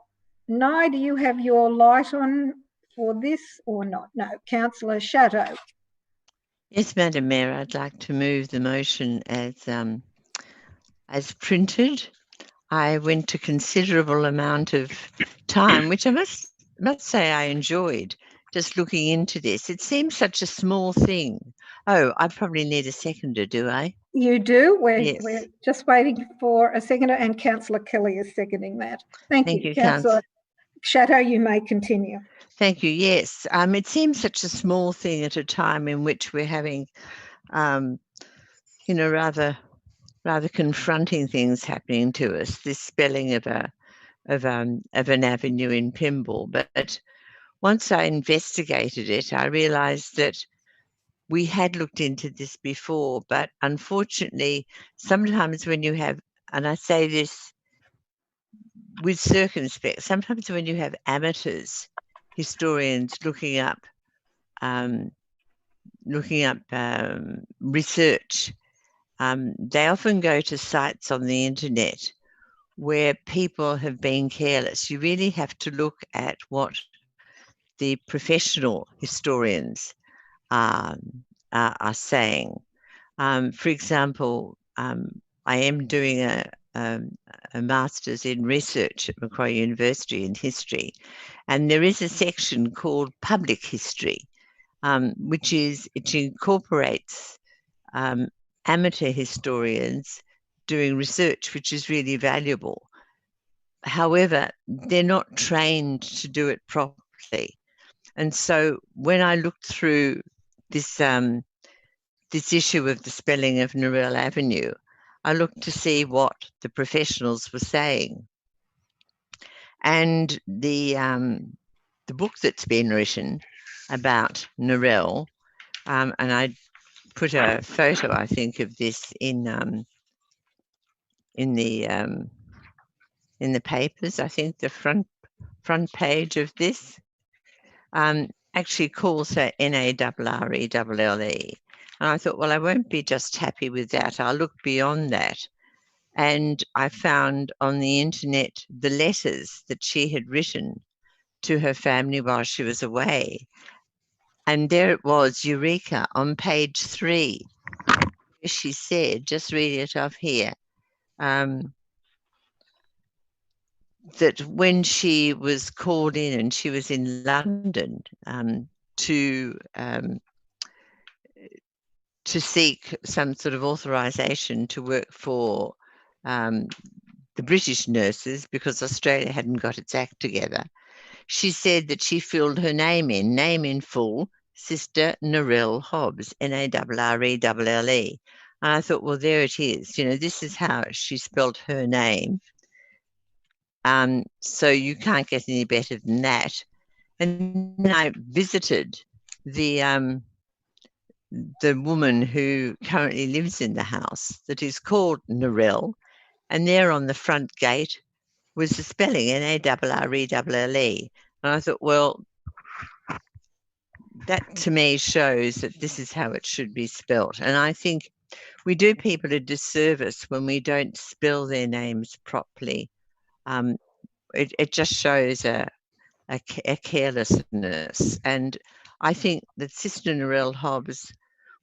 Nye, do you have your light on for this or not? No. Councillor Shadow. Yes, Madam Mayor, I'd like to move the motion as printed. I went a considerable amount of time, which I must say I enjoyed, just looking into this. It seems such a small thing. Oh, I probably need a seconder, do I? You do. Yes. We're just waiting for a seconder, and Councillor Kelly is seconding that. Thank you. Councillor Shadow, you may continue. Thank you. Yes, it seems such a small thing at a time in which we're having, rather confronting things happening to us. This spelling of an avenue in Pymble, but once I investigated it, I realised that we had looked into this before, but unfortunately, sometimes when you have, and I say this with circumspect, sometimes when you have amateurs, historians looking up research, they often go to sites on the internet where people have been careless. You really have to look at what the professional historians are saying. For example, I am doing a master's in research at Macquarie University in history, and there is a section called public history, which incorporates amateur historians doing research, which is really valuable. However, they're not trained to do it properly. And so when I looked through this issue of the spelling of Narelle Avenue, I looked to see what the professionals were saying. And the book that's been written about Narelle, and I put a photo, I think, of this in the papers. I think the front page of this actually calls her Narelle. And I thought, well, I won't be just happy with that. I'll look beyond that. And I found on the internet the letters that she had written to her family while she was away. And there it was, Eureka, on page 3. She said, just read it off here, that when she was called in and she was in London to seek some sort of authorization to work for the British nurses because Australia hadn't got its act together, she said that she filled her name in full, Sister Narelle Hobbs, Narelle. And I thought, well, there it is. This is how she spelled her name. So you can't get any better than that. And then I visited the woman who currently lives in the house that is called Narelle, and there on the front gate was the spelling Narrelle. And I thought, well, that to me shows that this is how it should be spelt. And I think we do people a disservice when we don't spell their names properly. It just shows a carelessness. And I think that Sister Narelle Hobbs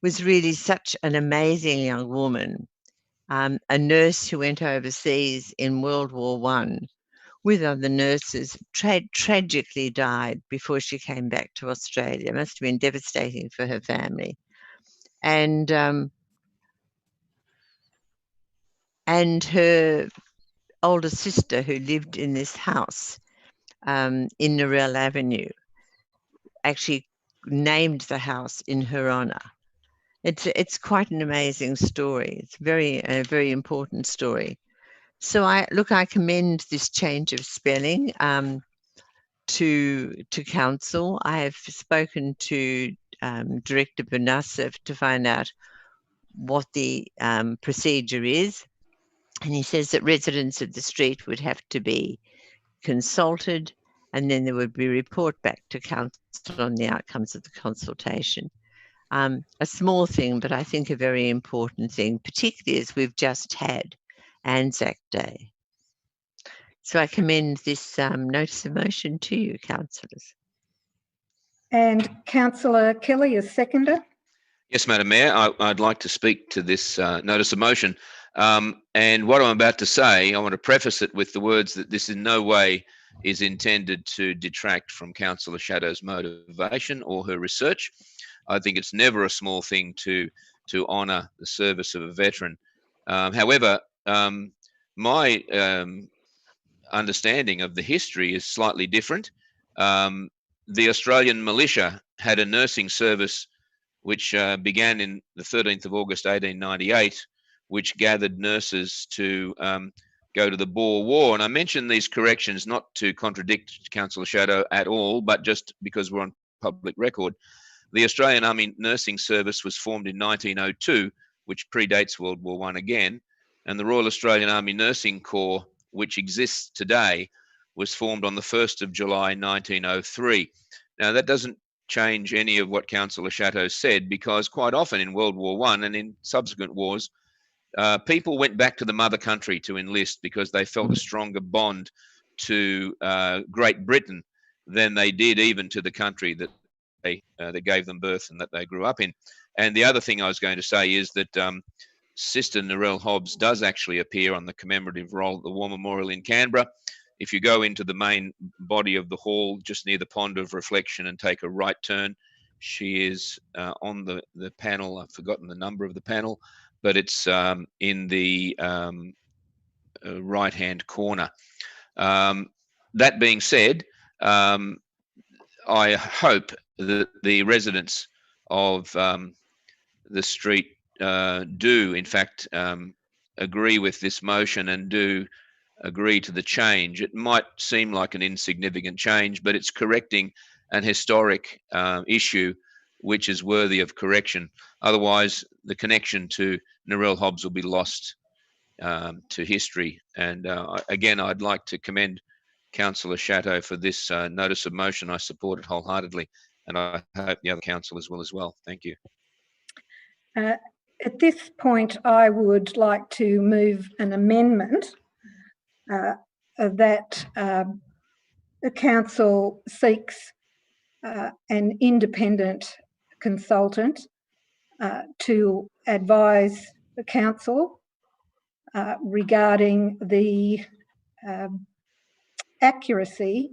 was really such an amazing young woman, a nurse who went overseas in World War I with other nurses, tragically died before she came back to Australia. It must have been devastating for her family. And her older sister, who lived in this house in Narelle Avenue, actually named the house in her honour. It's quite an amazing story. It's a very important story. So I commend this change of spelling to council. I have spoken to Director Bonassa to find out what the procedure is, and he says that residents of the street would have to be consulted, and then there would be a report back to council on the outcomes of the consultation. A small thing, but I think a very important thing, particularly as we've just had Anzac Day. So I commend this notice of motion to you, councillors. And Councillor Kelly is seconder. Yes, Madam Mayor, I'd like to speak to this notice of motion. And what I'm about to say, I want to preface it with the words that this in no way is intended to detract from Councillor Shadow's motivation or her research. I think it's never a small thing to honour the service of a veteran. However, my understanding of the history is slightly different. The Australian militia had a nursing service which began in the 13th of August 1898, which gathered nurses to go to the Boer War. And I mention these corrections not to contradict Councillor Shadow at all, but just because we're on public record. The Australian Army Nursing Service was formed in 1902, which predates World War I again, and the Royal Australian Army Nursing Corps, which exists today, was formed on the 1st of July 1903. Now, that doesn't change any of what Councillor Chateau said, because quite often in World War I and in subsequent wars, people went back to the mother country to enlist because they felt a stronger bond to Great Britain than they did even to the country that gave them birth and that they grew up in. And the other thing I was going to say is that Sister Narelle Hobbs does actually appear on the commemorative roll at the War Memorial in Canberra. If you go into the main body of the hall, just near the Pond of Reflection, and take a right turn, she is on the panel. I've forgotten the number of the panel, but it's in the right-hand corner. That being said, I hope that the residents of the street do, in fact, agree with this motion and do agree to the change. It might seem like an insignificant change, but it's correcting an historic issue which is worthy of correction. Otherwise, the connection to Narelle Hobbs will be lost to history. And again, I'd like to commend Councillor Chateau for this notice of motion. I support it wholeheartedly, and I hope the other councillors will as well. Thank you. At this point, I would like to move an amendment that the council seeks an independent consultant to advise the council regarding the accuracy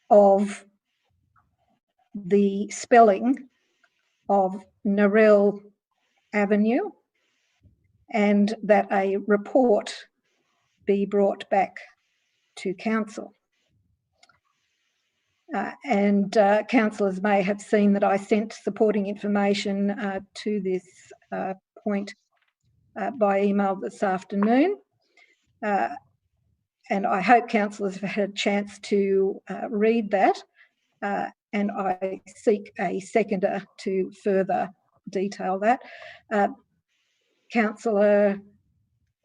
of the spelling of Narelle Avenue, and that a report be brought back to council. And councillors may have seen that I sent supporting information to this point by email this afternoon. and I hope councillors have had a chance to read that, and I seek a seconder to further detail that. Councillor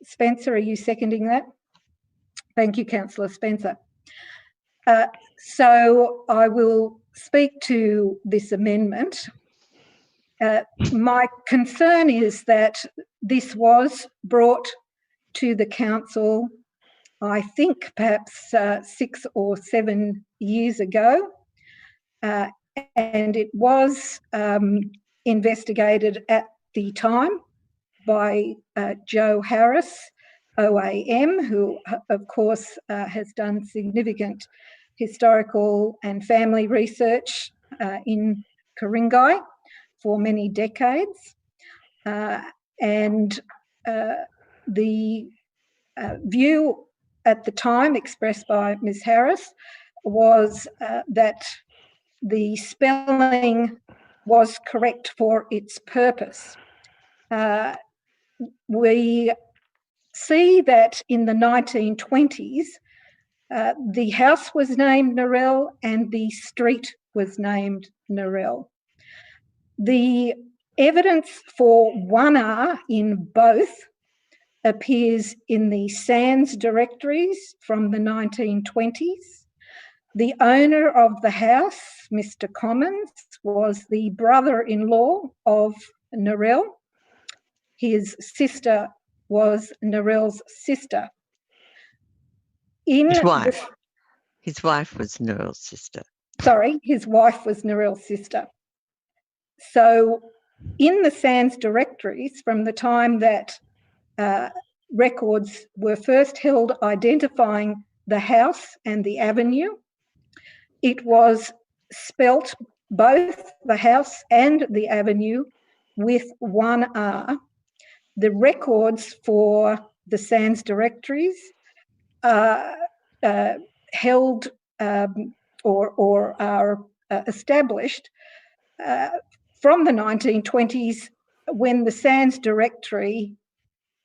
Spencer, are you seconding that? Thank you, Councillor Spencer. So I will speak to this amendment. My concern is that this was brought to the council, I think perhaps 6 or 7 years ago, and it was investigated at the time by Joe Harris, OAM, who of course has done significant historical and family research in Ku-ring-gai for many decades. And the view at the time expressed by Ms. Harris was that the spelling was correct for its purpose. We see that in the 1920s, the house was named Narelle and the street was named Narelle. The evidence for 1R in both appears in the Sands directories from the 1920s. The owner of the house, Mr. Commons, was the brother-in-law of Narelle. His sister was Narelle's sister. His wife. His wife was Narelle's sister. Sorry, his wife was Narelle's sister. So in the Sands directories, from the time that records were first held identifying the house and the avenue, it was spelt, both the house and the avenue, with 1R. The records for the Sands directories are held or are established from the 1920s, when the Sands directory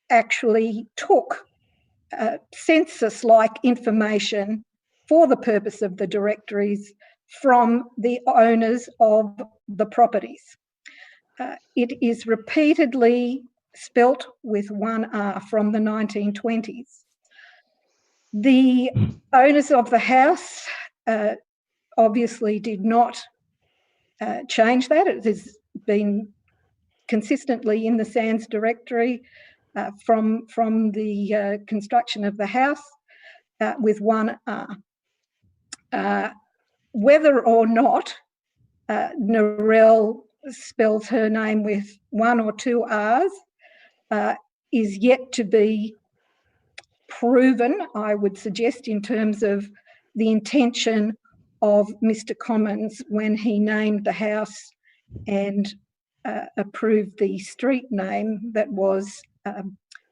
actually took census-like information for the purpose of the directories from the owners of the properties. It is repeatedly spelt with 1R from the 1920s. The owners of the house obviously did not change that. It has been consistently in the Sands directory from the construction of the house with 1R. Whether or not Narelle spells her name with 1 or 2 R's is yet to be proven, I would suggest, in terms of the intention of Mr. Commons when he named the house and approved the street name that was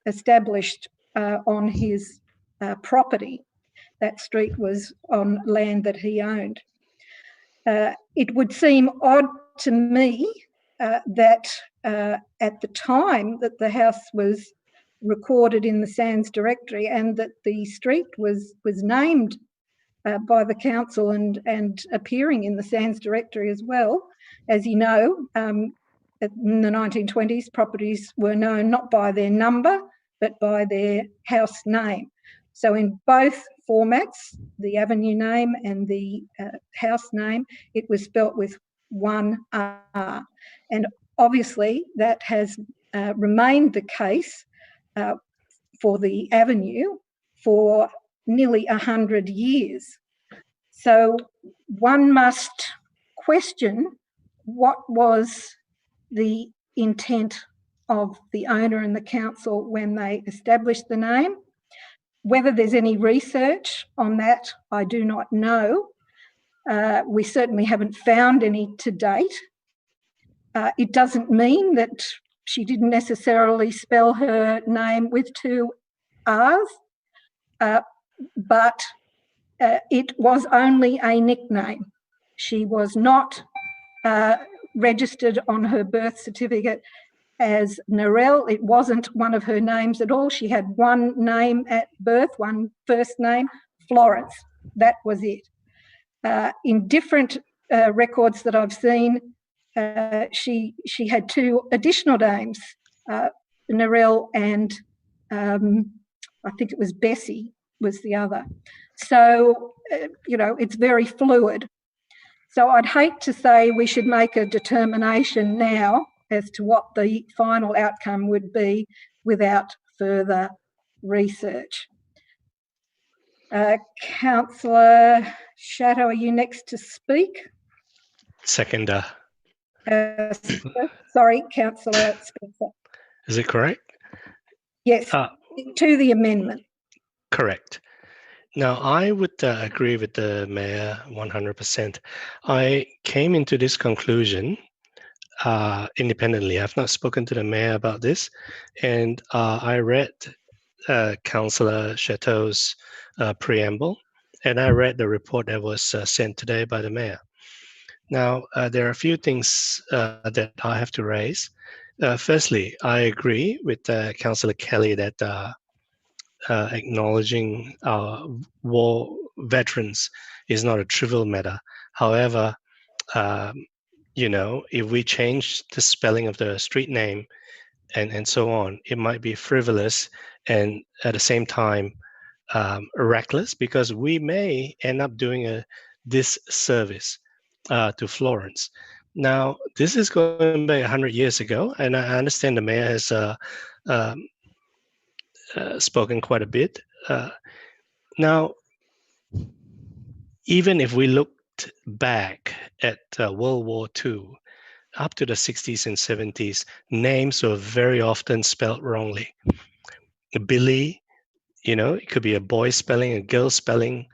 established on his property. That street was on land that he owned. It would seem odd to me that at the time that the house was recorded in the Sands directory and that the street was named by the council and appearing in the Sands directory as well. As you know, in the 1920s, properties were known not by their number, but by their house name. So in both formats, the avenue name and the house name, it was spelt with 1R. And obviously that has remained the case for the avenue for nearly 100 years. So one must question what was the intent of the owner and the council when they established the name. Whether there's any research on that, I do not know. We certainly haven't found any to date. It doesn't mean that she didn't necessarily spell her name with 2 R's, but it was only a nickname. She was not registered on her birth certificate as Narelle. It wasn't one of her names at all. She had one name at birth, one first name, Florence. That was it. In different records that I've seen, she had two additional names, Narelle and I think it was Bessie was the other. So, you know, it's very fluid. So I'd hate to say we should make a determination now as to what the final outcome would be without further research. Councillor Shadow, are you next to speak? Seconder. Sorry, Councillor Spencer. Is it correct? Yes, to the amendment. Correct. Now, I would agree with the Mayor 100%. I came into this conclusion independently. I've not spoken to the Mayor about this, and I read Councillor Chateau's preamble, and I read the report that was sent today by the Mayor. Now, there are a few things that I have to raise. Firstly, I agree with Councillor Kelly that acknowledging our war veterans is not a trivial matter. However, you know, if we change the spelling of the street name and so on, it might be frivolous and at the same time reckless, because we may end up doing a disservice to Florence. Now, this is going back 100 years ago, and I understand the Mayor has spoken quite a bit. Now, even if we looked back at World War II, up to the 60s and 70s, names were very often spelled wrongly. Billy, you know, it could be a boy spelling, a girl spelling.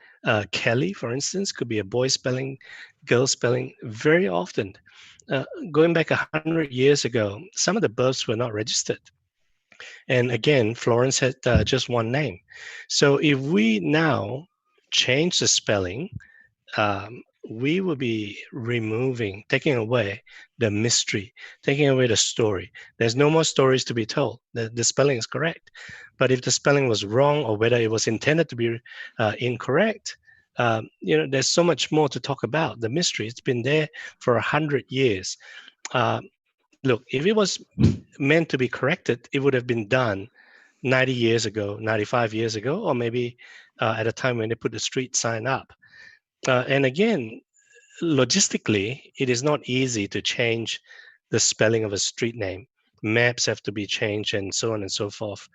Kelly, for instance, could be a boy spelling, girl spelling, very often. Going back 100 years ago, some of the births were not registered. And again, Florence had just one name. So if we now change the spelling, we will be taking away the mystery, taking away the story. There's no more stories to be told. The spelling is correct. But if the spelling was wrong, or whether it was intended to be incorrect, you know, there's so much more to talk about. The mystery, it's been there for 100 years. Look, if it was meant to be corrected, it would have been done 90 years ago, 95 years ago, or maybe at a time when they put the street sign up. And again, logistically, it is not easy to change the spelling of a street name. Maps have to be changed and so on and so forth.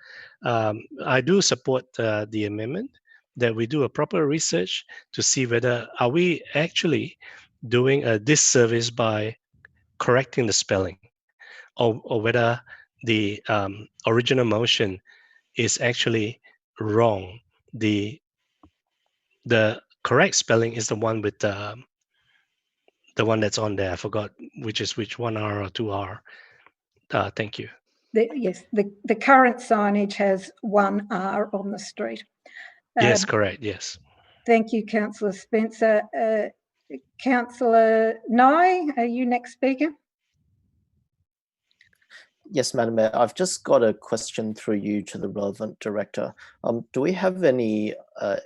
I do support the amendment that we do a proper research to see whether are we actually doing a disservice by correcting the spelling, or whether the original motion is actually wrong. The correct spelling is the one with the one that's on there. I forgot which 1R or 2R. Thank you. Yes, the current signage has 1R on the street. Yes, correct. Yes. Thank you, Councillor Spencer. Councillor Nye, are you next speaker? Yes, Madam Mayor, I've just got a question through you to the relevant director. Do we have any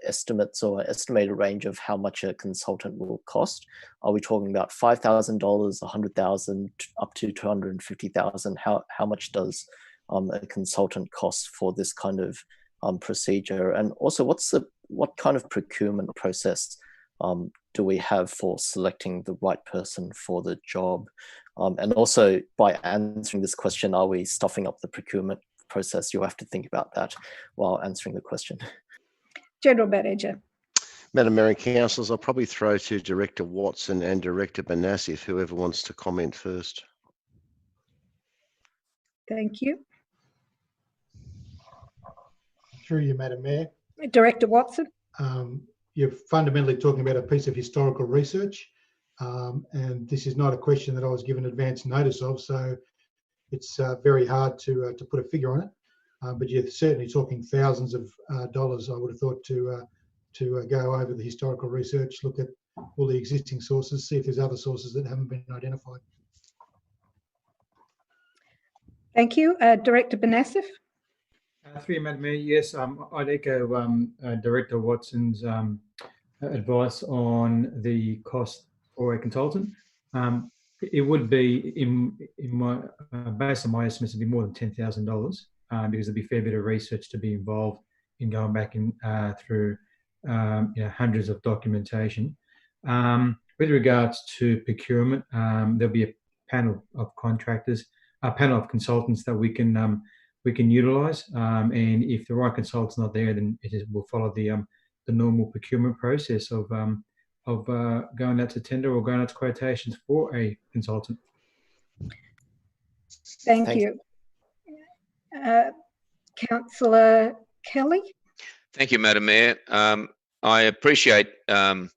estimates or estimated range of how much a consultant will cost? Are we talking about $5,000, $100,000, up to $250,000? How much does a consultant cost for this kind of procedure? And also, what kind of procurement process do we have for selecting the right person for the job? And also, by answering this question, are we stuffing up the procurement process? You'll have to think about that while answering the question. General Manager. Madam Mayor and Councillors, I'll probably throw to Director Watson and Director Banassi if whoever wants to comment first. Thank you. Through you, Madam Mayor. Director Watson. You're fundamentally talking about a piece of historical research. And this is not a question that I was given advance notice of, so it's very hard to put a figure on it. But you're certainly talking thousands of dollars, I would have thought, to go over the historical research, look at all the existing sources, see if there's other sources that haven't been identified. Thank you. Director Banassif. Through you, Madam Mayor, yes, I'd echo Director Watson's advice on the cost for a consultant. It would be, based on my estimates, it'd be more than $10,000 because there'd be a fair bit of research to be involved in going back in through hundreds of documentation. With regards to procurement, there'll be a panel of contractors, a panel of consultants that we can utilise, and if the right consultant's not there, then it will follow the normal procurement process of going out to tender or going out to quotations for a consultant. Thank you. Councillor Kelly. Thank you, Madam Mayor. I appreciate the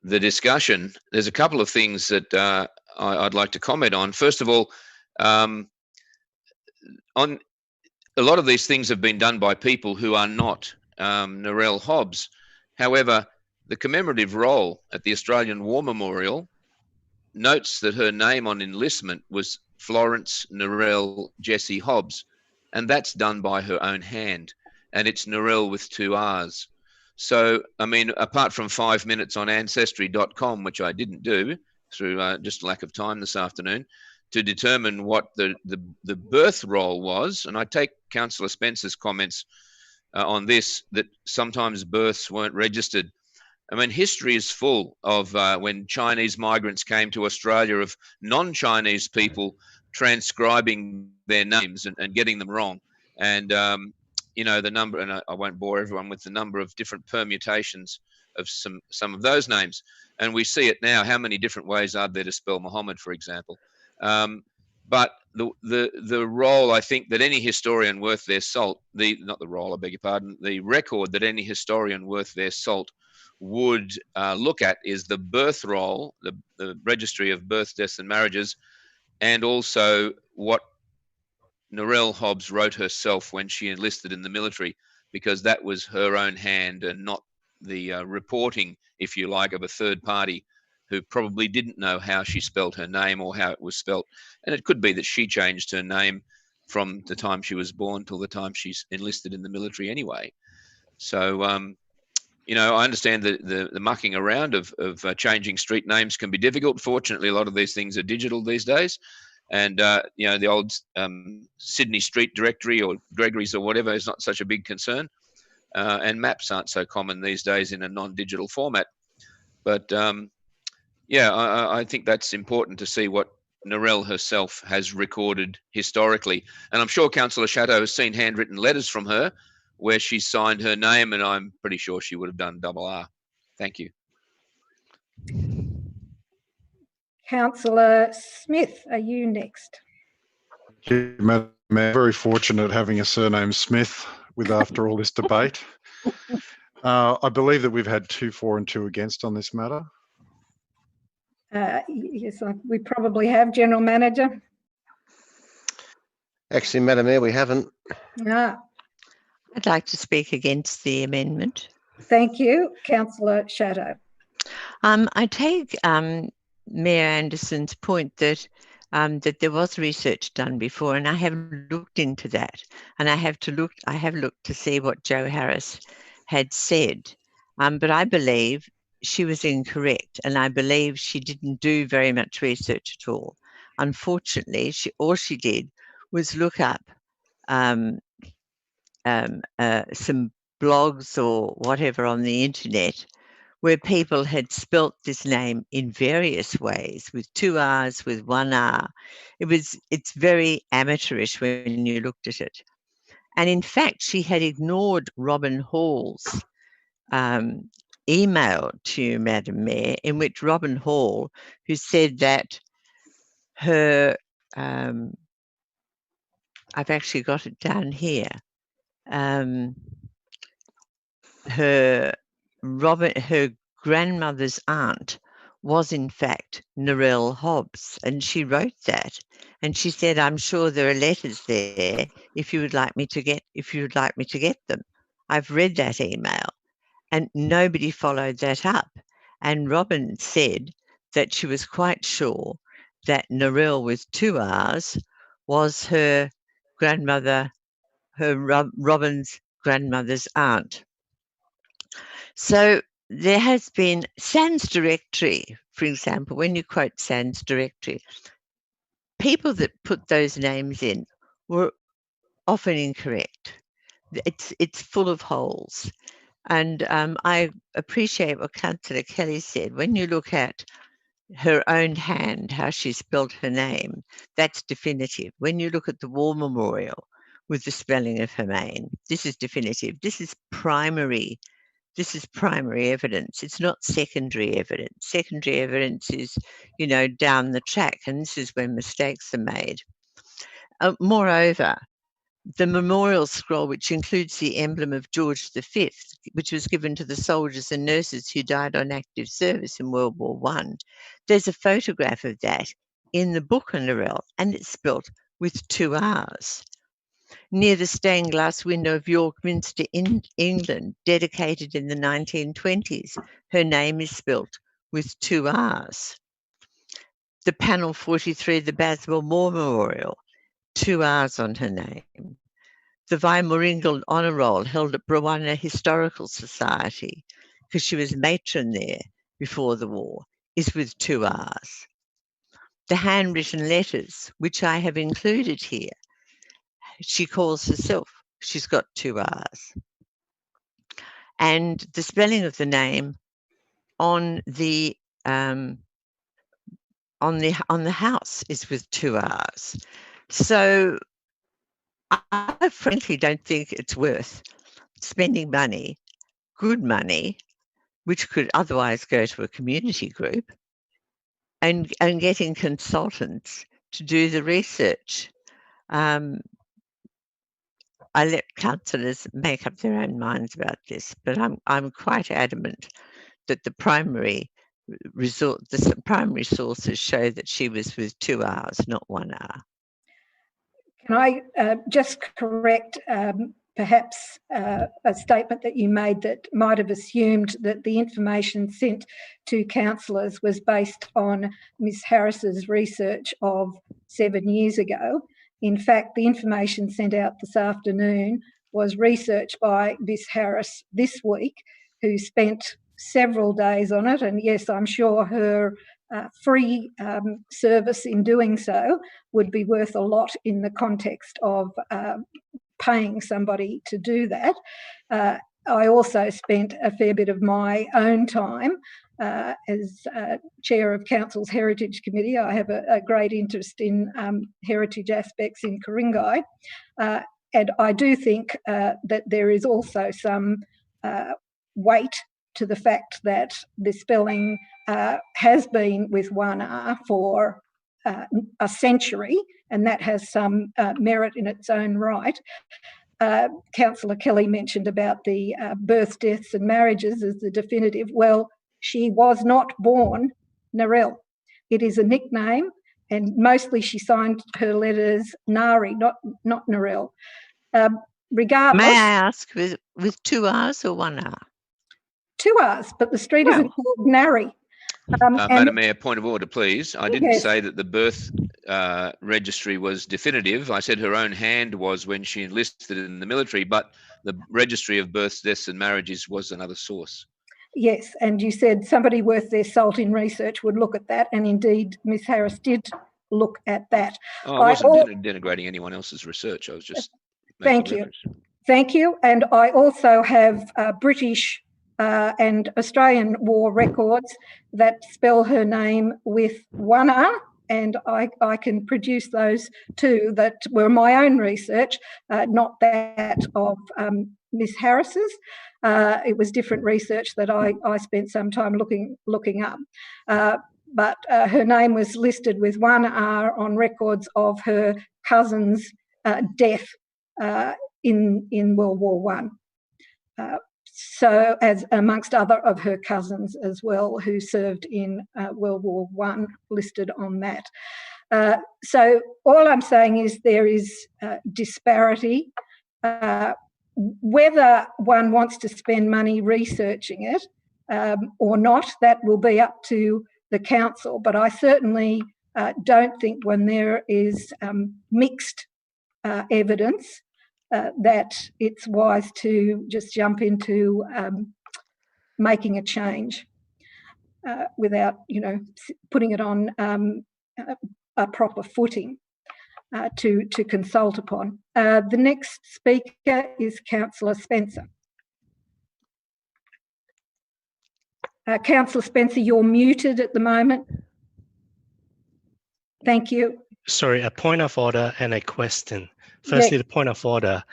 discussion. There's a couple of things that I'd like to comment on. First of all, on a lot of these things have been done by people who are not Narelle Hobbs. However, the commemorative roll at the Australian War Memorial notes that her name on enlistment was Florence Narelle Jessie Hobbs, and that's done by her own hand, and it's Narelle with 2 R's. So, I mean, apart from 5 minutes on ancestry.com, which I didn't do through just lack of time this afternoon, to determine what the birth roll was, and I take Councillor Spencer's comments on this, that sometimes births weren't registered. I mean, history is full of when Chinese migrants came to Australia, of non-Chinese people transcribing their names and getting them wrong. And, you know, the number, and I won't bore everyone with the number of different permutations of some of those names. And we see it now. How many different ways are there to spell Muhammad, for example? But the role, I think, that any historian worth their salt, not the role, I beg your pardon, the record that any historian worth their salt would look at is the birth roll, the registry of births, deaths and marriages, and also what Narelle Hobbs wrote herself when she enlisted in the military, because that was her own hand and not the reporting, if you like, of a third party who probably didn't know how she spelled her name or how it was spelt. And it could be that she changed her name from the time she was born till the time she's enlisted in the military anyway. So, you know, I understand the mucking around of changing street names can be difficult. Fortunately, a lot of these things are digital these days. And, you know, the old Sydney Street Directory or Gregory's or whatever is not such a big concern. And maps aren't so common these days in a non-digital format. But, yeah, I think that's important to see what Narelle herself has recorded historically. And I'm sure Councillor Chatto has seen handwritten letters from her where she signed her name, and I'm pretty sure she would have done RR. Thank you. Councillor Smith, are you next? Thank you, Madam Mayor. Very fortunate having a surname Smith with after all this debate. I believe that we've had 2 for and 2 against on this matter. Yes, we probably have, General Manager. Actually, Madam Mayor, we haven't. Ah, I'd like to speak against the amendment. thank you. Councillor Chatto. I take Mayor Anderson's point that that there was research done before, and I have looked into that, and I have looked to see what Joe Harris had said, but I believe she was incorrect, and I believe she didn't do very much research at all. Unfortunately, all she did was look up some blogs or whatever on the internet where people had spelt this name in various ways, with 2 R's, with 1 R. It's very amateurish when you looked at it. And in fact, she had ignored Robin Hall's email to Madam Mayor, in which Robin Hall, who said that her, I've actually got it down here, her grandmother's aunt was in fact Narelle Hobbs, and she wrote that, and she said, "I'm sure there are letters there if you would like me to get them." I've read that email, and nobody followed that up. And Robin said that she was quite sure that Narelle with 2 R's was her grandmother, Robin's grandmother's aunt. So there has been Sans Directory, for example, when you quote Sans Directory, people that put those names in were often incorrect. It's full of holes. And I appreciate what Councillor Kelly said. When you look at her own hand, how she spelled her name, that's definitive. When you look at the war memorial with the spelling of her name, this is definitive. This is primary evidence. It's not secondary evidence. Secondary evidence is, you know, down the track, and this is when mistakes are made. Moreover, the memorial scroll, which includes the emblem of George V, which was given to the soldiers and nurses who died on active service in World War I, there's a photograph of that in the book on Narelle, and it's spelt with 2 R's. Near the stained glass window of York Minster in England, dedicated in the 1920s, her name is spelt with 2 R's. The panel 43, the Baswell War Memorial, 2 R's on her name. The Weimar-Ingold Honour Roll held at Brewanna Historical Society, because she was matron there before the war, is with 2 R's. The handwritten letters, which I have included here, she calls herself, she's got 2 R's. And the spelling of the name on the house is with 2 R's. So I frankly don't think it's worth spending money, good money, which could otherwise go to a community group, and getting consultants to do the research. I let councillors make up their own minds about this, but I'm quite adamant that the primary sources show that she was with 2 R's, not 1 R. Can I just correct perhaps a statement that you made that might have assumed that the information sent to councillors was based on Ms Harris's research of 7 years ago. In fact, the information sent out this afternoon was researched by Ms Harris this week, who spent several days on it, and yes, I'm sure her free service in doing so would be worth a lot in the context of paying somebody to do that. I also spent a fair bit of my own time as chair of Council's Heritage Committee. I have a great interest in heritage aspects in Ku-ring-gai, and I do think that there is also some weight to the fact that the spelling has been with 1 R for a century, and that has some merit in its own right. Councillor Kelly mentioned about the births, deaths and marriages as the definitive. Well, she was not born Narelle. It is a nickname, and mostly she signed her letters Nari, not Narelle. Regardless, may I ask, with 2 R's or 1 R? 2 R's, but the street isn't called Nari. Madam Mayor, point of order, please. I didn't Yes. say that the birth registry was definitive. I said her own hand was when she enlisted in the military, but the registry of births, deaths and marriages was another source. Yes, and you said somebody worth their salt in research would look at that, and indeed Ms Harris did look at that. Oh, I wasn't denigrating anyone else's research. I was just making reference. Thank you. And I also have British and Australian war records that spell her name with 1 R, and I can produce those too, that were my own research, not that of Ms Harris's. It was different research that I spent some time looking up. But her name was listed with 1 R on records of her cousin's death in World War I. So, as amongst other of her cousins as well, who served in World War I, listed on that. So all I'm saying is there is disparity. Whether one wants to spend money researching it or not, that will be up to the council. But I certainly don't think when there is mixed evidence that it's wise to just jump into making a change without, putting it on a proper footing to consult upon. The next speaker is Councillor Spencer. Councillor Spencer, you're muted at the moment. Thank you. Sorry, a point of order and a question. Firstly, Yes. the point of order.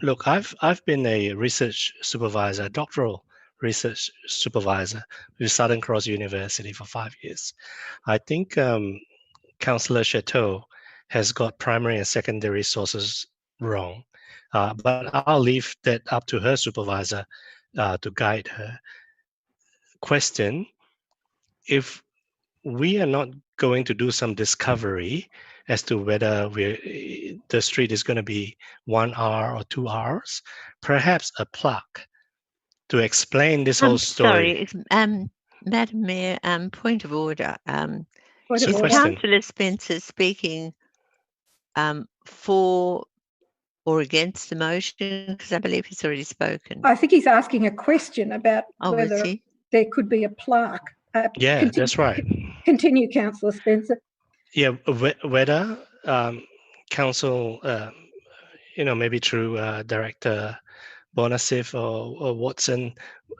Look, I've been a research supervisor, doctoral research supervisor with Southern Cross University for 5 years. I think Councillor Chateau has got primary and secondary sources wrong, but I'll leave that up to her supervisor to guide her. Question: if we are not going to do some discovery as to whether the street is going to be 1 hour or 2 hours, perhaps a plaque to explain this whole story. Sorry, Madam Mayor, point of order. Point of Is order. Councillor Spencer speaking for or against the motion? Because I believe he's already spoken. I think he's asking a question about whether there could be a plaque. Yeah, that's right. Continue, Councillor Spencer. Yeah, whether council, maybe through Director Bonasif or Watson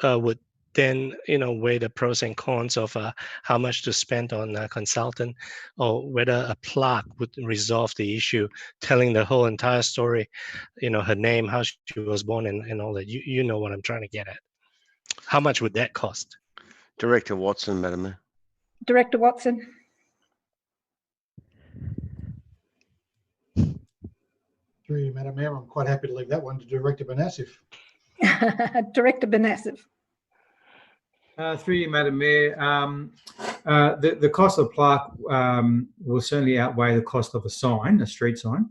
would then, weigh the pros and cons of how much to spend on a consultant, or whether a plaque would resolve the issue, telling the whole entire story, her name, how she was born, and all that. You know what I'm trying to get at. How much would that cost? Director Watson, Madam Mayor. Director Watson. Through you, Madam Mayor, I'm quite happy to leave that one to Director Bonasif. Director Bonasif. Through you, Madam Mayor, the cost of plaque will certainly outweigh the cost of a sign, a street sign.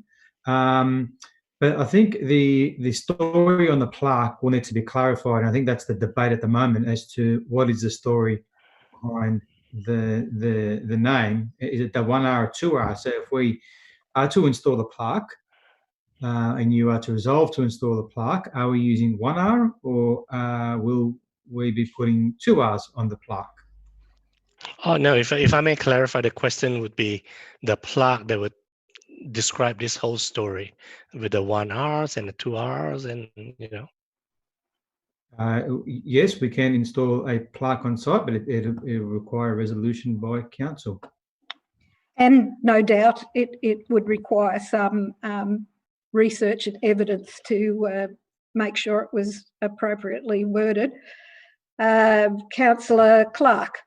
But I think the story on the plaque will need to be clarified. And I think that's the debate at the moment as to what is the story behind the name. Is it the 1 hour or 2 hours? So if we are to install the plaque and you are to resolve to install the plaque, are we using 1 hour, or will we be putting 2 hours on the plaque? Oh, no, if I may clarify, the question would be the plaque that would describe this whole story with the 1 hour and the 2 hours, and Yes, we can install a plaque on site, but it will require a resolution by council. And no doubt it would require some research and evidence to make sure it was appropriately worded. Councillor Clark.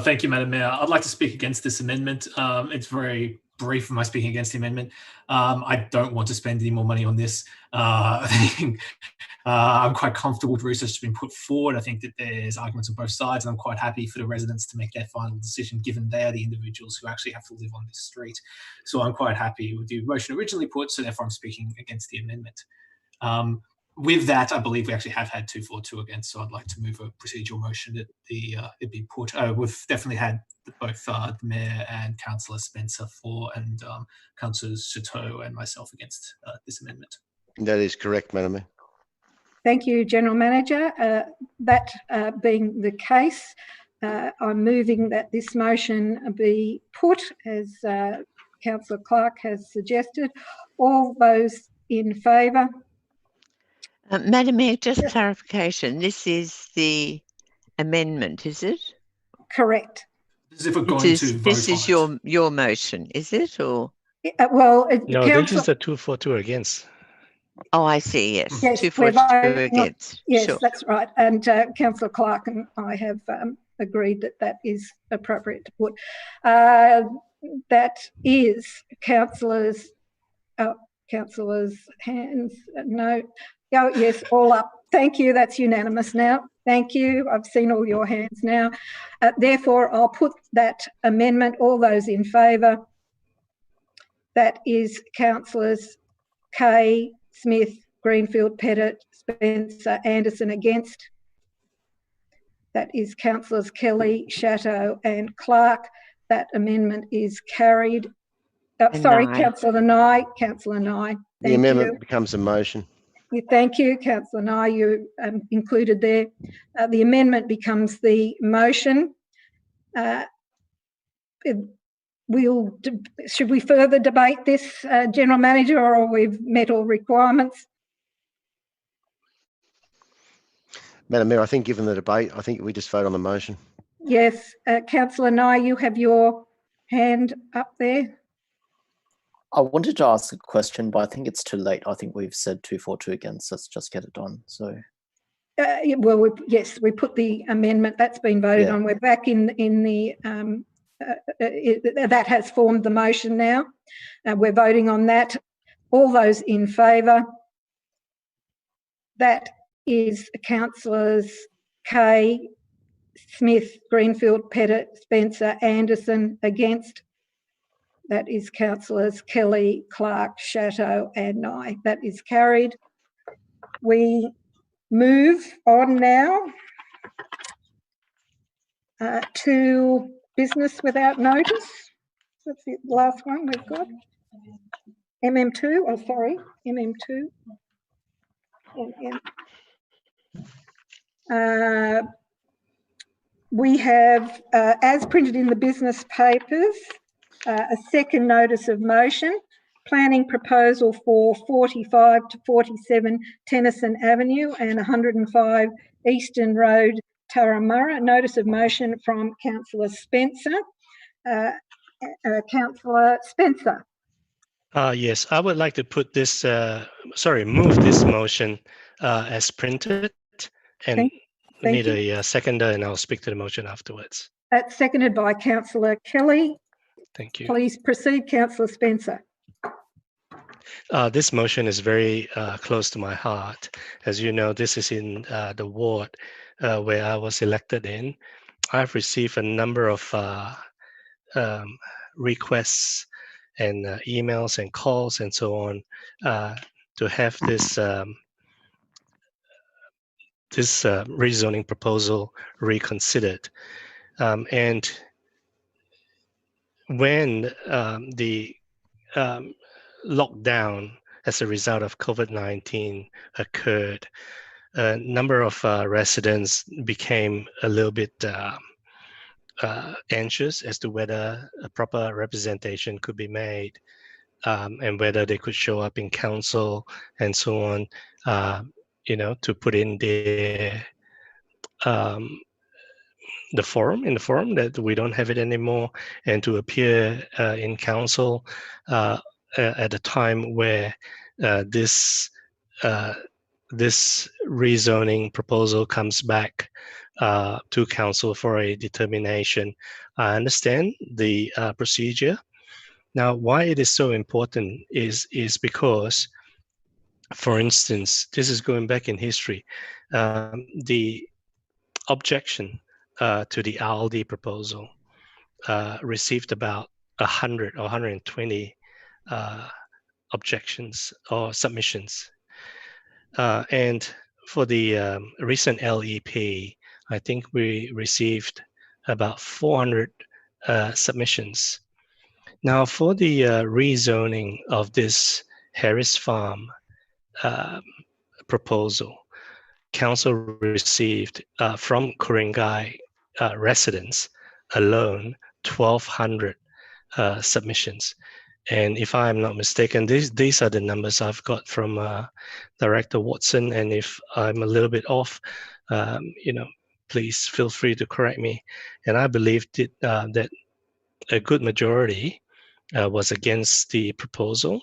Thank you, Madam Mayor. I'd like to speak against this amendment. It's very brief for my speaking against the amendment. I don't want to spend any more money on this. I'm quite comfortable with research that's been put forward. I think that there's arguments on both sides, and I'm quite happy for the residents to make their final decision, given they are the individuals who actually have to live on this street. So I'm quite happy with the motion originally put, so therefore I'm speaking against the amendment. With that, I believe we actually have had 2 for, 2 against, so I'd like to move a procedural motion that it be put. We've definitely had both the Mayor and Councillor Spencer for, and Councillors Chateau and myself against this amendment. That is correct, Madam Mayor. Thank you, General Manager. That being the case, I'm moving that this motion be put as Councillor Clark has suggested. All those in favour? Madam Mayor, just clarification. This is the amendment, is it? Correct. As if we're going to vote this is your motion, is it, or? Well, no, this is the 2 for, 2 against. Oh, I see. Yes, yes 2 for, 2 against. Yes, sure. That's right. And Councillor Clark and I have agreed that that is appropriate to put. That is councillors' hands. No. Oh, yes, all up. Thank you. That's unanimous now. Thank you. I've seen all your hands now. Therefore, I'll put that amendment. All those in favour. That is councillors Kay, Smith, Greenfield, Pettit, Spencer, Anderson against. That is councillors Kelly, Chateau and Clark. That amendment is carried. Sorry, Nye. Councillor Nye. Councillor Nye. The amendment becomes a motion. Thank you, Councillor Nye. You included there. The amendment becomes the motion. Should we further debate this, General Manager, or we've met all requirements? Madam Mayor, I think given the debate, I think we just vote on the motion. Yes. Councillor Nye, you have your hand up there. I wanted to ask a question, but I think it's too late. I think we've said 2 for 2 against. Let's just get it done. So. Well, yes, we put the amendment. That's been voted on. We're back in the that has formed the motion now. We're voting on that. All those in favour? That is Councillors Kay, Smith, Greenfield, Pettit, Spencer, Anderson. Against? That is Councillors Kelly, Clark, Chatto and Nye. That is carried. We move on now to business without notice. That's the last one we've got. MM2, oh sorry, MM2. We have, as printed in the business papers, a second notice of motion, planning proposal for 45 to 47 Tennyson Avenue and 105 Eastern Road, Turramurra. Notice of motion from Councillor Spencer. Councillor Spencer. Yes, I would like to put this, move this motion as printed, and we need a seconder, and I'll speak to the motion afterwards. That's seconded by Councillor Kelly. Thank you. Please proceed, Councillor Spencer. This motion is very close to my heart. As you know, this is in the ward where I was elected in. I've received a number of requests and emails and calls and so on to have this rezoning proposal reconsidered. And when the lockdown as a result of COVID-19 occurred, a number of residents became a little bit anxious as to whether a proper representation could be made, and whether they could show up in council and so on, to put in their the forum that we don't have it anymore, and to appear in council at a time where this rezoning proposal comes back to council for a determination. I understand the procedure. Now, why it is so important is because, for instance, this is going back in history, the objection to the RLD proposal received about 100 or 120 objections or submissions. And for the recent LEP, I think we received about 400 submissions. Now, for the rezoning of this Harris Farm proposal, council received from Ku-ring-gai residents alone 1,200 submissions. And if I'm not mistaken, these are the numbers I've got from Director Watson. And if I'm a little bit off, please feel free to correct me. And I believe that a good majority was against the proposal.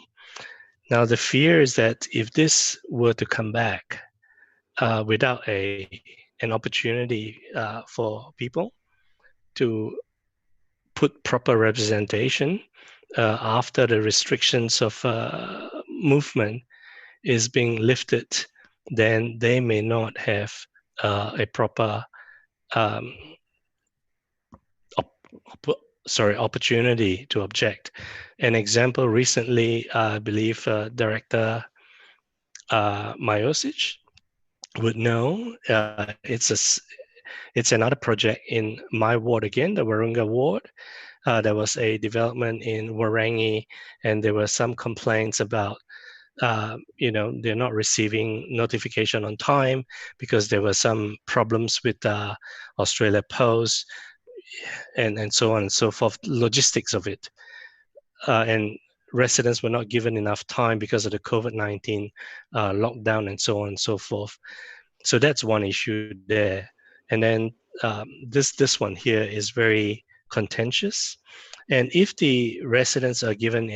Now, the fear is that if this were to come back without an opportunity for people to put proper representation after the restrictions of movement is being lifted, then they may not have a proper opportunity to object. An example recently, I believe Director Majosic would know, it's another project in my ward again, the Wahroonga ward. there was a development in Ku-ring-gai, and there were some complaints about they're not receiving notification on time because there were some problems with Australia Post and so on and so forth, logistics of it. And residents were not given enough time because of the COVID-19 lockdown and so on and so forth. So that's one issue there. And then this one here is very contentious. And if the residents are given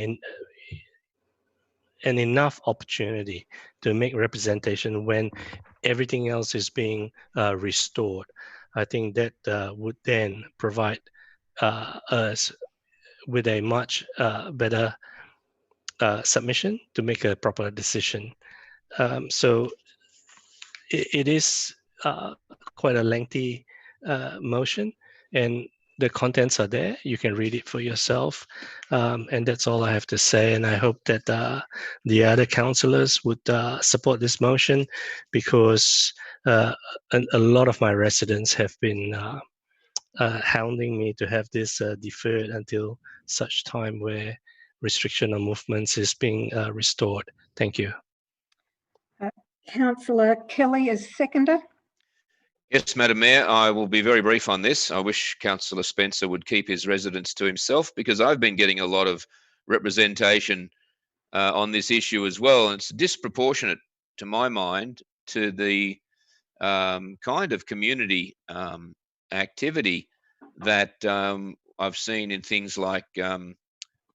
an enough opportunity to make representation when everything else is being restored, I think that would then provide us with a much better submission to make a proper decision. So it is quite a lengthy motion, and the contents are there. You can read it for yourself, and that's all I have to say. And I hope that the other councillors would support this motion, because a lot of my residents have been hounding me to have this deferred until such time where restriction on movements is being restored. Thank you. Councillor Kelly as seconder. Yes, Madam Mayor, I will be very brief on this. I wish Councillor Spencer would keep his residence to himself, because I've been getting a lot of representation on this issue as well. And it's disproportionate, to my mind, to the kind of community activity that I've seen in things like the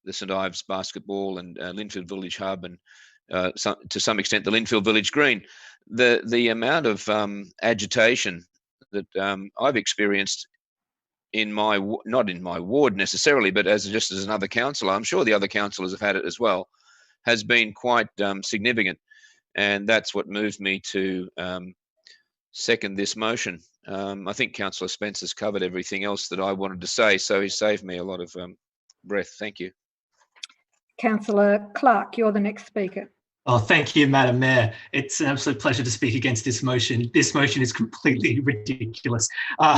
St Ives Basketball and Linfield Village Hub, and to some extent the Linfield Village Green. The amount of agitation that I've experienced in my, not in my ward necessarily, but just as another councillor, I'm sure the other councillors have had it as well, has been quite significant. And that's what moved me to second this motion. I think Councillor Spencer's covered everything else that I wanted to say, so he saved me a lot of breath. Thank you. Councillor Clark, you're the next speaker. Oh, thank you, Madam Mayor. It's an absolute pleasure to speak against this motion. This motion is completely ridiculous.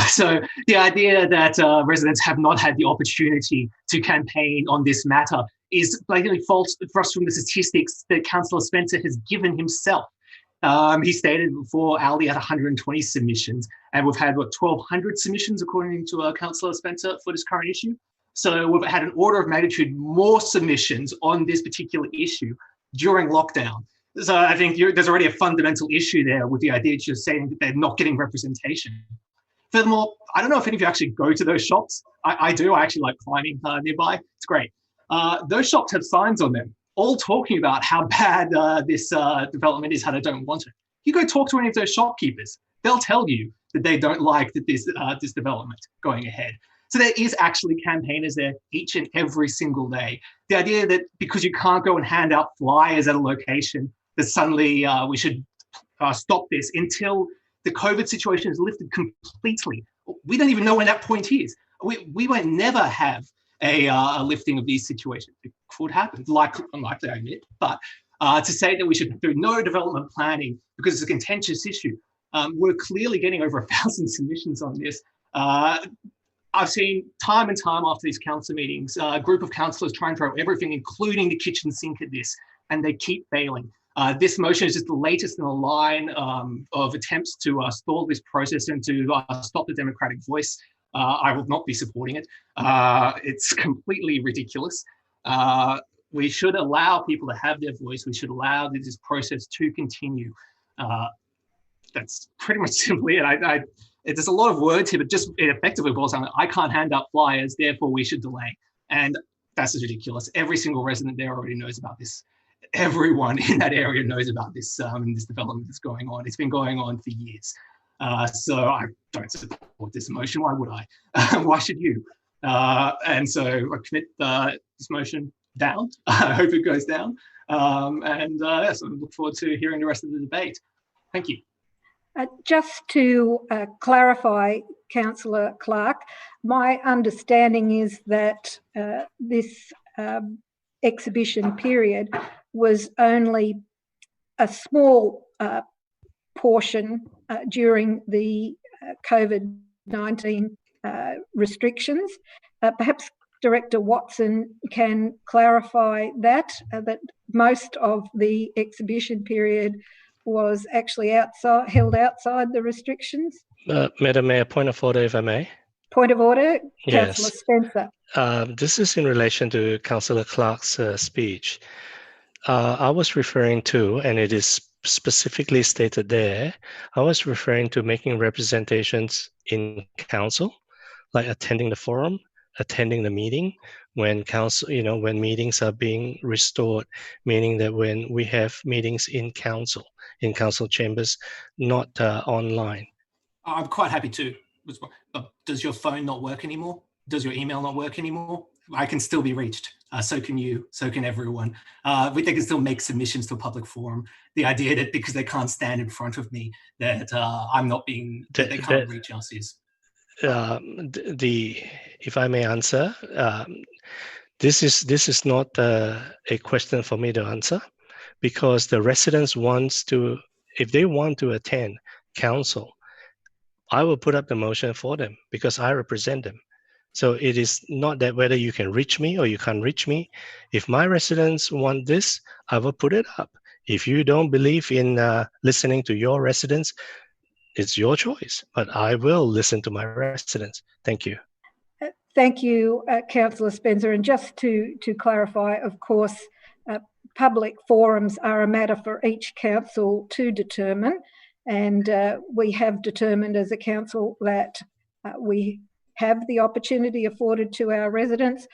So the idea that residents have not had the opportunity to campaign on this matter is blatantly false for us from the statistics that Councillor Spencer has given himself. He stated before Ali had 120 submissions, and we've had, what, 1,200 submissions according to Councillor Spencer for this current issue. So we've had an order of magnitude more submissions on this particular issue during lockdown. So I think there's already a fundamental issue there with the idea that you're saying that they're not getting representation. Furthermore, I don't know if any of you actually go to those shops. I do. I actually like climbing nearby. It's great. Those shops have signs on them, all talking about how bad this development is, how they don't want it. You go talk to any of those shopkeepers. They'll tell you that they don't like that this development going ahead. So there is actually campaigners there each and every single day. The idea that because you can't go and hand out flyers at a location, that suddenly we should stop this until the COVID situation is lifted completely. We don't even know when that point is. We won't never have a lifting of these situations. It could happen, unlikely I admit, but to say that we should do no development planning because it's a contentious issue. We're clearly getting over 1,000 submissions on this. I've seen time and time after these council meetings, a group of councillors try and throw everything, including the kitchen sink, at this, and they keep failing. This motion is just the latest in a line of attempts to stall this process and to stop the democratic voice. I will not be supporting it. It's completely ridiculous. We should allow people to have their voice. We should allow this process to continue. That's pretty much simply it. There's a lot of words here, but just it effectively boils down to, I can't hand out flyers, therefore we should delay. And that's just ridiculous. Every single resident there already knows about this. Everyone in that area knows about this this development that's going on. It's been going on for years. So I don't support this motion. Why would I? Why should you? And so I commit this motion down. I hope it goes down. So I look forward to hearing the rest of the debate. Thank you. Just to clarify, Councillor Clark, my understanding is that this exhibition period was only a small portion during the COVID-19 restrictions. Perhaps Director Watson can clarify that most of the exhibition period was actually held outside the restrictions. Madam Mayor, point of order, if I may. Point of order, Councillor Yes. Spencer. This is in relation to Councillor Clark's speech. I was referring to, and it is specifically stated there, I was referring to making representations in council, like attending the forum, attending the meeting, when council, when meetings are being restored, meaning that when we have meetings in council chambers, not online. I'm quite happy to. Does your phone not work anymore? Does your email not work anymore? I can still be reached. So can you. So can everyone. They can still make submissions to a public forum. The idea that because they can't stand in front of me, that I'm not being, that they can't reach us is. If I may answer, this is not a question for me to answer, because the residents if they want to attend council, I will put up the motion for them because I represent them. So it is not that whether you can reach me or you can't reach me. If my residents want this, I will put it up. If you don't believe in listening to your residents, it's your choice, but I will listen to my residents. Thank you. Thank you, Councillor Spencer. And just to clarify, of course, public forums are a matter for each council to determine. And we have determined as a council that we have the opportunity afforded to our residents.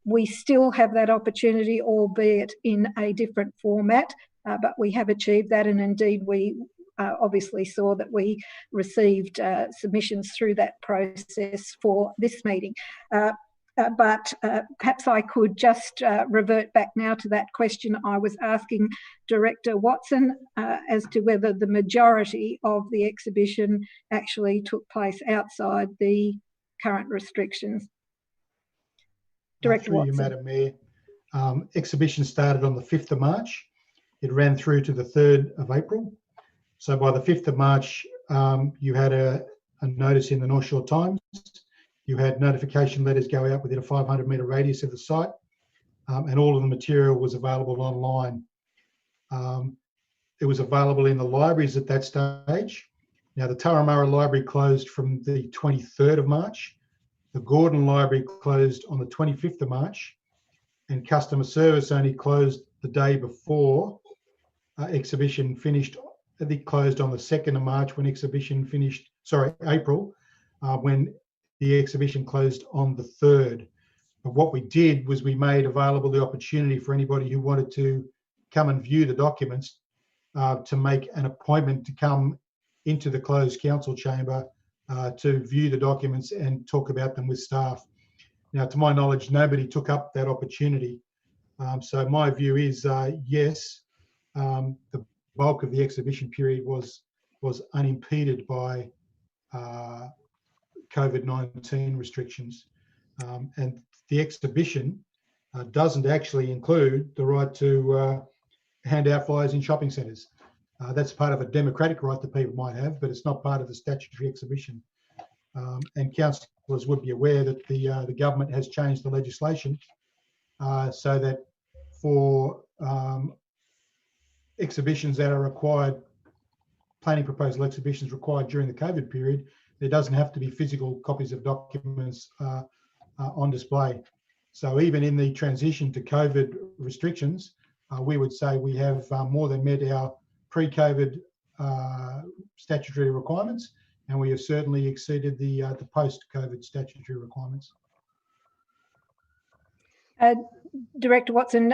We still have that opportunity, albeit in a different format, but we have achieved that. And indeed, we obviously saw that we received submissions through that process for this meeting. But perhaps I could just revert back now to that question I was asking Director Watson as to whether the majority of the exhibition actually took place outside the current restrictions. Director Through Watson. you, Madam Mayor. Exhibition started on the 5th of March. It ran through to the 3rd of April. So by the 5th of March, you had a notice in the North Shore Times. You had notification letters go out within a 500-metre radius of the site, and all of the material was available online. It was available in the libraries at that stage. Now, the Turramurra Library closed from the 23rd of March. The Gordon Library closed on the 25th of March, and customer service only closed the day before exhibition finished. I think closed on the 2nd of March when exhibition finished, April, when the exhibition closed on the 3rd. But what we did was we made available the opportunity for anybody who wanted to come and view the documents to make an appointment to come into the closed council chamber to view the documents and talk about them with staff. Now, to my knowledge, nobody took up that opportunity. So my view is yes, the bulk of the exhibition period was unimpeded by COVID-19 restrictions, and the exhibition doesn't actually include the right to hand out flyers in shopping centres. That's part of a democratic right that people might have, but it's not part of the statutory exhibition. And councillors would be aware that the government has changed the legislation so that for exhibitions that are required, planning proposal exhibitions required during the COVID period, there doesn't have to be physical copies of documents on display. So even in the transition to COVID restrictions, we would say we have more than met our pre-COVID statutory requirements, and we have certainly exceeded the post-COVID statutory requirements. Director Watson,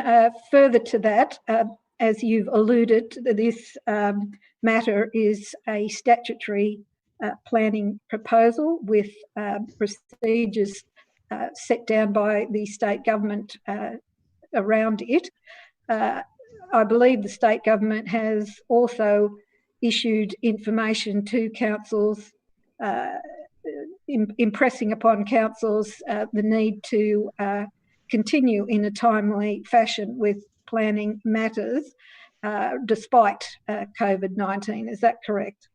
further to that, as you've alluded, this matter is a statutory planning proposal with procedures set down by the state government around it. I believe the state government has also issued information to councils, impressing upon councils the need to continue in a timely fashion with planning matters despite COVID-19. Is that correct?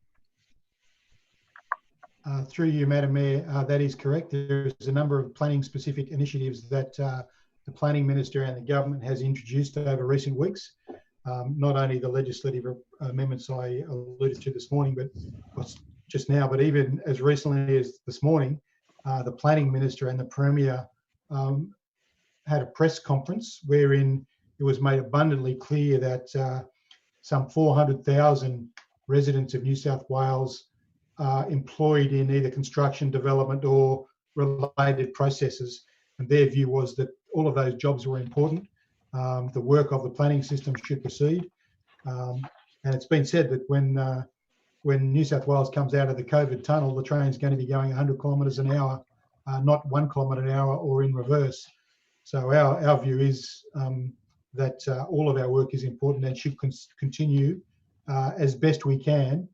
Through you, Madam Mayor, that is correct. There is a number of planning-specific initiatives that the Planning Minister and the Government has introduced over recent weeks. Not only the legislative amendments I alluded to this morning, but just now, but even as recently as this morning, the Planning Minister and the Premier had a press conference wherein it was made abundantly clear that some 400,000 residents of New South Wales are employed in either construction, development or related processes. And their view was that all of those jobs were important. The work of the planning system should proceed. And it's been said that when New South Wales comes out of the COVID tunnel, the train's going to be going 100 kilometres an hour, not 1 kilometre an hour or in reverse. So our view is that all of our work is important and should continue as best we can,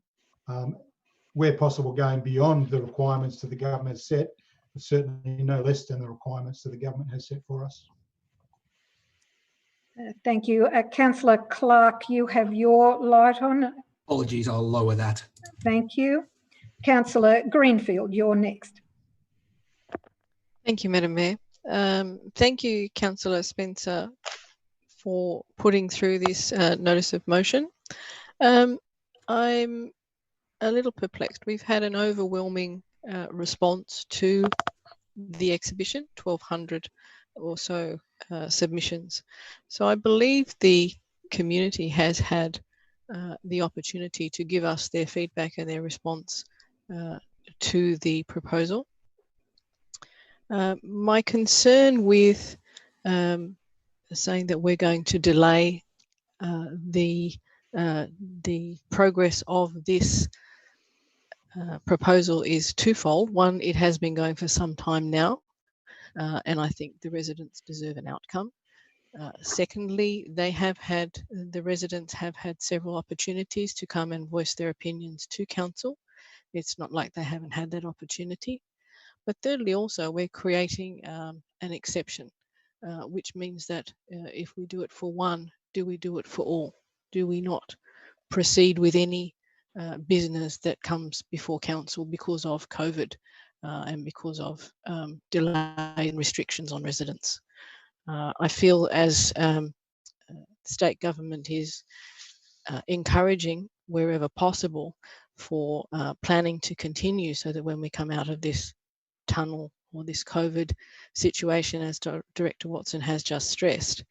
where possible going beyond the requirements that the government has set, but certainly no less than the requirements that the government has set for us. Thank you. Councillor Clark, you have your light on. Apologies, I'll lower that. Thank you. Councillor Greenfield, you're next. Thank you, Madam Mayor. Thank you, Councillor Spencer, for putting through this notice of motion. I'm a little perplexed. We've had an overwhelming response to the exhibition, 1,200 or so submissions. So I believe the community has had the opportunity to give us their feedback and their response to the proposal. My concern with saying that we're going to delay the progress of this proposal is twofold. One, it has been going for some time now, and I think the residents deserve an outcome. Secondly, the residents have had several opportunities to come and voice their opinions to council. It's not like they haven't had that opportunity. But thirdly, also, we're creating an exception, which means that if we do it for one, do we do it for all? Do we not proceed with any business that comes before council because of COVID and because of delay and restrictions on residents? I feel as state government is encouraging wherever possible for planning to continue so that when we come out of this tunnel or this COVID situation, as Director Watson has just stressed,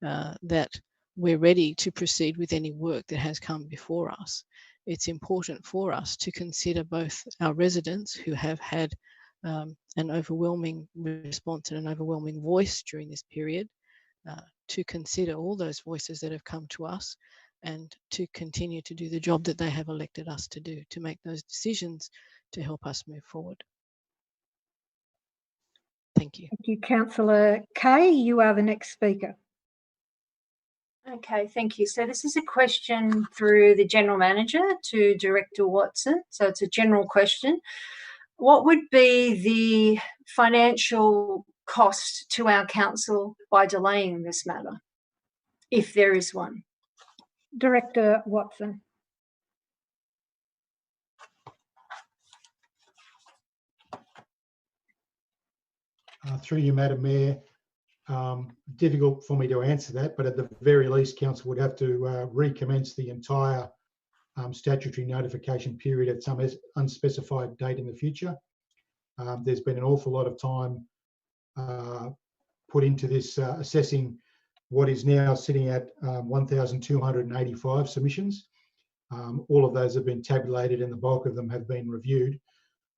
that we're ready to proceed with any work that has come before us. It's important for us to consider both our residents who have had an overwhelming response and an overwhelming voice during this period, to consider all those voices that have come to us and to continue to do the job that they have elected us to do, to make those decisions to help us move forward. Thank you. Thank you, Councillor Kay. You are the next speaker. Okay, thank you. So this is a question through the General Manager to Director Watson. So it's a general question. What would be the financial cost to our council by delaying this matter, if there is one? Director Watson. Through you, Madam Mayor, difficult for me to answer that, but at the very least, council would have to recommence the entire statutory notification period at some unspecified date in the future. There's been an awful lot of time put into this assessing what is now sitting at 1,285 submissions. All of those have been tabulated and the bulk of them have been reviewed.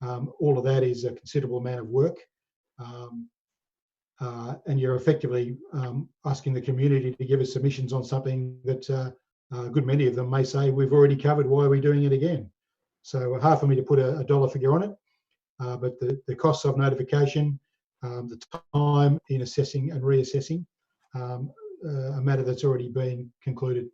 All of that is a considerable amount of work. And you're effectively asking the community to give us submissions on something that a good many of them may say we've already covered, why are we doing it again? So hard for me to put a dollar figure on it, but the costs of notification, the time in assessing and reassessing, a matter that's already been concluded.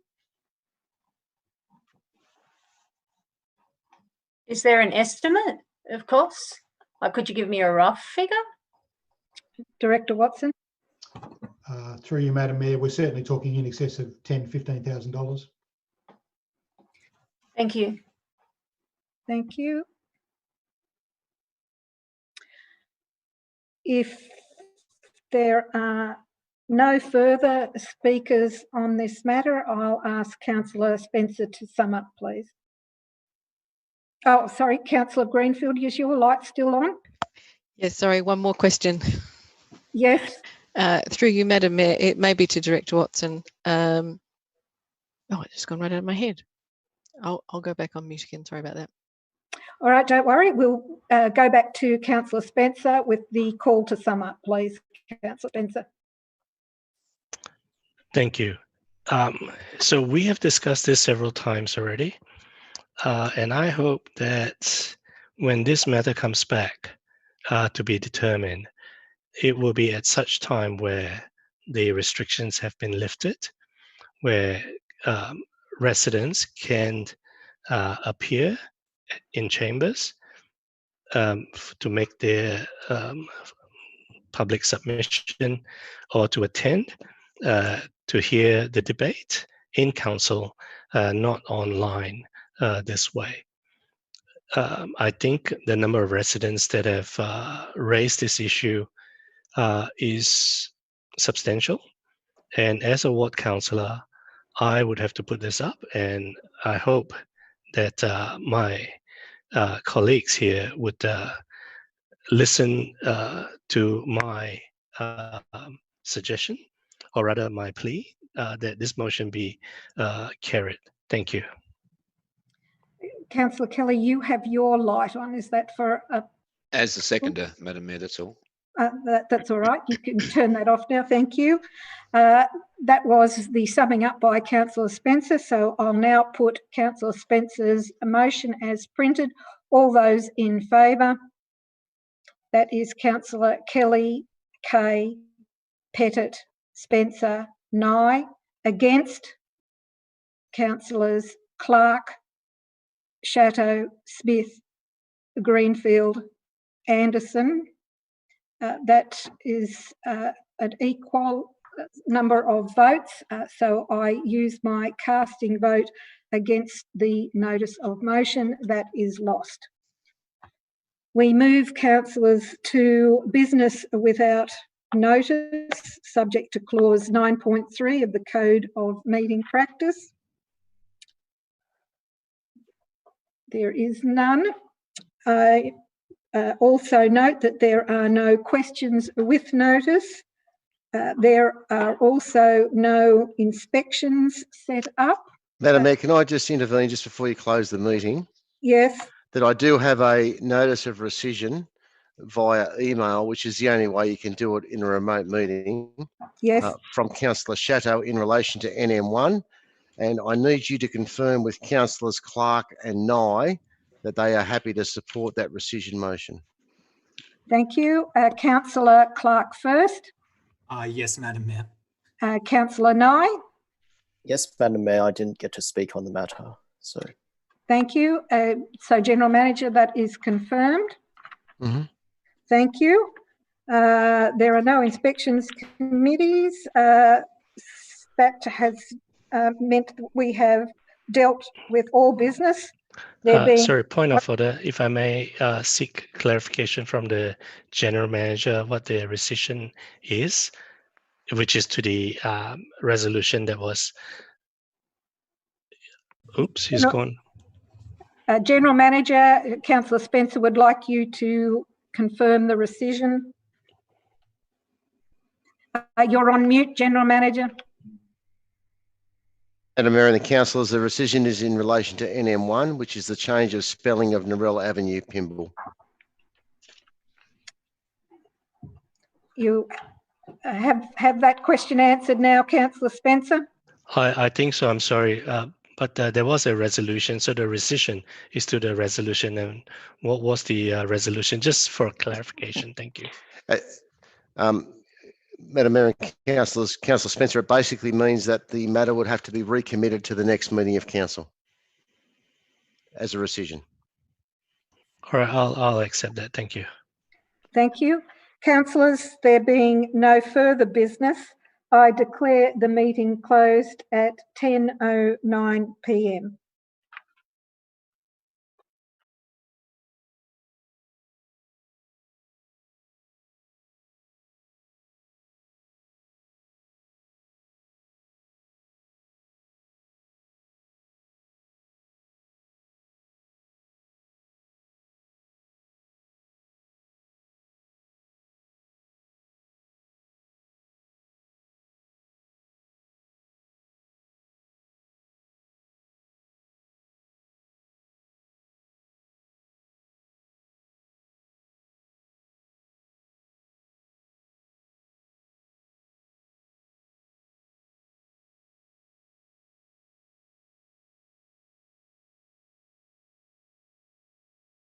Is there an estimate of costs? Like, could you give me a rough figure? Director Watson. Through you, Madam Mayor, we're certainly talking in excess of $10,000, $15,000. Thank you. Thank you. If there are no further speakers on this matter, I'll ask Councillor Spencer to sum up, please. Oh, sorry, Councillor Greenfield, is your light still on? Yes, sorry, one more question. Yes. Through you, Madam Mayor, it may be to Director Watson. Oh, it's just gone right out of my head. I'll go back on mute again. Sorry about that. All right, don't worry. We'll go back to Councillor Spencer with the call to sum up, please. Councillor Spencer. Thank you. So we have discussed this several times already, and I hope that when this matter comes back to be determined, it will be at such time where the restrictions have been lifted, where residents can appear in chambers to make their public submission or to attend to hear the debate in council, not online this way. I think the number of residents that have raised this issue is substantial. And as a ward councillor, I would have to put this up, and I hope that my colleagues here would listen to my suggestion, or rather my plea, that this motion be carried. Thank you. Councillor Kelly, you have your light on. Is that for a... As the seconder, Madam Mayor, that's all. That's all right. You can turn that off now. Thank you. That was the summing up by Councillor Spencer. So I'll now put Councillor Spencer's motion as printed. All those in favour? That is Councillor Kelly, Kay, Pettit, Spencer, Nye. Against? Councillors Clark, Chatto, Smith, Greenfield, Anderson. That is an equal number of votes, so I use my casting vote against the notice of motion. That is lost. We move, councillors, to business without notice, subject to clause 9.3 of the Code of Meeting Practice. There is none. I also note that there are no questions with notice. There are also no inspections set up. Madam Mayor, can I just intervene just before you close the meeting? Yes. That I do have a notice of rescission via email, which is the only way you can do it in a remote meeting. Yes. From Councillor Chatto in relation to NM1. And I need you to confirm with Councillors Clark and Nye that they are happy to support that rescission motion. Thank you. Councillor Clark first. Yes, Madam Mayor. Councillor Nye. Yes, Madam Mayor, I didn't get to speak on the matter, so. Thank you. So, General Manager, that is confirmed. Mm-hmm. Thank you. There are no inspections committees. That has meant that we have dealt with all business. Sorry, point of order. If I may seek clarification from the General Manager what the rescission is, which is to the resolution that was... Oops, he's gone. General Manager, Councillor Spencer would like you to confirm the rescission. You're on mute, General Manager. Madam Mayor and the councillors, the rescission is in relation to NM1, which is the change of spelling of Narelle Avenue, Pymble. You have that question answered now, Councillor Spencer? I think so. I'm sorry. But there was a resolution, so the rescission is to the resolution. And what was the resolution? Just for clarification, thank you. Madam Mayor and councillors, Councillor Spencer, it basically means that the matter would have to be recommitted to the next meeting of council as a rescission. All right, I'll accept that. Thank you. Thank you. Councillors, there being no further business, I declare the meeting closed at 10:09 p.m.